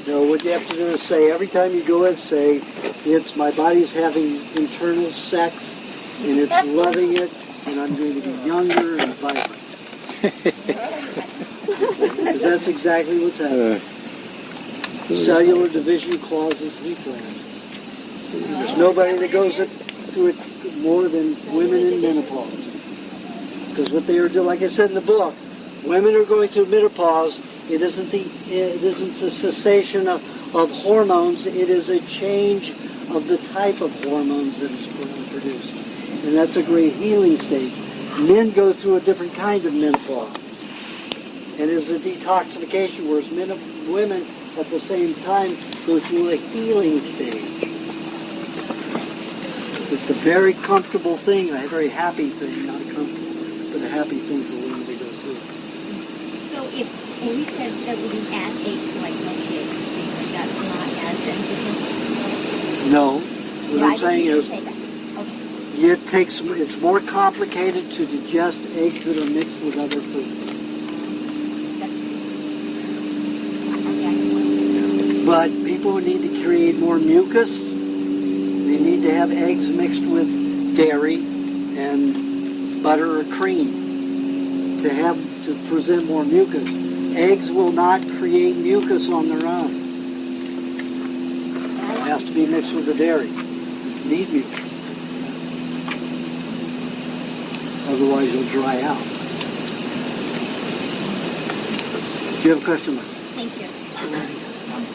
No, what you have to do is say, every time you go in, say, it's my body's having internal sex, and it's loving it, and I'm going to be younger and vibrant. Because that's exactly what's happening. Cellular division causes heat flashes. There's nobody that goes through it more than women in menopause. Because what they are doing, like I said in the book, women are going through menopause. It isn't the cessation of hormones. It is a change of the type of hormones that is produced. And that's a great healing stage. Men go through a different kind of menopause. And it's a detoxification, whereas women at the same time go through a healing stage. It's a very comfortable thing, a very happy thing, not comfortable, but a happy thing for women to go through. So if, and you said that we can add eggs like milkshakes, like that's not as beneficial? No. What I'm saying is, it's more complicated to digest eggs that are mixed with other foods. But people need to create more mucus. They need to have eggs mixed with dairy and butter or cream to present more mucus. Eggs will not create mucus on their own. It has to be mixed with the dairy. You need mucus. Otherwise you'll dry out. Do you have a question, Mark? Thank you.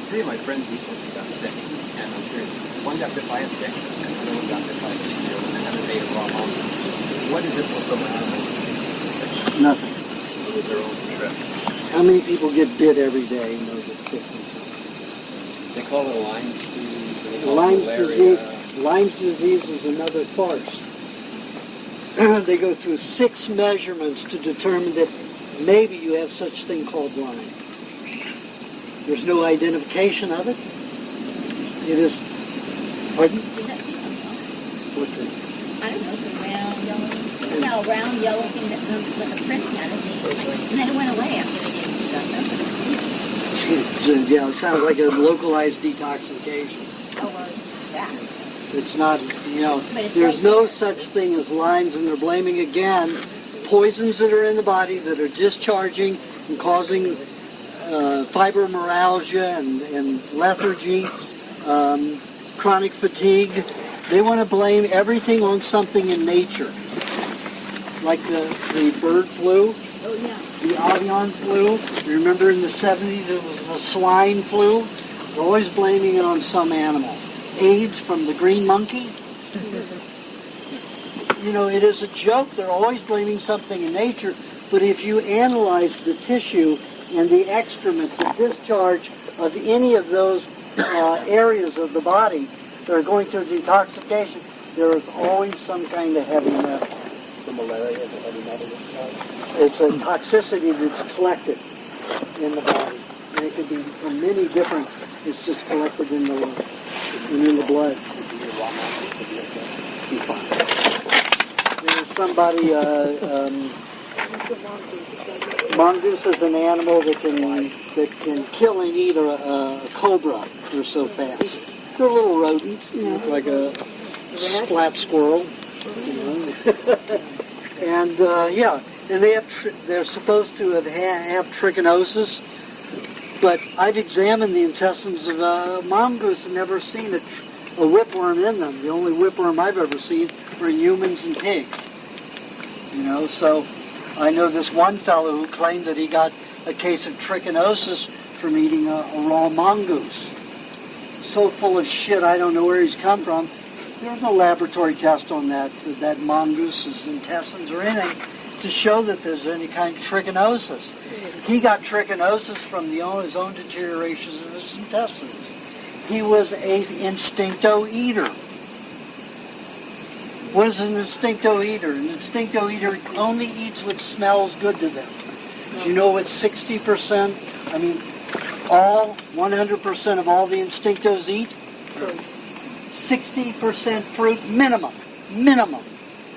Three of my friends recently got sick, and I'm curious. One got bit by a tick, and another one got bit by a mosquito, and another ate a raw mongoose. What is it for some animals? Nothing. With their own trip. How many people get bit every day and those get sick? They call it a Lyme's disease. They call Lyme's it malaria. Lyme's disease is another farce. They go through 6 measurements to determine that maybe you have such a thing called Lyme. There's no identification of it. It is, pardon? What thing? I don't know, the round yellow, a round yellow thing that looks like a print kind of thing. And then it went away after they gave me stuff. Yeah, it sounds like a localized detoxification. Oh, well, yeah. It's not, there's no such thing as Lyme's, and they're blaming, again, poisons that are in the body that are discharging and causing fibromyalgia and lethargy, chronic fatigue. They want to blame everything on something in nature, like the bird flu, the avian flu. Remember in the 70s it was the swine flu? They're always blaming it on some animal. AIDS from the green monkey. It is a joke. They're always blaming something in nature, but if you analyze the tissue and the excrement, the discharge of any of those areas of the body that are going through detoxification, there is always some kind of heavy metal. The malaria, the heavy metal discharge. It's a toxicity that's collected in the body. And it could be from many different, it's just collected in the blood. There's somebody, mongoose is an animal that can kill and eat a cobra. They're so fast. They're little rodents, like a flat squirrel. And and they're supposed to have trichinosis. But I've examined the intestines of mongoose and never seen a whipworm in them. The only whipworm I've ever seen are humans and pigs. So I know this one fellow who claimed that he got a case of trichinosis from eating a raw mongoose. So full of shit, I don't know where he's come from. There's no laboratory test on that mongoose's intestines or anything to show that there's any kind of trichinosis. He got trichinosis from his own deteriorations in his intestines. He was an instincto eater. What is an instincto eater? An instincto eater only eats what smells good to them. Do you know what 60%, 100% of all the instinctos eat? 60% fruit minimum,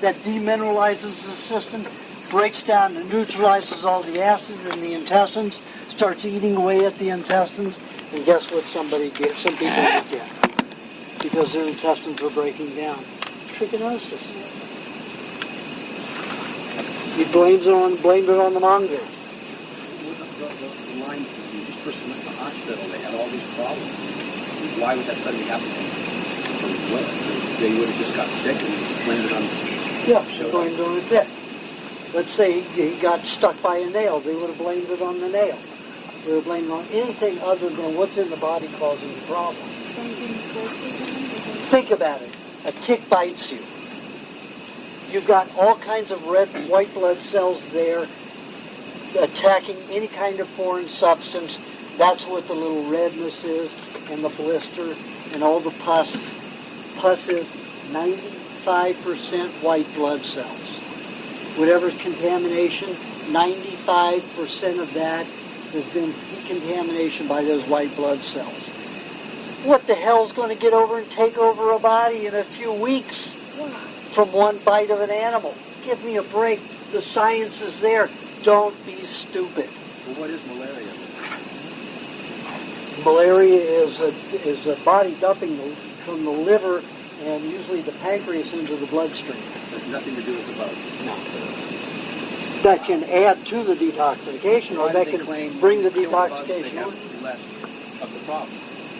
that demineralizes the system, breaks down and neutralizes all the acid in the intestines, starts eating away at the intestines, and guess what some people would get? Because their intestines were breaking down. Trichinosis. He blamed it on the mongoose. The Lyme disease, this person went to the hospital, they had all these problems. Why would that suddenly happen from his liver? They would have just got sick and blamed it on blamed it on a bit. Let's say he got stuck by a nail, they would have blamed it on the nail. They would have blamed it on anything other than what's in the body causing the problem. Think about it. A tick bites you. You've got all kinds of red and white blood cells there attacking any kind of foreign substance. That's what the little redness is, and the blister, and all the pus. Pus is 95% white blood cells. Whatever's contamination, 95% of that has been decontamination by those white blood cells. What the hell's going to get over and take over a body in a few weeks from one bite of an animal? Give me a break. The science is there. Don't be stupid. Well, what is malaria? Malaria is a body dumping from the liver and usually the pancreas into the bloodstream. Has nothing to do with the bugs. No. That can add to the detoxification, or that can bring the detoxification. They have less of the problem.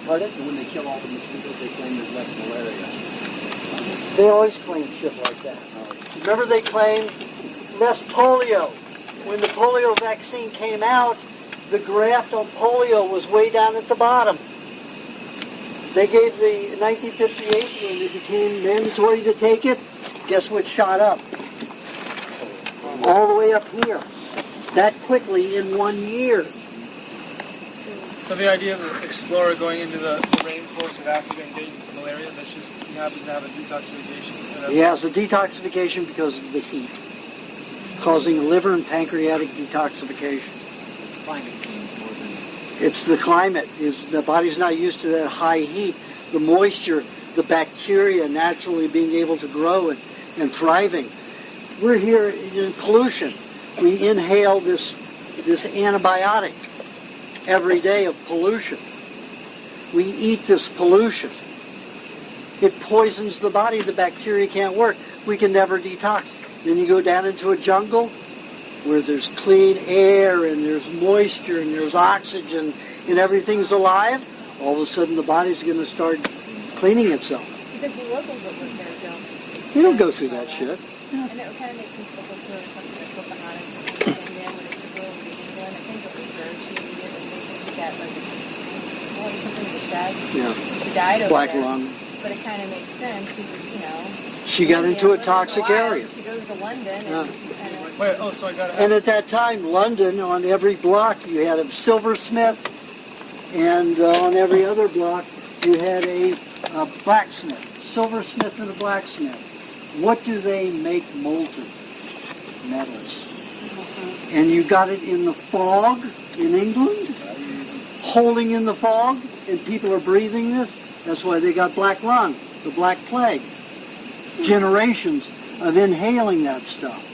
Pardon? And when they kill all the mosquitoes, they claim there's less malaria. They always claim shit like that. Remember they claimed less polio. When the polio vaccine came out, the graft on polio was way down at the bottom. They gave in 1958, when it became mandatory to take it, guess what shot up? All the way up here. That quickly in 1 year. So the idea of an explorer going into the rainforest of Africa and getting malaria, that's just, he happens to have a detoxification? He has a detoxification because of the heat, causing liver and pancreatic detoxification. It's the climate. The body's not used to that high heat. The moisture, the bacteria naturally being able to grow and thriving. We're here in pollution. We inhale this antibiotic every day of pollution. We eat this pollution. It poisons the body. The bacteria can't work. We can never detox. Then you go down into a jungle where there's clean air and there's moisture and there's oxygen and everything's alive. All of a sudden the body's going to start cleaning itself. Because the locals that live there don't. You don't go through that shit. And it kind of makes me feel like something like Pocahontas. And then when it's the girl in England, I think it was her, she immediately thinks she got something with that. Yeah. She died over Black there. lung. But it kind of makes sense because, She got into a toxic area. She goes to London and And at that time, London, on every block, you had a silversmith, and on every other block, you had a blacksmith. Silversmith and a blacksmith. What do they make molten? Metals. And you got it in the fog in England, holding in the fog, and people are breathing this. That's why they got black lung, the black plague. Generations of inhaling that stuff.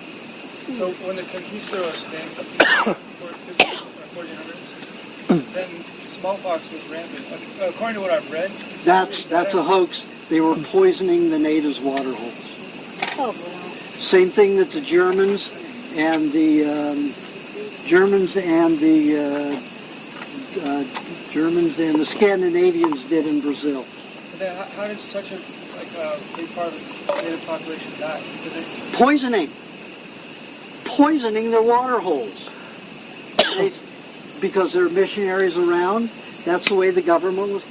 So when the conquistadors came, 1400s, then smallpox was rampant. According to what I've read, That's a hoax. They were poisoning the natives' water holes. Oh, wow. Same thing that the Germans and the Scandinavians did in Brazil. But then how did such a big part of the native population die? Poisoning their water holes. Because there are missionaries around, that's the way the government was.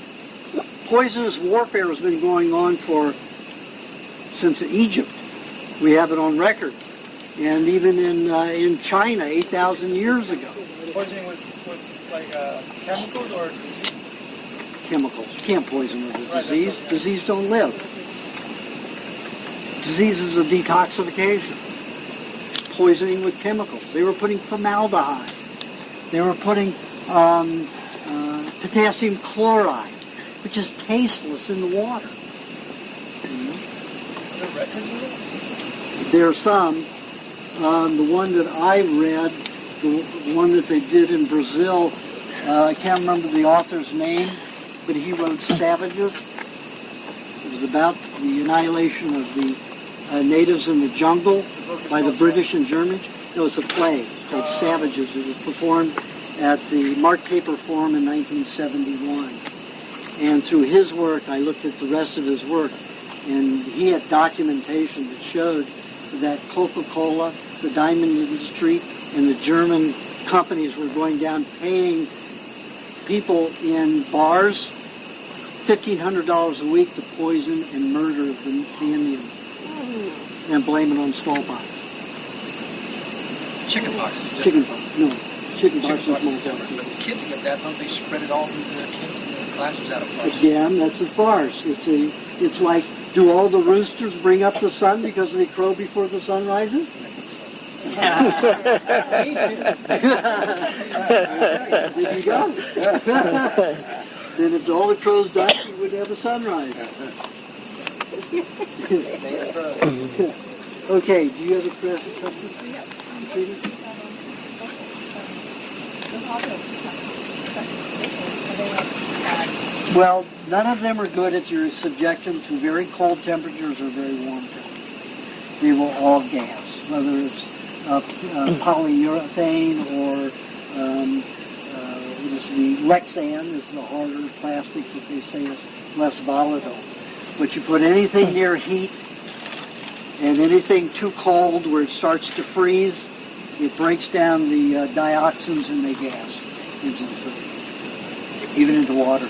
Poisonous warfare has been going on for since Egypt. We have it on record. And even in China, 8,000 years ago. Poisoning with like chemicals or Chemicals. You can't poison with a Right, disease. that's Disease don't live. Disease is a detoxification. Poisoning with chemicals. They were putting formaldehyde. They were putting potassium chloride, which is tasteless in the water. There are some. The one that I read, the one that they did in Brazil, I can't remember the author's name, but he wrote Savages. It was about the annihilation of the natives in the jungle by the British and Germans. It was a play called Savages. It was performed at the Mark Taper Forum in 1971. And through his work, I looked at the rest of his work, and he had documentation that showed that Coca-Cola, the diamond industry, and the German companies were going down paying people in bars $1,500 a week to poison and murder the Indians and blame it on smallpox. Chickenpox. Chickenpox, no. Chickenpox is Chickenpox is smallpox. different. But the kids get that, don't they spread it all through their kids and their classes out of farce? Again, that's a farce. It's like, do all the roosters bring up the sun because they crow before the sun rises? There you go. Then if all the crows died, we would have a sunrise. Okay, do you have a question? Well, none of them are good if you subject them to very cold temperatures or very warm temperatures. They will all gas, whether it's polyurethane or the Lexan is the harder plastic that they say is less volatile. But you put anything near heat and anything too cold where it starts to freeze, it breaks down the dioxins and they gas into the food, even into water.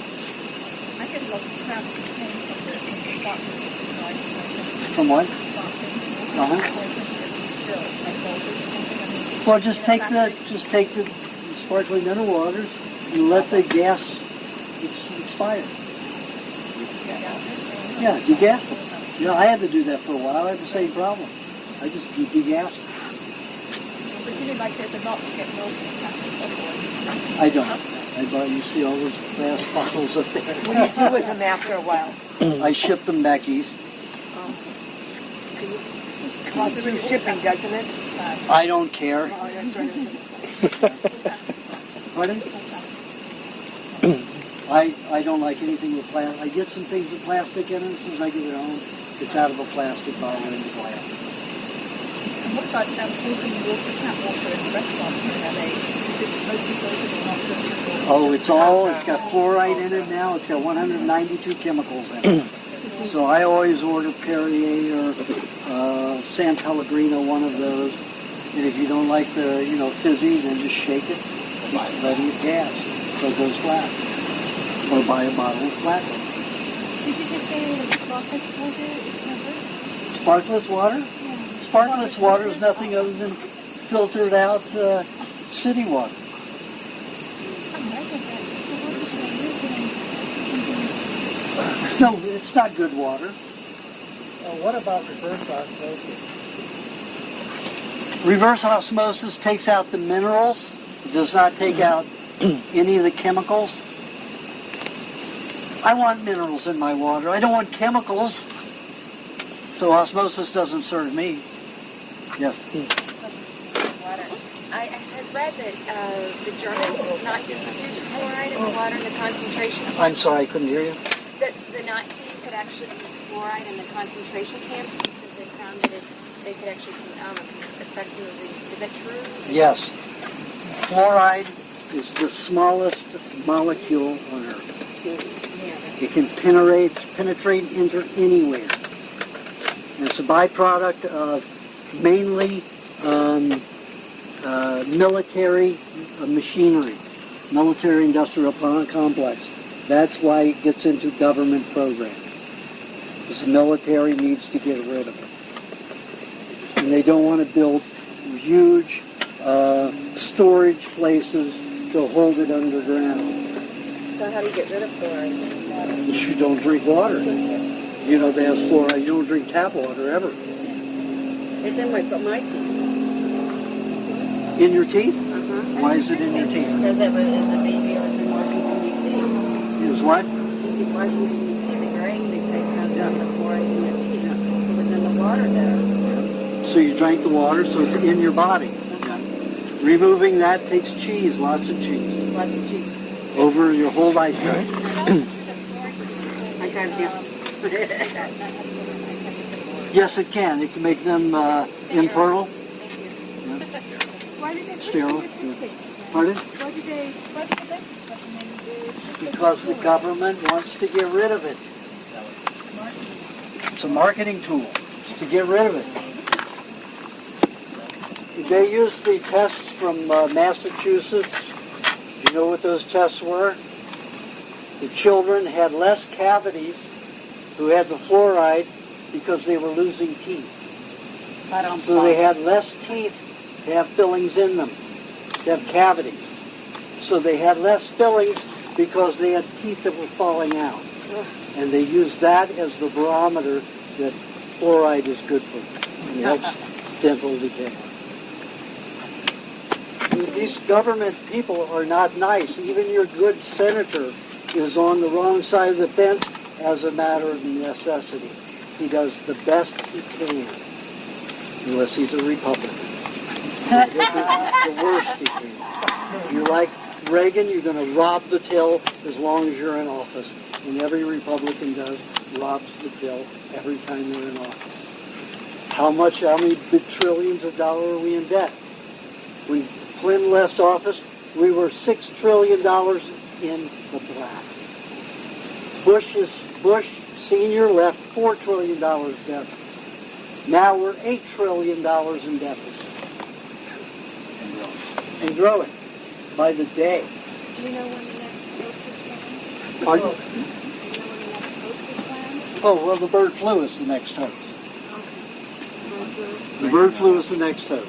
I get lots of plastic things From what? Well, just take the sparkling mineral waters and let the gas expire. Yeah, degas them. You know, I had to do that for a while. I had the same problem. I just degassed them. But you like there's a lot to get milk in plastic. I don't. You see all those glass bottles up there. What do you do with them after a while? I ship them back east. Costs you shipping, doesn't it? I don't care. Oh, that's right. Pardon? I don't like anything with plastic. I get some things with plastic in it. As soon as I get it home, it's out of a plastic bottle into glass. And what about filtering water, tap water in the restaurant in LA? It's got fluoride in it now. It's got 192 chemicals in it. So I always order Perrier or San Pellegrino, one of those. And if you don't like the, fizzy, then just shake it, letting it gas, so it goes flat. Or buy a bottle of flat. Did you just say sparkless water is not good? Sparkless water? Yeah. Sparkless water is nothing other than filtered out city water. No, it's not good water. What about reverse osmosis? Reverse osmosis takes out the minerals. It does not take out any of the chemicals. I want minerals in my water. I don't want chemicals. So osmosis doesn't serve me. Yes. Water. I had read that the Germans not used fluoride in the water in the concentration camps. I'm sorry, I couldn't hear you. That the Nazis had actually used fluoride in the concentration camps because they found that they could actually effectively. Is that true? Yes. Fluoride is the smallest molecule on Earth. It can penetrate into anywhere. And it's a byproduct of mainly military machinery, military-industrial complex. That's why it gets into government programs. because the military needs to get rid of it. And they don't want to build huge storage places to hold it underground. So how do you get rid of fluoride? You don't drink water. You know, they have fluoride. You don't drink tap water ever. It's in my teeth. In your teeth? Uh-huh. Why is it in your teeth? Because as a baby, I was in Washington, D.C. Is what? In Washington, D.C., the grain, they say, comes out in the fluoride in your teeth. It was in the water there. So you drank the water, so it's in your body. Removing that takes cheese, lots of cheese. Lots of cheese. Over your whole lifetime. I can't do. Yes, it can. It can make them infertile. Why did they Sterile. Pardon? Why did they this? Because the government wants to get rid of it. It's a marketing tool. It's to get rid of it. They used the tests from Massachusetts. You know what those tests were? The children had less cavities who had the fluoride because they were losing teeth. So they had less teeth to have fillings in them, to have cavities. So they had less fillings because they had teeth that were falling out. And they used that as the barometer that fluoride is good for them. It helps dental decay. These government people are not nice. Even your good senator is on the wrong side of the fence as a matter of necessity. He does the best he can, unless he's a Republican. The worst he can. If you like Reagan, you're going to rob the till as long as you're in office. And every Republican does, robs the till every time they're in office. How many trillions of dollars are we in debt? When Clinton left office, we were $6 trillion in the black. Bush Sr. left $4 trillion deficit. Now we're $8 trillion in deficit. And growing by the day. Do you know when the next hoax is coming? Pardon? Do you know when the next hoax is planned? Oh, well, the bird flu is the next hoax. The bird flu is the next hoax.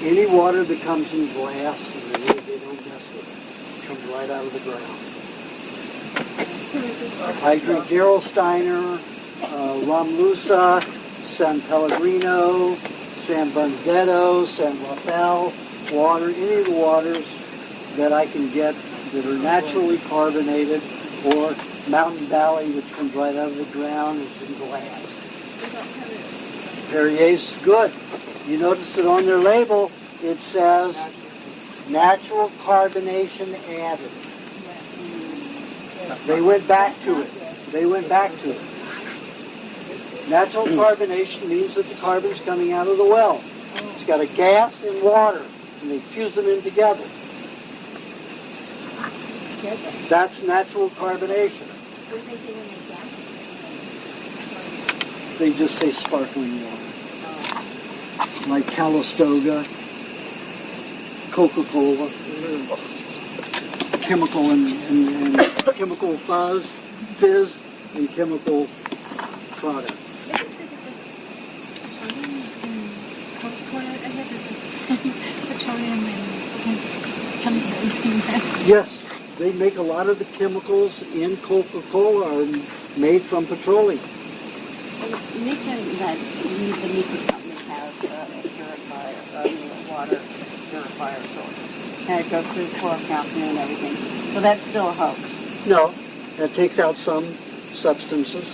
Any water that comes in glass, they don't mess with it. It comes right out of the ground. I drink Gerolsteiner, Ramlusa, San Pellegrino, San Benedetto, San Rafael water, any of the waters that I can get that are naturally carbonated, or Mountain Valley, which comes right out of the ground, is in glass. Perrier's good. You notice that on their label, it says natural carbonation added. They went back to it. Natural carbonation means that the carbon's coming out of the well. It's got a gas and water, and they fuse them in together. That's natural carbonation. They just say sparkling water. Like Calistoga, Coca-Cola, chemical and chemical fizz, and chemical product. Petroleum and chemicals in that. Yes, they make a lot of the chemicals in Coca-Cola are made from petroleum. The Nika company has a purifier, water purifier source. And it goes through chlorocalcium and everything. So that's still a hoax. No, that takes out some substances,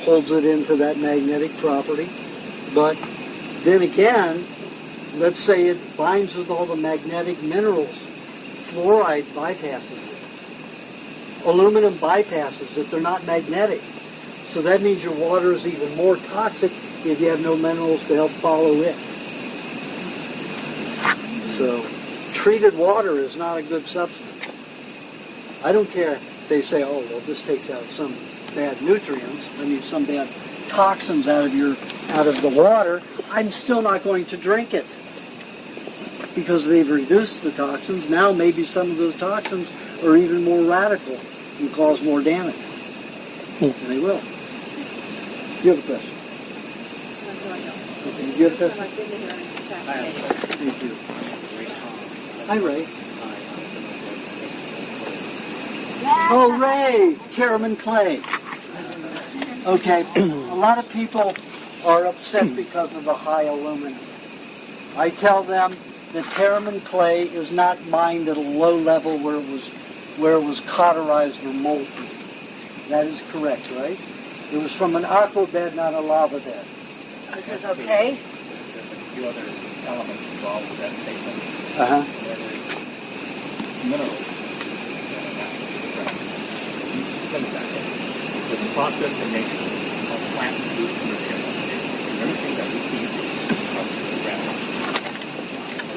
holds it into that magnetic property. But then again, let's say it binds with all the magnetic minerals. Fluoride bypasses it. Aluminum bypasses it. They're not magnetic. So that means your water is even more toxic if you have no minerals to help follow it. So treated water is not a good substance. I don't care if they say, oh, well, this takes out some bad nutrients. I mean, some bad toxins out of your out of the water, I'm still not going to drink it because they've reduced the toxins. Now maybe some of those toxins are even more radical and cause more damage. And they will. You have a question? Okay, you have a question? Thank you. Hi, Ray. Oh, Ray, Terramin clay. Okay, a lot of people are upset because of the high aluminum. I tell them that Terramin clay is not mined at a low level where it was cauterized or molten. That is correct, right? It was from an aqua bed, not a lava bed. This is okay. There's a few other elements involved with that statement. Uh-huh. Minerals. The process that makes plant food material, everything that we eat comes from the ground.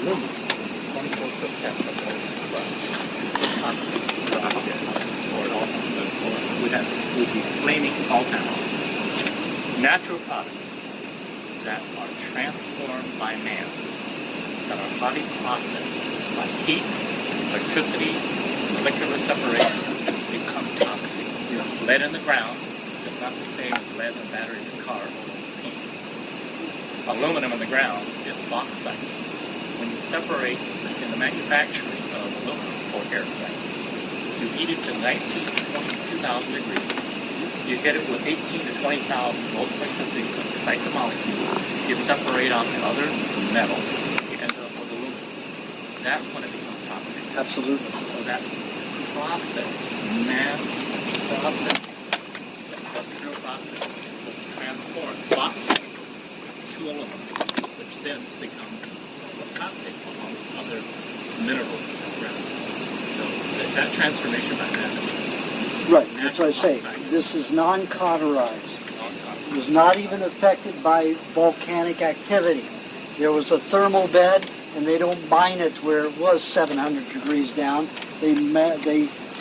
Aluminum, 24% of those toxic oxide, or it also would be flaming volcanoes. Natural products that are transformed by man, that are highly processed by heat, electricity, molecular separation, become toxic. Lead in the ground is not the same as lead in batteries in car or paint. Aluminum in the ground is bauxite. When you separate in the manufacturing of aluminum for airplanes, you heat it to 19 to 22,000 degrees. You hit it with 18 to 20,000 volts electricity to excite the molecules. You separate out the other metal. You end up with aluminum. That's when it becomes toxic. Absolutely. So that process, process, the industrial process, will transform bauxite to aluminum, which then becomes toxic along with other minerals around. So that transformation by that. Right, that's what I say. This is non-cauterized. It was not even affected by volcanic activity. There was a thermal bed, and they don't mine it where it was 700 degrees down. They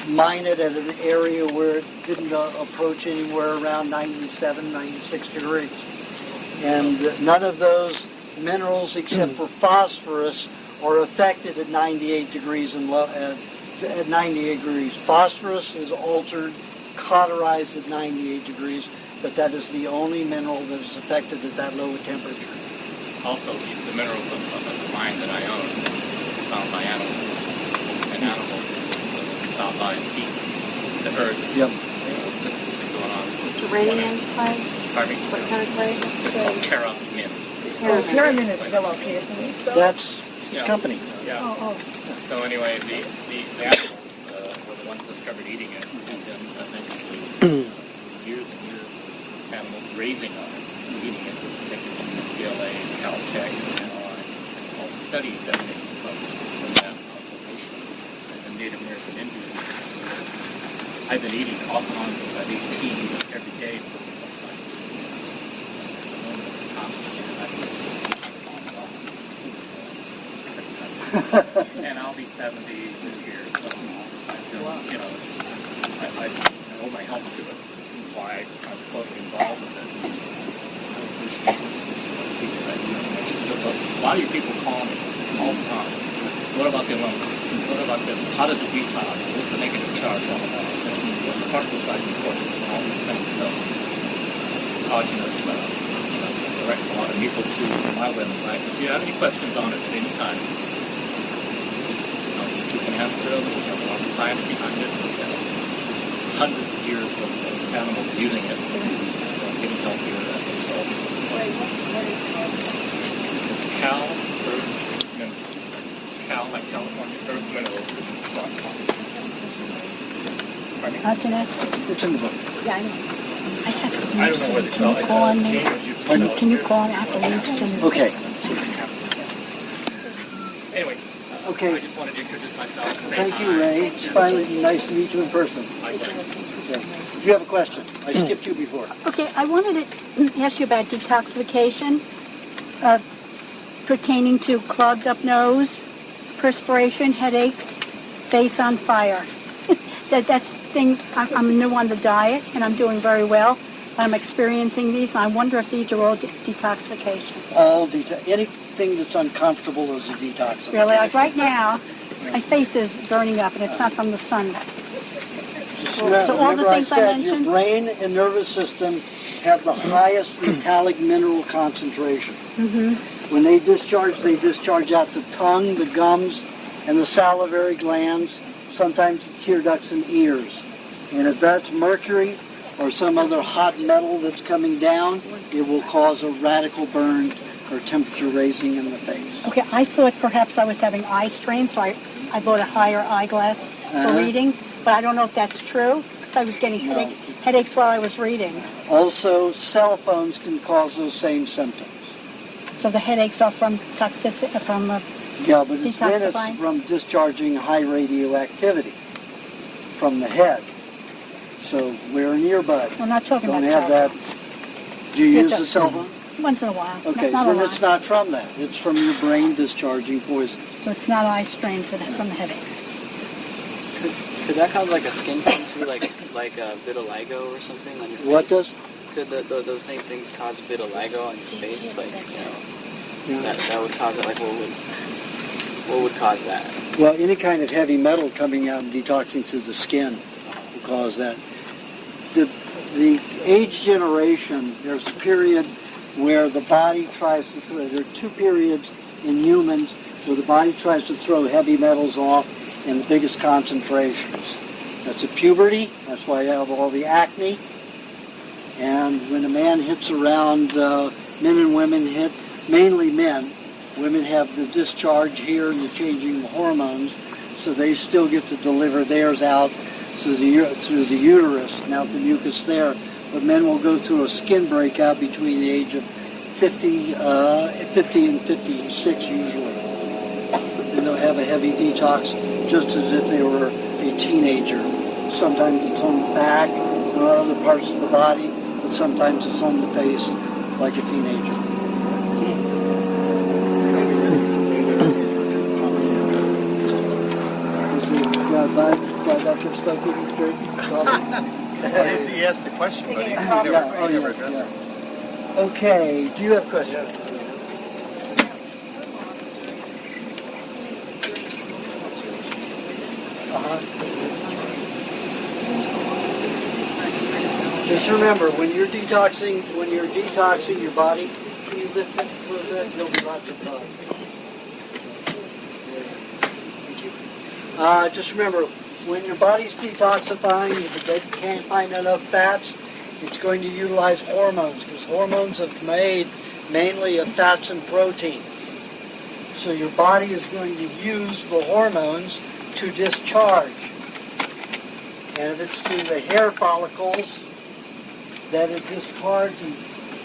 mine it at an area where it didn't approach anywhere around 97, 96 degrees. And none of those minerals except for phosphorus are affected at 98 degrees at 98 degrees. Phosphorus is altered, cauterized at 98 degrees, but that is the only mineral that is affected at that low a temperature. Also, the minerals of the mine that I own is found by animals, and animals found by heat, the earth. Yep. This has been going on. Uranium clay? Pardon me? What kind of clay? Terramin. Well, Terramin is still okay, isn't it? That's his company. Yeah. Oh. So anyway, the animals were the ones discovered eating it, and then eventually, years and years of animals grazing on it, eating it, taken from UCLA, Caltech, and NRI, all the studies that have taken place from that observation as a Native American Indian. I've been eating off and on since I was 18 every day for some time. And I'll be 70 this year, so I feel, I owe my health to it. That's why I'm totally involved with it. I appreciate a lot of you people call me all the time. What about the aluminum? What about this? How does it detox? What's the negative charge on it? What's the particle size important? All these things. So, Aajonus, direct a lot of people to my website. If you have any questions on it at any time, you can answer them. We have a lot of science behind it. We have hundreds of years of animals using it, getting healthier as a result. Cal Earth Minerals. Cal, like California, Earth Minerals. It's in the book. Yeah, I know. I have to I don't know where they call it. call on me? Can you call on after leaves? Okay. Anyway. Okay. I just wanted to introduce myself. Thank you, Ray. It's finally nice to meet you in person. Okay. You have a question? I skipped you before. Okay, I wanted to ask you about detoxification pertaining to clogged up nose, perspiration, headaches, face on fire. That's things. I'm new on the diet, and I'm doing very well. I'm experiencing these, and I wonder if these are all detoxification. Anything that's uncomfortable is a detoxification. Really, like right now, my face is burning up, and it's not from the sun. So all the remember I things said, I mentioned, your brain and nervous system have the highest metallic mineral concentration. When they discharge out the tongue, the gums, and the salivary glands, sometimes the tear ducts and ears. And if that's mercury or some other hot metal that's coming down, it will cause a radical burn or temperature raising in the face. okay, I thought perhaps I was having eye strain, so I bought a higher eyeglass for reading, but I don't know if that's true. So I was getting headaches while I was reading. Also, cell phones can cause those same symptoms. So the headaches are from toxicity, from Yeah, but then it's detoxifying? from discharging high radioactivity from the head. So wear an earbud. I'm not talking Don't about have cell that. phones. Do you use a cell phone? Once in a while. Okay, not a then lot. it's not from that. It's from your brain discharging poison. So it's not eye strain from the headaches. Could that cause like a skin thing too, like a vitiligo or something on your face? What does? Could those same things cause vitiligo on your face? Like, Yeah. that would cause it. Like, what would cause that? Well, any kind of heavy metal coming out and detoxing to the skin will cause that. The age generation, there's a period where the body tries to throw, there are two periods in humans where the body tries to throw heavy metals off in the biggest concentrations. That's at puberty, that's why you have all the acne, and when a man hits around, men and women hit, mainly men, women have the discharge here and the changing hormones, so they still get to deliver theirs out through the uterus, and out the mucus there. But men will go through a skin breakout between the age of 50 and 56 usually. And they'll have a heavy detox just as if they were a teenager. Sometimes it's on the back or other parts of the body, but sometimes it's on the face like a teenager. He asked the question, but he never addressed it. Okay, do you have questions? Just remember, when you're detoxing your body, can you lift it a little bit? There'll be lots of blood. Just remember, when your body's detoxifying, if it can't find enough fats, it's going to utilize hormones, because hormones are made mainly of fats and protein. So your body is going to use the hormones to discharge. And if it's to the hair follicles that it discharges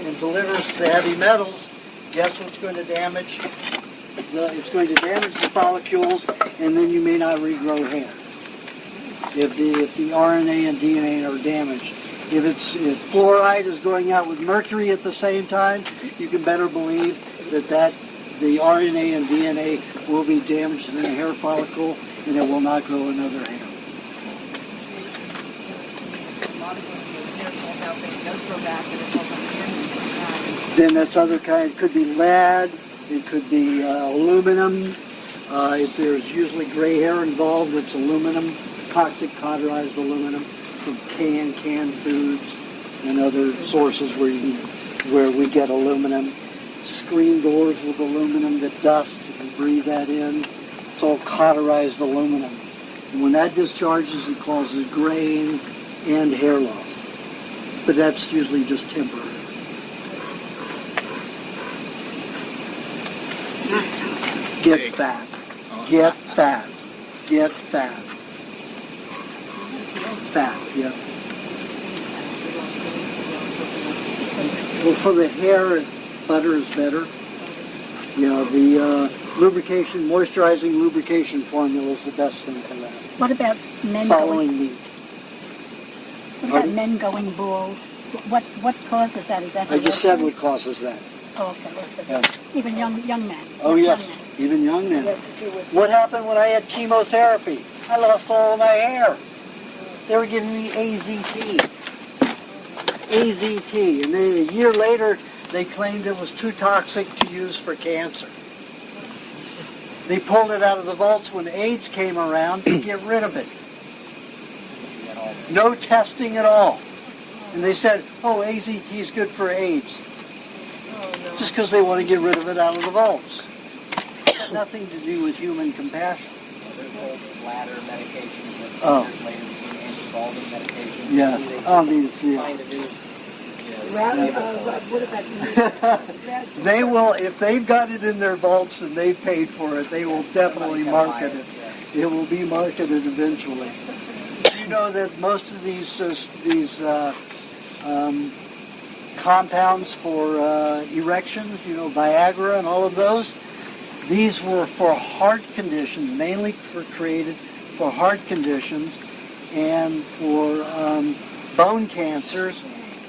and delivers the heavy metals, guess what's going to damage? It's going to damage the follicles, and then you may not regrow hair. If the RNA and DNA are damaged. If fluoride is going out with mercury at the same time, you can better believe that the RNA and DNA will be damaged in the hair follicle, and it will not grow another hair. Then that's other kind. It could be lead. It could be aluminum. If there's usually gray hair involved, it's aluminum, toxic cauterized aluminum from canned foods and other sources where we get aluminum. Screen doors with aluminum, the dust, you can breathe that in. It's all cauterized aluminum. And when that discharges, it causes graying and hair loss. But that's usually just temporary. Get fat. Get fat. Get fat. Fat, yeah. Well, for the hair, butter is better. You know, the moisturizing lubrication formula is the best thing for that. What about men following meat? What about men going bald? What causes that? Is that I just said what causes that. Oh, okay. Yeah. Even young men. Oh, yes. Even young men. What happened when I had chemotherapy? I lost all of my hair. They were giving me AZT. AZT, and a year later they claimed it was too toxic to use for cancer. They pulled it out of the vaults when AIDS came around to get rid of it. No testing at all. And they said, oh, AZT is good for AIDS. Just because they want to get rid of it out of the vaults. Nothing to do with human compassion. There's old bladder medication that Oh. later became anti-balding medication. Yeah. Find a new, What about They will, if they've got it in their vaults and they've paid for it, they will definitely market it. It will be marketed eventually. You know that most of these compounds for erections, Viagra and all of those, these were for heart conditions, mainly created for heart conditions and for bone cancers.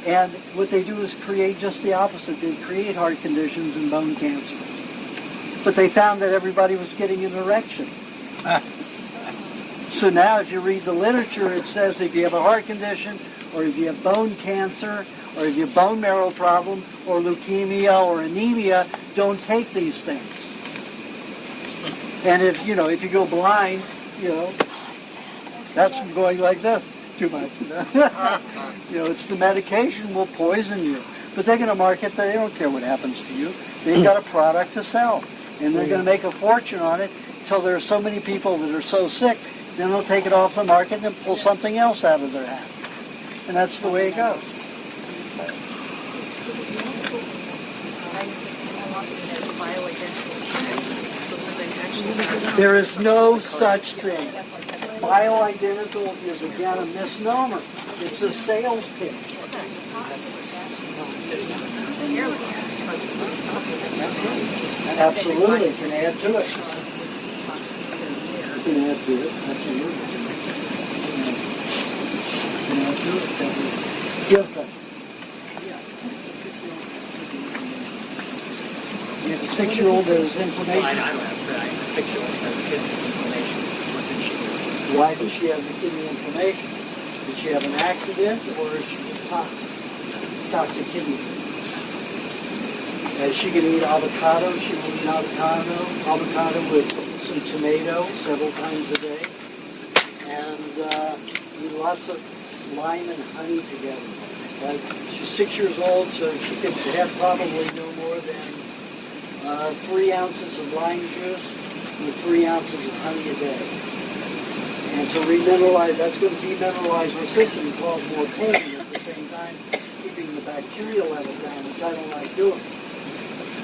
And what they do is create just the opposite. They create heart conditions and bone cancer. But they found that everybody was getting an erection. So now if you read the literature, it says if you have a heart condition, or if you have bone cancer, or if you have bone marrow problem, or leukemia, or anemia, don't take these things. And if you go blind, that's from going like this too much. It's the medication will poison you. But they're going to market that. They don't care what happens to you. They've got a product to sell. And they're going to make a fortune on it until there are so many people that are so sick, then they'll take it off the market and pull something else out of their hat. And that's the way it goes. There is no such thing. Bioidentical is, again, a misnomer. It's a sales pitch. Absolutely, you can add to it. You can add to it, absolutely. You can add to it. Give them. You have a 6-year-old that has inflammation. I don't have that. I have a 6-year-old that has kidney inflammation. What did she do? Why does she have the kidney inflammation? Did she have an accident, or is she toxic? Toxic kidney. Is she going to eat avocado? She will eat avocado with some tomato several times a day, and eat lots of lime and honey together. She's 6 years old, so she could have probably no more than 3 ounces of lime juice with 3 ounces of honey a day. And to remineralize, that's going to demineralize her system and cause more pain at the same time, keeping the bacterial level down, which I don't like doing.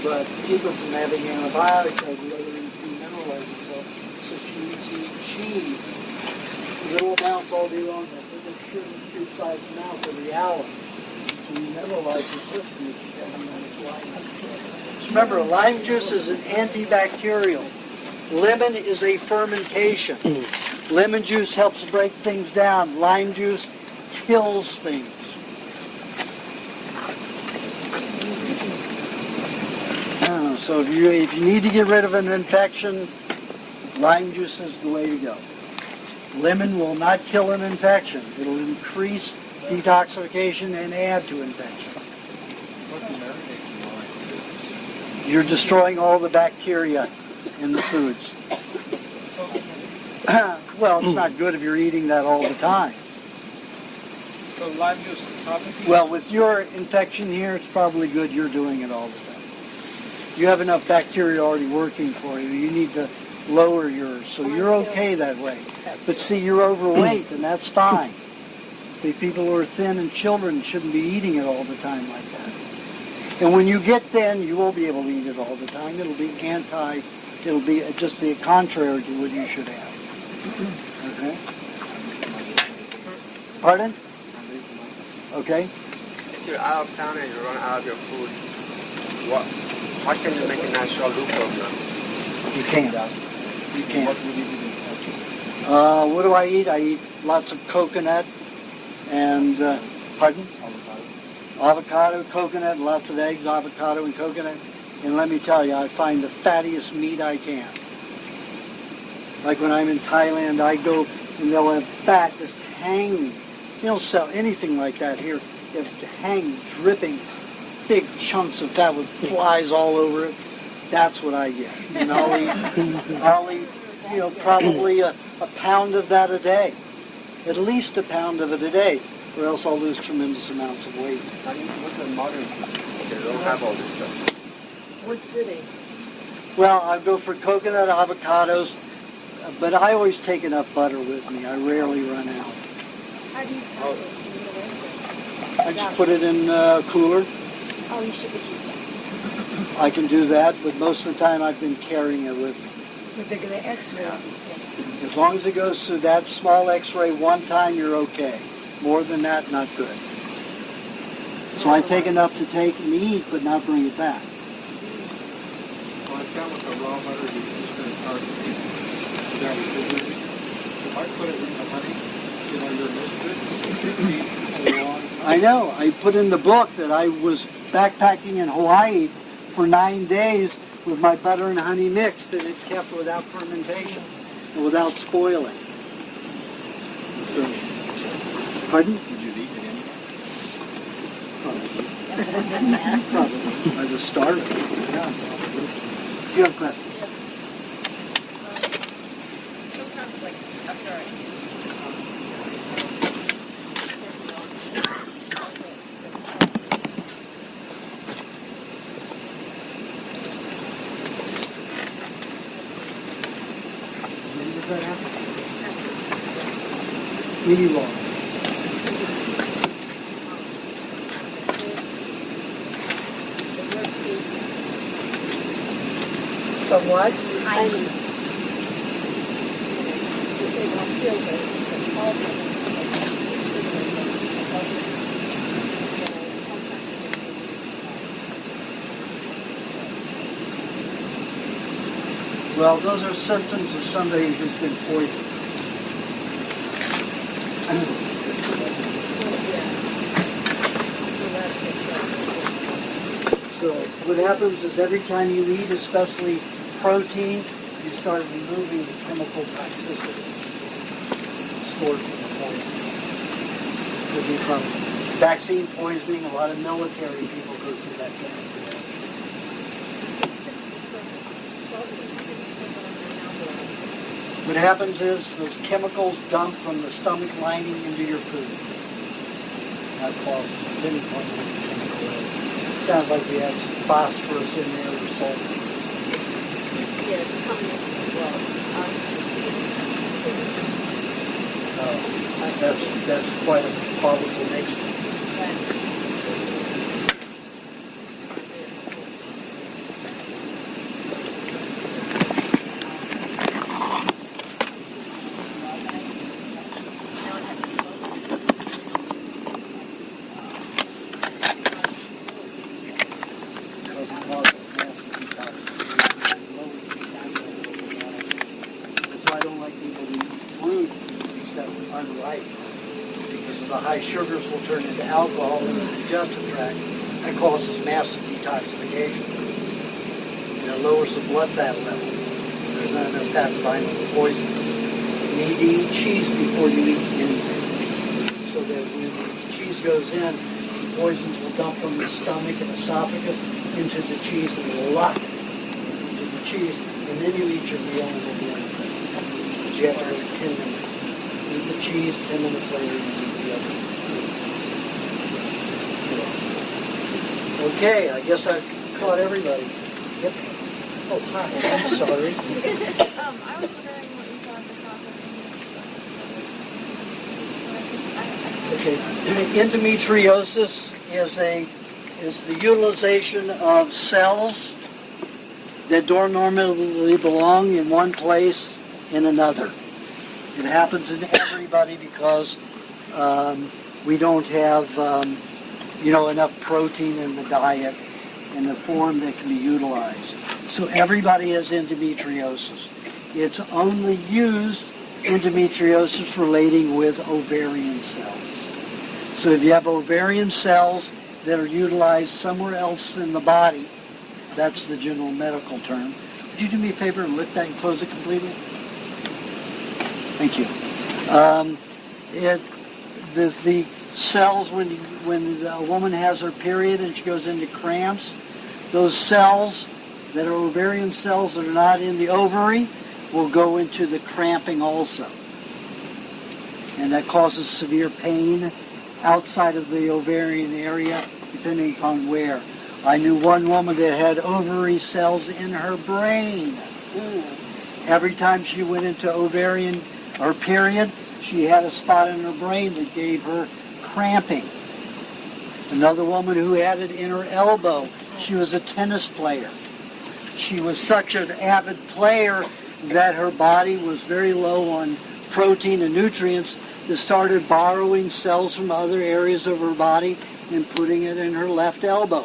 But keep her from having antibiotics as the other demineralizing. So she needs to eat cheese, little amounts all day long, that little cube-sized amount every hour. To remineralize the system, which is having on its lime. Remember, lime juice is an antibacterial. Lemon is a fermentation. Lemon juice helps break things down. Lime juice kills things. So if you need to get rid of an infection, lime juice is the way to go. Lemon will not kill an infection. It'll increase detoxification and add to infection. You're destroying all the bacteria in the foods. Well, it's not good if you're eating that all the time. So lime juice is probably... Well, with your infection here, it's probably good you're doing it all the time. You have enough bacteria already working for you. You need to lower yours, so you're okay that way. But see, you're overweight, and that's fine. The people who are thin and children shouldn't be eating it all the time like that. And when you get thin, you won't be able to eat it all the time. It'll be just the contrary to what you should have. Okay? Pardon? Okay? If you're out of town and you run out of your food, how can you make a natural loop of them? You can't. You can't. What do I eat? I eat lots of coconut and, pardon? Avocado, coconut, lots of eggs, avocado and coconut. And let me tell you, I find the fattiest meat I can. Like when I'm in Thailand, I go and they'll have fat just hanging. They don't sell anything like that here. hang dripping big chunks of fat with flies all over it, that's what I get. And I'll eat, probably a pound of that a day. At least a pound of it a day, or else I'll lose tremendous amounts of weight. I mean, look at modern cities. They don't have all this stuff. What city? Well, I go for coconut avocados, but I always take enough butter with me. I rarely run out. How do you pack it? Do you get away with it? I just put it in a cooler. Oh, you should be. I can do that, but most of the time I've been carrying it with me. But they're going to X-ray. As long as it goes through that small X-ray one time, you're okay. More than that, not good. So I take enough to take and eat, but not bring it back. Well, I found with the raw butter, you just going to start that refrigerated. If I put it in the honey, you're missed it. A long time. I know. I put in the book that I was backpacking in Hawaii for 9 days with my butter and honey mixed, and it kept without fermentation and without spoiling. So, pardon? Did you eat it anyway? Probably. I was starving. Yeah. Do you have questions? Sometimes, like, after Medium long. From what? Well, those are symptoms of somebody who's been poisoned. So what happens is every time you eat, especially protein, you start removing the chemical toxicity stored from the poison. Could be from vaccine poisoning. A lot of military people go through that kind of thing. What happens is those chemicals dump from the stomach lining into your food. That causes many forms of chemical error. Sounds like we have phosphorus in there or sulfur. Yeah, it's coming as well. That's quite a powerful mixture. Sugars will turn into alcohol in the digestive tract. That causes massive detoxification. And it lowers the blood fat level. There's not enough fat to bind with the poison. You need to eat cheese before you eat anything. So that when the cheese goes in, the poisons will dump from the stomach and esophagus into the cheese and will lock into the cheese. And then you eat your meal and it'll be anything. But you have to wait 10 minutes. Eat the cheese, 10 minutes later you eat the other. Okay, I guess I caught everybody. Yep. Oh, hi. I'm sorry. I was wondering what you thought the process. Okay. Endometriosis is the utilization of cells that don't normally belong in one place in another. It happens in everybody because we don't have enough protein in the diet in a form that can be utilized. So everybody has endometriosis. It's only used endometriosis relating with ovarian cells. So if you have ovarian cells that are utilized somewhere else in the body, that's the general medical term. Would you do me a favor and lift that and close it completely? Thank you. The cells when a woman has her period and she goes into cramps. Those cells that are ovarian cells that are not in the ovary will go into the cramping also. And that causes severe pain outside of the ovarian area, depending upon where. I knew one woman that had ovary cells in her brain. Every time she went into her period, she had a spot in her brain that gave her cramping. Another woman who had it in her elbow. She was a tennis player. She was such an avid player that her body was very low on protein and nutrients that started borrowing cells from other areas of her body and putting it in her left elbow.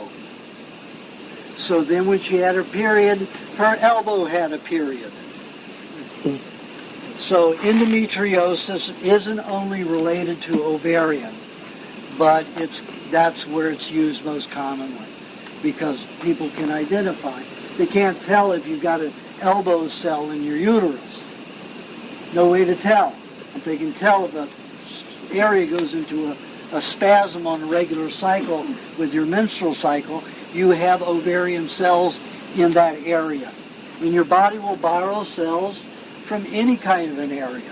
So then when she had her period, her elbow had a period. So endometriosis isn't only related to ovarian, but that's where it's used most commonly because people can identify. They can't tell if you've got an elbow cell in your uterus. No way to tell. If they can tell if the area goes into a spasm on a regular cycle with your menstrual cycle, you have ovarian cells in that area. And your body will borrow cells from any kind of an area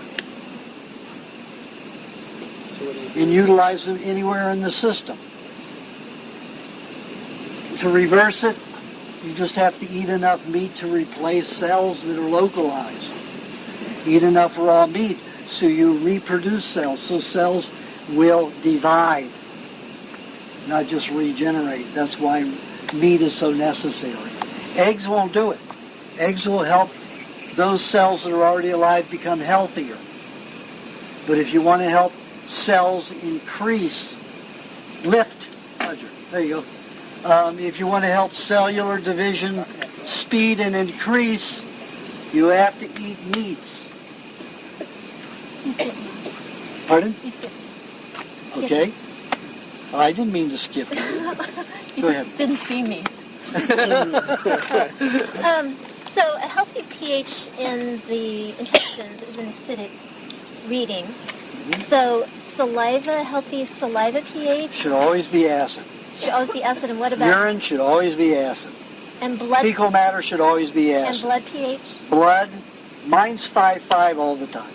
and utilize them anywhere in the system. To reverse it, you just have to eat enough meat to replace cells that are localized. Eat enough raw meat so you reproduce cells, so cells will divide, not just regenerate. That's why meat is so necessary. Eggs won't do it. Eggs will help those cells that are already alive become healthier. But if you want to help cells increase, Roger, there you go. If you want to help cellular division speed and increase, you have to eat meats. Pardon? Okay. I didn't mean to skip you. Go ahead. Didn't see me. So a healthy pH in the intestines is an acidic reading. Mm-hmm. So healthy saliva pH? Should always be acid. Should always be acid. And what about? Urine should always be acid. And blood? Fecal matter should always be acid. And blood pH? Blood, mine's 5.5 all the time.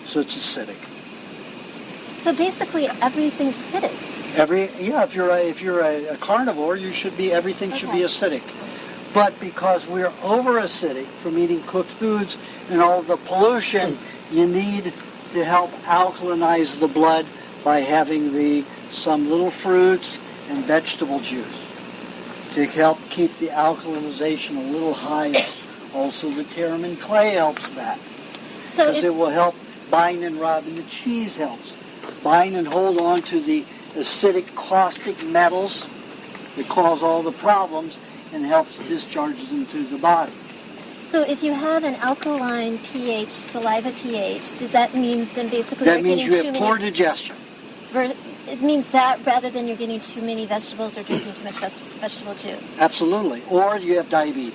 So it's acidic. So basically everything's acidic. If you're a carnivore, everything should be acidic. But because we're over-acidic from eating cooked foods and all the pollution, you need to help alkalinize the blood by having some little fruits and vegetable juice to help keep the alkalinization a little higher. Also, the Terramin clay helps that because it will help bind and rob, and the cheese helps bind and hold on to the acidic caustic metals that cause all the problems and helps discharge them through the body. So if you have an alkaline pH, saliva pH, does that mean then basically that means you have poor digestion? It means that rather than you're getting too many vegetables or drinking too much vegetable juice? Absolutely. Or you have diabetes.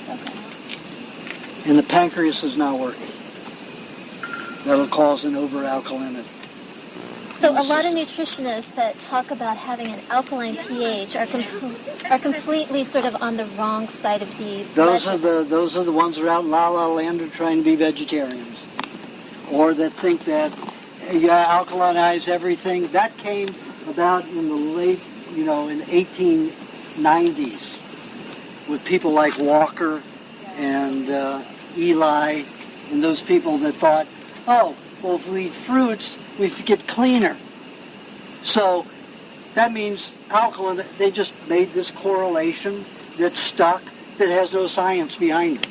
Okay. And the pancreas is not working. That'll cause an over-alkalinity. So a lot of nutritionists that talk about having an alkaline pH are completely sort of on the wrong side of the Those are the ones that are out in La La Land are trying to be vegetarians. Or that think that you alkalinize everything. That came about in the late, in 1890s with people like Walker and Eli and those people that thought, if we eat fruits, we get cleaner. So that means alkaline, they just made this correlation that stuck that has no science behind it.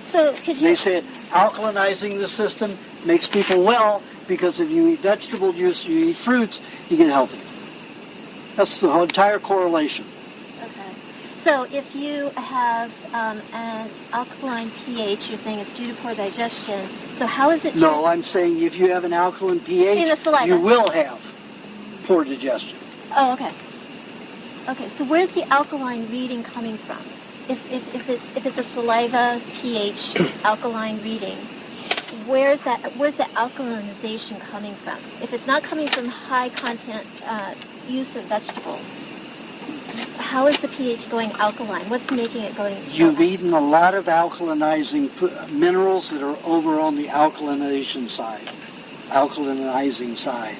So they said alkalinizing the system makes people well because if you eat vegetable juice, you eat fruits, you get healthy. That's the whole entire correlation. Okay. So if you have an alkaline pH, you're saying it's due to poor digestion. So how is it? No, I'm saying if you have an alkaline pH, in the saliva, you will have poor digestion. Oh, okay. Okay, so where's the alkaline reading coming from? If it's a saliva pH alkaline reading, where's the alkalinization coming from? If it's not coming from high content use of vegetables, how is the pH going alkaline? What's making it going? You've eaten a lot of alkalinizing minerals that are over on the alkalinizing side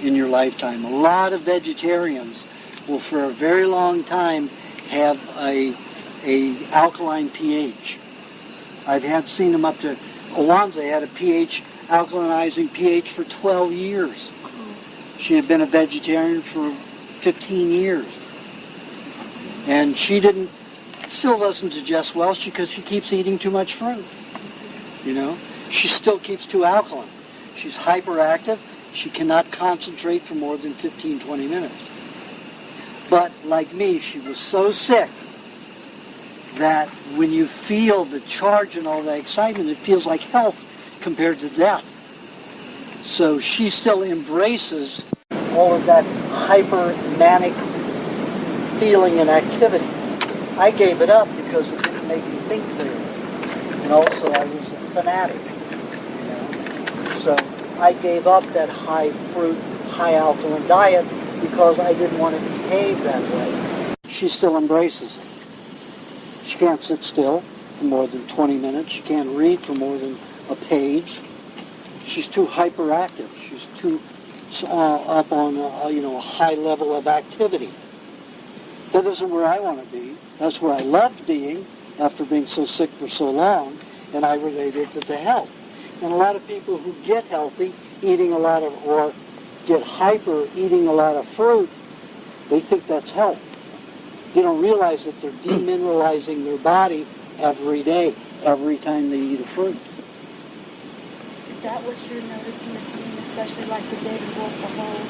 in your lifetime. A lot of vegetarians will for a very long time have a alkaline pH. I've seen them up to, Alonzo had a alkalinizing pH for 12 years. She had been a vegetarian for 15 years. And she still doesn't digest well because she keeps eating too much fruit. You know, she still keeps too alkaline. She's hyperactive. She cannot concentrate for more than 15, 20 minutes. But like me, she was so sick that when you feel the charge and all the excitement, it feels like health compared to death. So she still embraces all of that hyper-manic feeling and activity. I gave it up because it didn't make me think clearly. And also I was a fanatic, you know. So I gave up that high fruit, high alkaline diet because I didn't want to behave that way. She still embraces it. She can't sit still for more than 20 minutes. She can't read for more than a page. She's too hyperactive. She's too up on a high level of activity. That isn't where I want to be. That's where I loved being after being so sick for so long, and I related it to health. And a lot of people who get healthy, or get hyper, eating a lot of fruit, they think that's health. They don't realize that they're demineralizing their body every day, every time they eat a fruit. Is that what you're noticing or seeing, especially like the David Wolf, the whole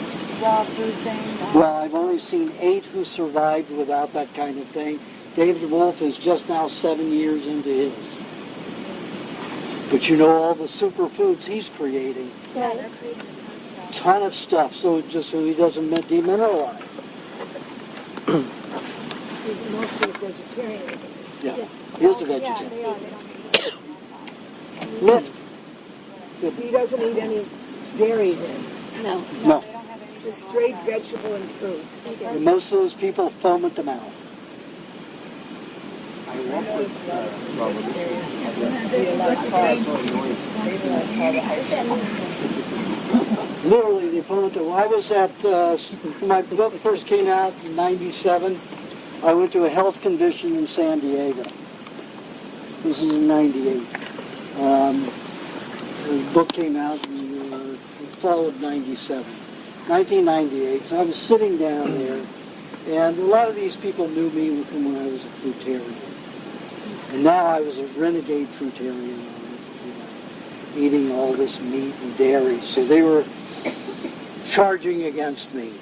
raw food thing? Well, I've only seen 8 who survived without that kind of thing. David Wolf is just now 7 years into his. But you know all the superfoods he's creating. Yeah, they're creating a ton of stuff, so he doesn't demineralize. He's mostly a vegetarian, isn't he? Yeah, he is a vegetarian. Yeah, they are. They don't Lift. He doesn't eat any dairy then? No. Just straight vegetable and fruit. And most of those people foam at the mouth. Literally, they foam at the mouth. I was at, when my book first came out in 97, I went to a health convention in San Diego. This is in 98. The book came out in the fall of 97. 1998, so I was sitting down there, and a lot of these people knew me from when I was a fruitarian. And now I was a renegade fruitarian, eating all this meat and dairy, so they were charging against me.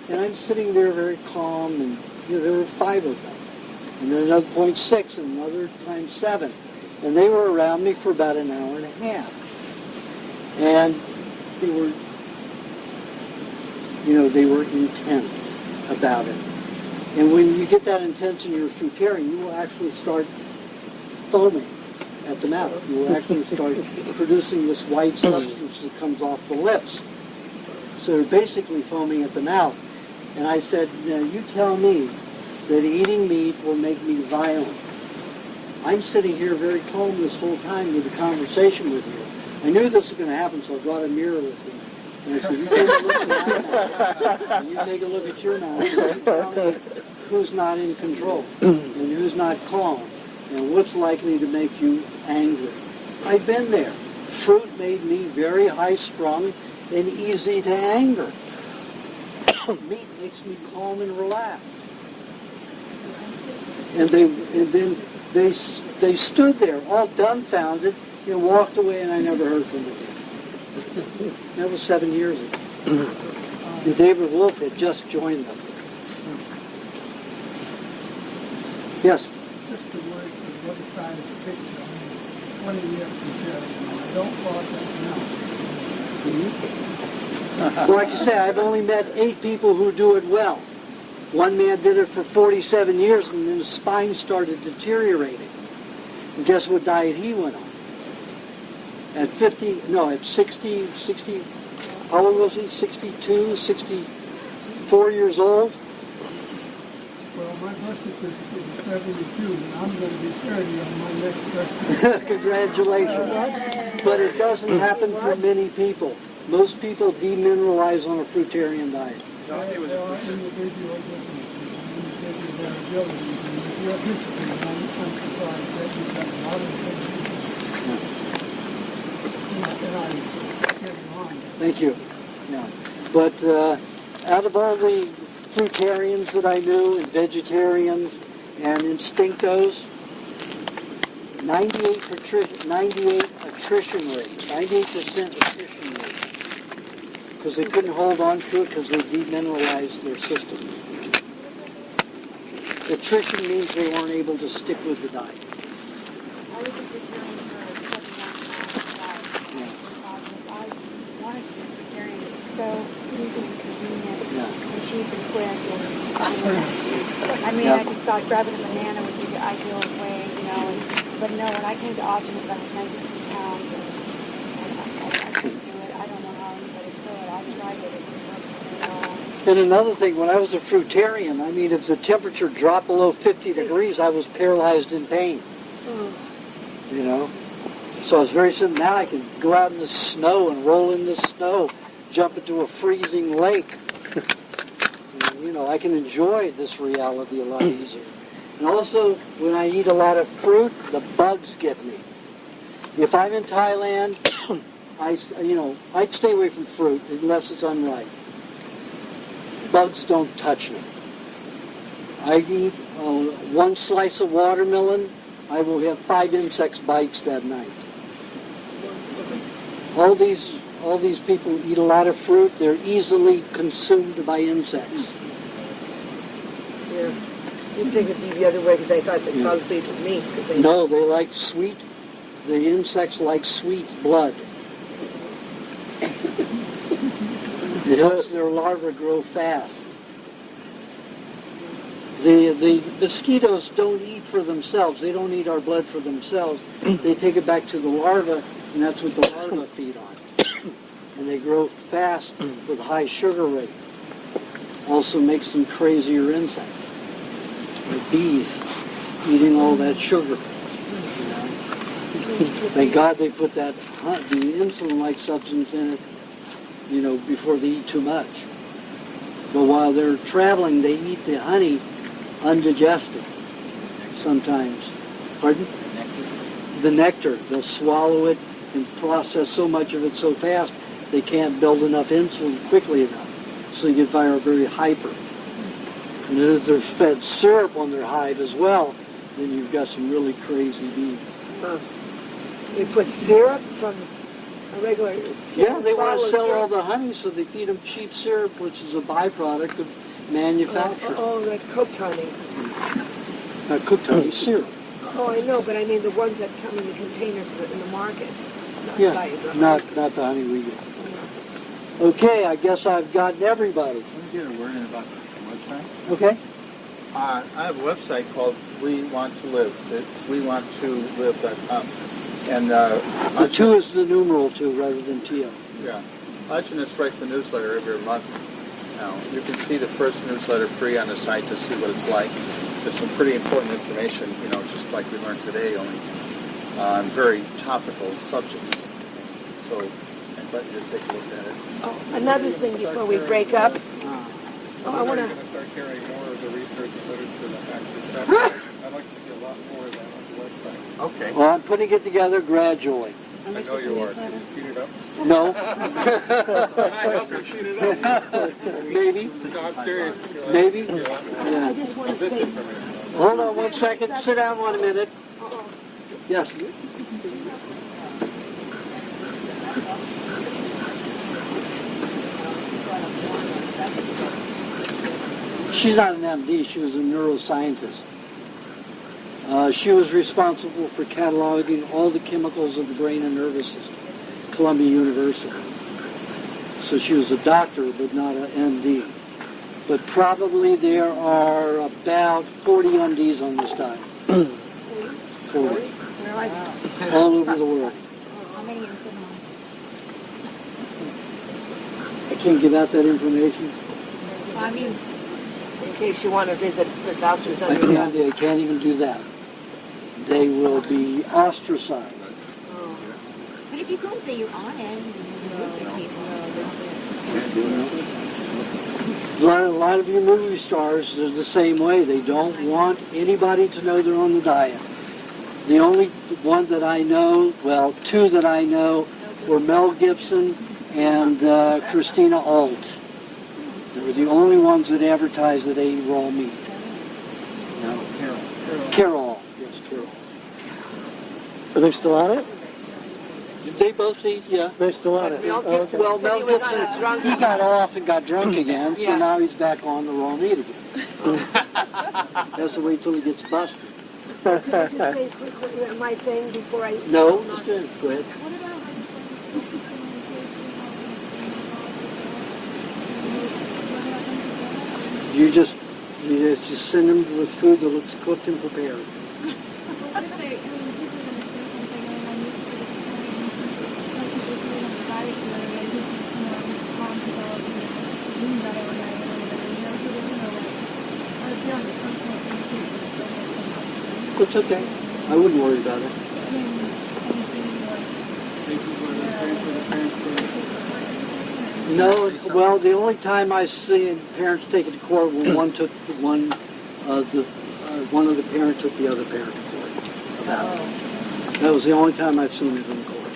And I'm sitting there very calm, and there were 5 of them, and then another 0.6, and another times 7. And they were around me for about an hour and a half. And they were intense about it. And when you get that intense in your fruitarian, you will actually start foaming at the mouth. You will actually start producing this white substance that comes off the lips. So they're basically foaming at the mouth. And I said, now you tell me that eating meat will make me violent. I'm sitting here very calm this whole time with a conversation with you. I knew this was going to happen, so I brought a mirror with me. And I said, you take a look at my mouth, and you take a look at your mouth, and you tell me who's not in control, and who's not calm, and what's likely to make you angry. I've been there. Fruit made me very high-strung and easy to anger. Meat makes me calm and relaxed. And then they stood there all dumbfounded and walked away, and I never heard from them again. That was 7 years ago. And David Wolf had just joined them. Yes? Just the word of what side of the picture. I mean, 20 years from I don't follow that now. Well, like you say, I've only met 8 people who do it well. One man did it for 47 years, and then his spine started deteriorating. And guess what diet he went on? At 50, no, at 60, how old was he? 62, 64 years old? Well, my birthday is 72, and I'm going to be 30 on my next birthday. Congratulations. But it doesn't happen for many people. Most people demineralize on a fruitarian diet. There are individual differences and individual variabilities, and with your history, I'm surprised that you've got a lot of things. And I get along. Thank you. Yeah. But out of all the fruitarians that I knew, and vegetarians, and instinctos, 98% attrition rate, because they couldn't hold on to it because they demineralized their system. Attrition means they weren't able to stick with the diet. I was a vegetarian for 7 months. I wanted to be a vegetarian. It's so easy and convenient and cheap and quick. And, I mean, I just thought grabbing a banana would be the ideal way, you know. But no, when I came to Aajonus, I was 92 pounds, and I couldn't do it. I don't know how anybody could. I tried it. It didn't work for me at all. And another thing, when I was a fruitarian, I mean, if the temperature dropped below 50 degrees, I was paralyzed in pain. You know? So it's very simple. Now I can go out in the snow and roll in the snow, jump into a freezing lake. You know, I can enjoy this reality a lot easier. And also, when I eat a lot of fruit, the bugs get me. If I'm in Thailand, I'd stay away from fruit unless it's unripe. Bugs don't touch me. I eat one slice of watermelon, I will have 5 insect bites that night. All these people eat a lot of fruit. They're easily consumed by insects. Yeah. You'd think it'd be the other way because I thought that bugs ate meat. No, they like sweet. The insects like sweet blood. It helps their larvae grow fast. The mosquitoes don't eat for themselves. They don't eat our blood for themselves. They take it back to the larvae, and that's what the larvae feed on. And they grow fast with high sugar rate. Also makes them crazier insects. Like bees eating all that sugar. Thank God they put the insulin-like substance in it, you know, before they eat too much. But while they're traveling, they eat the honey undigested sometimes. Pardon? The nectar. They'll swallow it and process so much of it so fast they can't build enough insulin quickly enough. So you get very hyper. And if they're fed syrup on their hive as well, then you've got some really crazy bees. They put syrup from a regular... Yeah, they want to sell all the honey, so they feed them cheap syrup, which is a byproduct of manufacture. That's cooked honey. Not cooked honey, syrup. Oh, I know, but I mean the ones that come in the containers in the market. Not the honey we get. Okay, I guess I've gotten everybody. Let me get a word in about the website. Okay. I have a website called We Want to Live. It's WeWantToLive.com. And the 2 is the numeral 2 rather than TO. Yeah. Aajonus writes a newsletter every month. Now, you can see the first newsletter free on the site to see what it's like. There's some pretty important information, you know, just like we learned today, only on very topical subjects. So, I'd like you to take a look at it. Oh, another thing before we break up. I want to start carrying more of the research literature that actually I'd like to see a lot more of that on the website. Okay. Well, I'm putting it together gradually. I know you are. Can you speed it up? No. I help you speed it up. Maybe. No, I'm serious. Maybe. I just want to say... Hold on 1 second. Sit down 1 minute. Yes. She's not an MD. She was a neuroscientist. She was responsible for cataloging all the chemicals of the brain and nervous system, Columbia University. So she was a doctor, but not an MD. But probably there are about 40 MDs on this diet. 40. All over the world. many you put on? I can't give out that information. Well, I mean, In case you want to visit the doctors I under can't even do that. They will be ostracized. but if you go there, you're on it. You look at people. A lot of your movie stars are the same way. They don't want anybody to know they're on the diet. The only one that I know, well, two that I know, were Mel Gibson and Christina Alt. They were the only ones that advertised that they ate raw meat. No. Carol. Yes, Carol. Are they still on it? They both eat, yeah. They're still on it. Mel Oh, Gibson Well, said Mel he was on Gibson, a drunk. he got off and got drunk again, so Yeah. now he's back on the raw meat again. Has to wait till he gets busted. Can I just say quickly my thing before I... No, just go ahead. You just send them with food that looks cooked and prepared. It's okay. I wouldn't worry about it. No, well, the only time I see parents take it to court when one of the parents took the other parent to court about it. That was the only time I've seen it in court.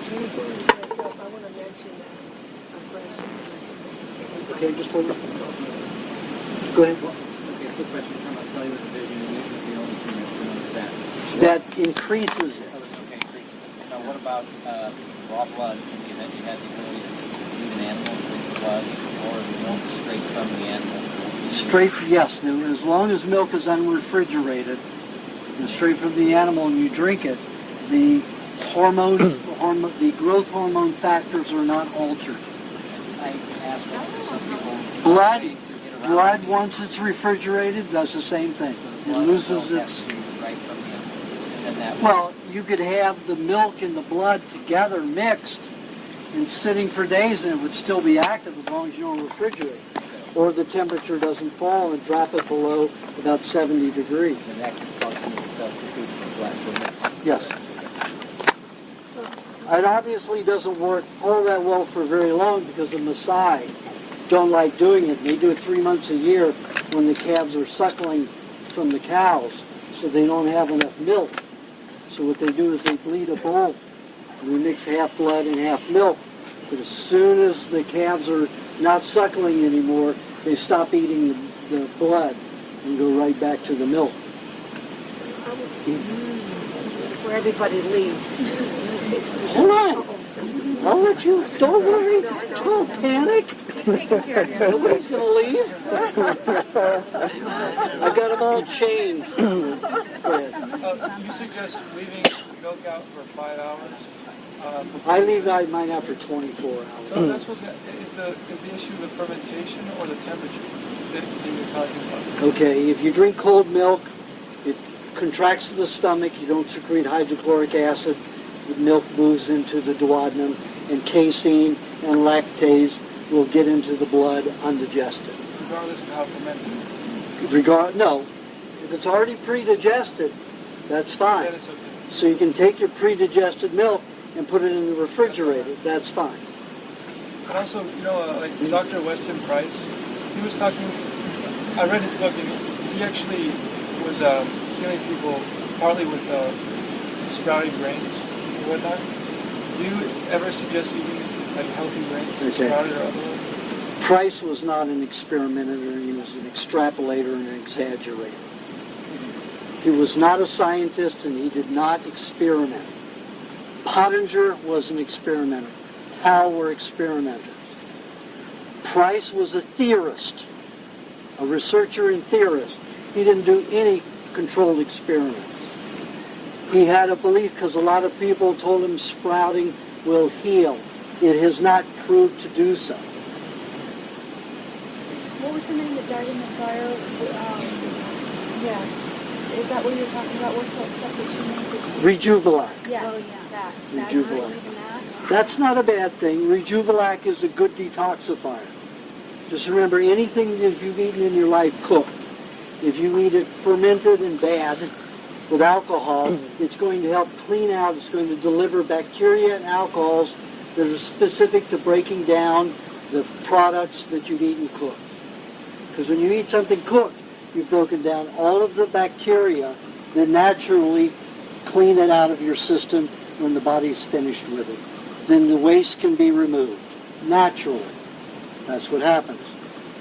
I want to mention a question. Okay, just hold it. Go ahead. Okay, quick question. You're talking about cellular division, and this is the only thing that's known as that. That increases it. Okay, increases. Now, what about raw blood? In the event you had the ability to use an animal and drink the blood, or milk straight from the animal? Straight, yes. As long as milk is unrefrigerated and straight from the animal and you drink it, the the growth hormone factors are not altered. I asked some people. Blood, once it's refrigerated, does the same thing. It loses its... Right from the animal. And then that Well, you could have the milk and the blood together mixed and sitting for days and it would still be active as long as you don't refrigerate it. Or the temperature doesn't fall and drop it below about 70 degrees. And that can function as a substitute for black milk. Yes. It obviously doesn't work all that well for very long because the Maasai don't like doing it. They do it 3 months a year when the calves are suckling from the cows, so they don't have enough milk. So what they do is they bleed a bull, and they mix half blood and half milk. But as soon as the calves are not suckling anymore, they stop eating the blood and go right back to the milk. Where everybody leaves. Hold on. I'll let you. Don't worry. Don't panic. Nobody's going to leave. I got them all chained. Go ahead. You suggest leaving milk out for 5 hours? I leave mine out for 24 hours. So that's what's is the issue the fermentation or the temperature that you're talking about? Okay, if you drink cold milk, it contracts the stomach. You don't secrete hydrochloric acid. The milk moves into the duodenum, and casein and lactase will get into the blood undigested. Regardless of how fermented? No. If it's already pre-digested, that's fine. Then it's okay. So you can take your pre-digested milk and put it in the refrigerator. That's fine. And also, like Dr. Weston Price, he was talking, I read his book, and he actually was healing people partly with sprouted grains and whatnot. Do you ever suggest eating like healthy grains, sprouted or otherwise? Price was not an experimenter. He was an extrapolator and an exaggerator. He was not a scientist, and he did not experiment. Pottinger was an experimenter. Powell were experimenters. Price was a theorist, a researcher and theorist. He didn't do any controlled experiments. He had a belief because a lot of people told him sprouting will heal. It has not proved to do so. What was the name that died in the fire? Yeah. Is that what you're talking about? What's that stuff that you made? Rejuvelat. Yeah. that? Rejuvelac. That's not a bad thing. Rejuvelac is a good detoxifier. Just remember, anything that you've eaten in your life, cooked. If you eat it fermented and bad with alcohol, it's going to help clean out, it's going to deliver bacteria and alcohols that are specific to breaking down the products that you've eaten cooked. Because when you eat something cooked, you've broken down all of the bacteria that naturally clean it out of your system when the body's finished with it. Then the waste can be removed naturally. That's what happens.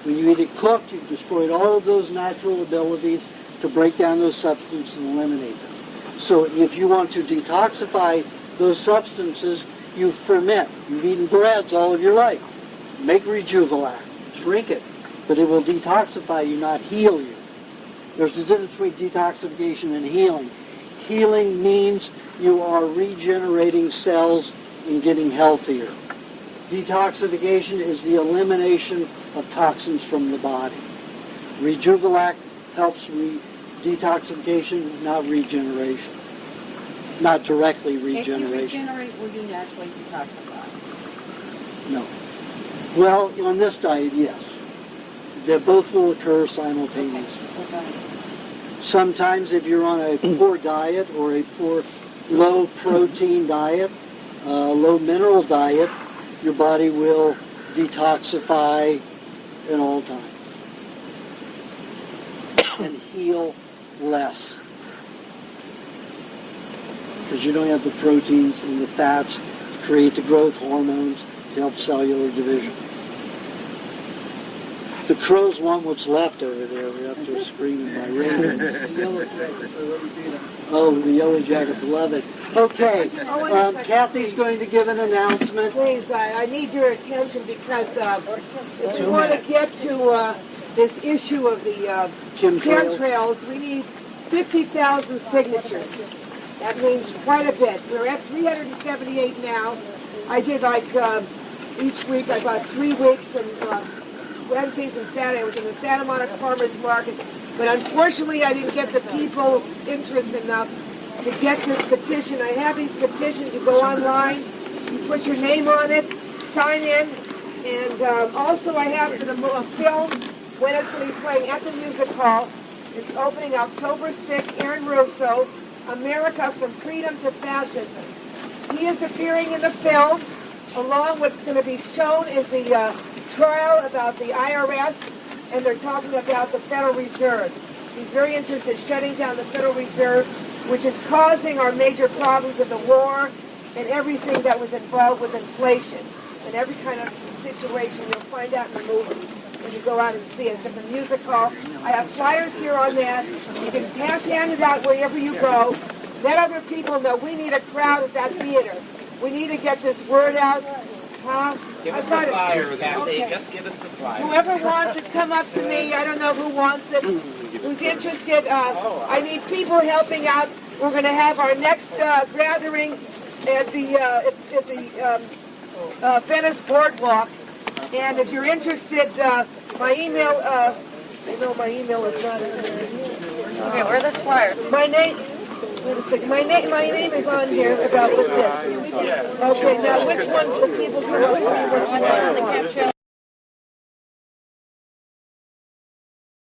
When you eat it cooked, you've destroyed all of those natural abilities to break down those substances and eliminate them. So if you want to detoxify those substances, you ferment. You've eaten breads all of your life. Make Rejuvelac. Drink it. But it will detoxify you, not heal you. There's a difference between detoxification and healing. Healing means you are regenerating cells and getting healthier. Detoxification is the elimination of toxins from the body. Rejuvelac helps detoxification, not regeneration. Not directly regeneration. If you regenerate, will you naturally detoxify? No. Well, on this diet, yes. They both will occur simultaneously. Okay. Sometimes if you're on a poor diet or a poor low protein diet, low mineral diet, your body will detoxify at all times and heal less. Because you don't have the proteins and the fats to create the growth hormones to help cellular division. The crows want what's left over there. We're up to screaming my ravens. Oh, the yellow jackets love it. Okay, Kathy's going to give an announcement. Please, I need your attention because if we want to get to this issue of the chemtrails, we need 50,000 signatures. That means quite a bit. We're at 378 now. I did each week, about 3 weeks, and Wednesdays and Saturdays. I was in the Santa Monica Farmers Market, but unfortunately I didn't get the people interest enough to get this petition. I have these petitions. You go online, you put your name on it, sign in, and also I have for the film when it's going to be playing at the Music Hall. It's opening October 6th. Aaron Russo, America from Freedom to Fascism. He is appearing in the film. Along what's going to be shown is the trial about the IRS, and they're talking about the Federal Reserve. He's very interested in shutting down the Federal Reserve, which is causing our major problems of the war and everything that was involved with inflation and every kind of situation you'll find out in the movies when you go out and see it. It's at the Music Hall. I have flyers here on that. You can hand it out wherever you go. Let other people know. We need a crowd at that theater. We need to get this word out. Give us the flyers, Kathy. Okay. Just give us the flyers. Whoever wants it, come up to me. I don't know who wants it. Who's interested? I need people helping out. We're going to have our next gathering at the Venice Boardwalk. And if you're interested, my email. I know my email is not in there. Okay, where are the flyers? My name. Wait a second. My name is on here about with this. Okay, now which ones will people come up to me? What you want?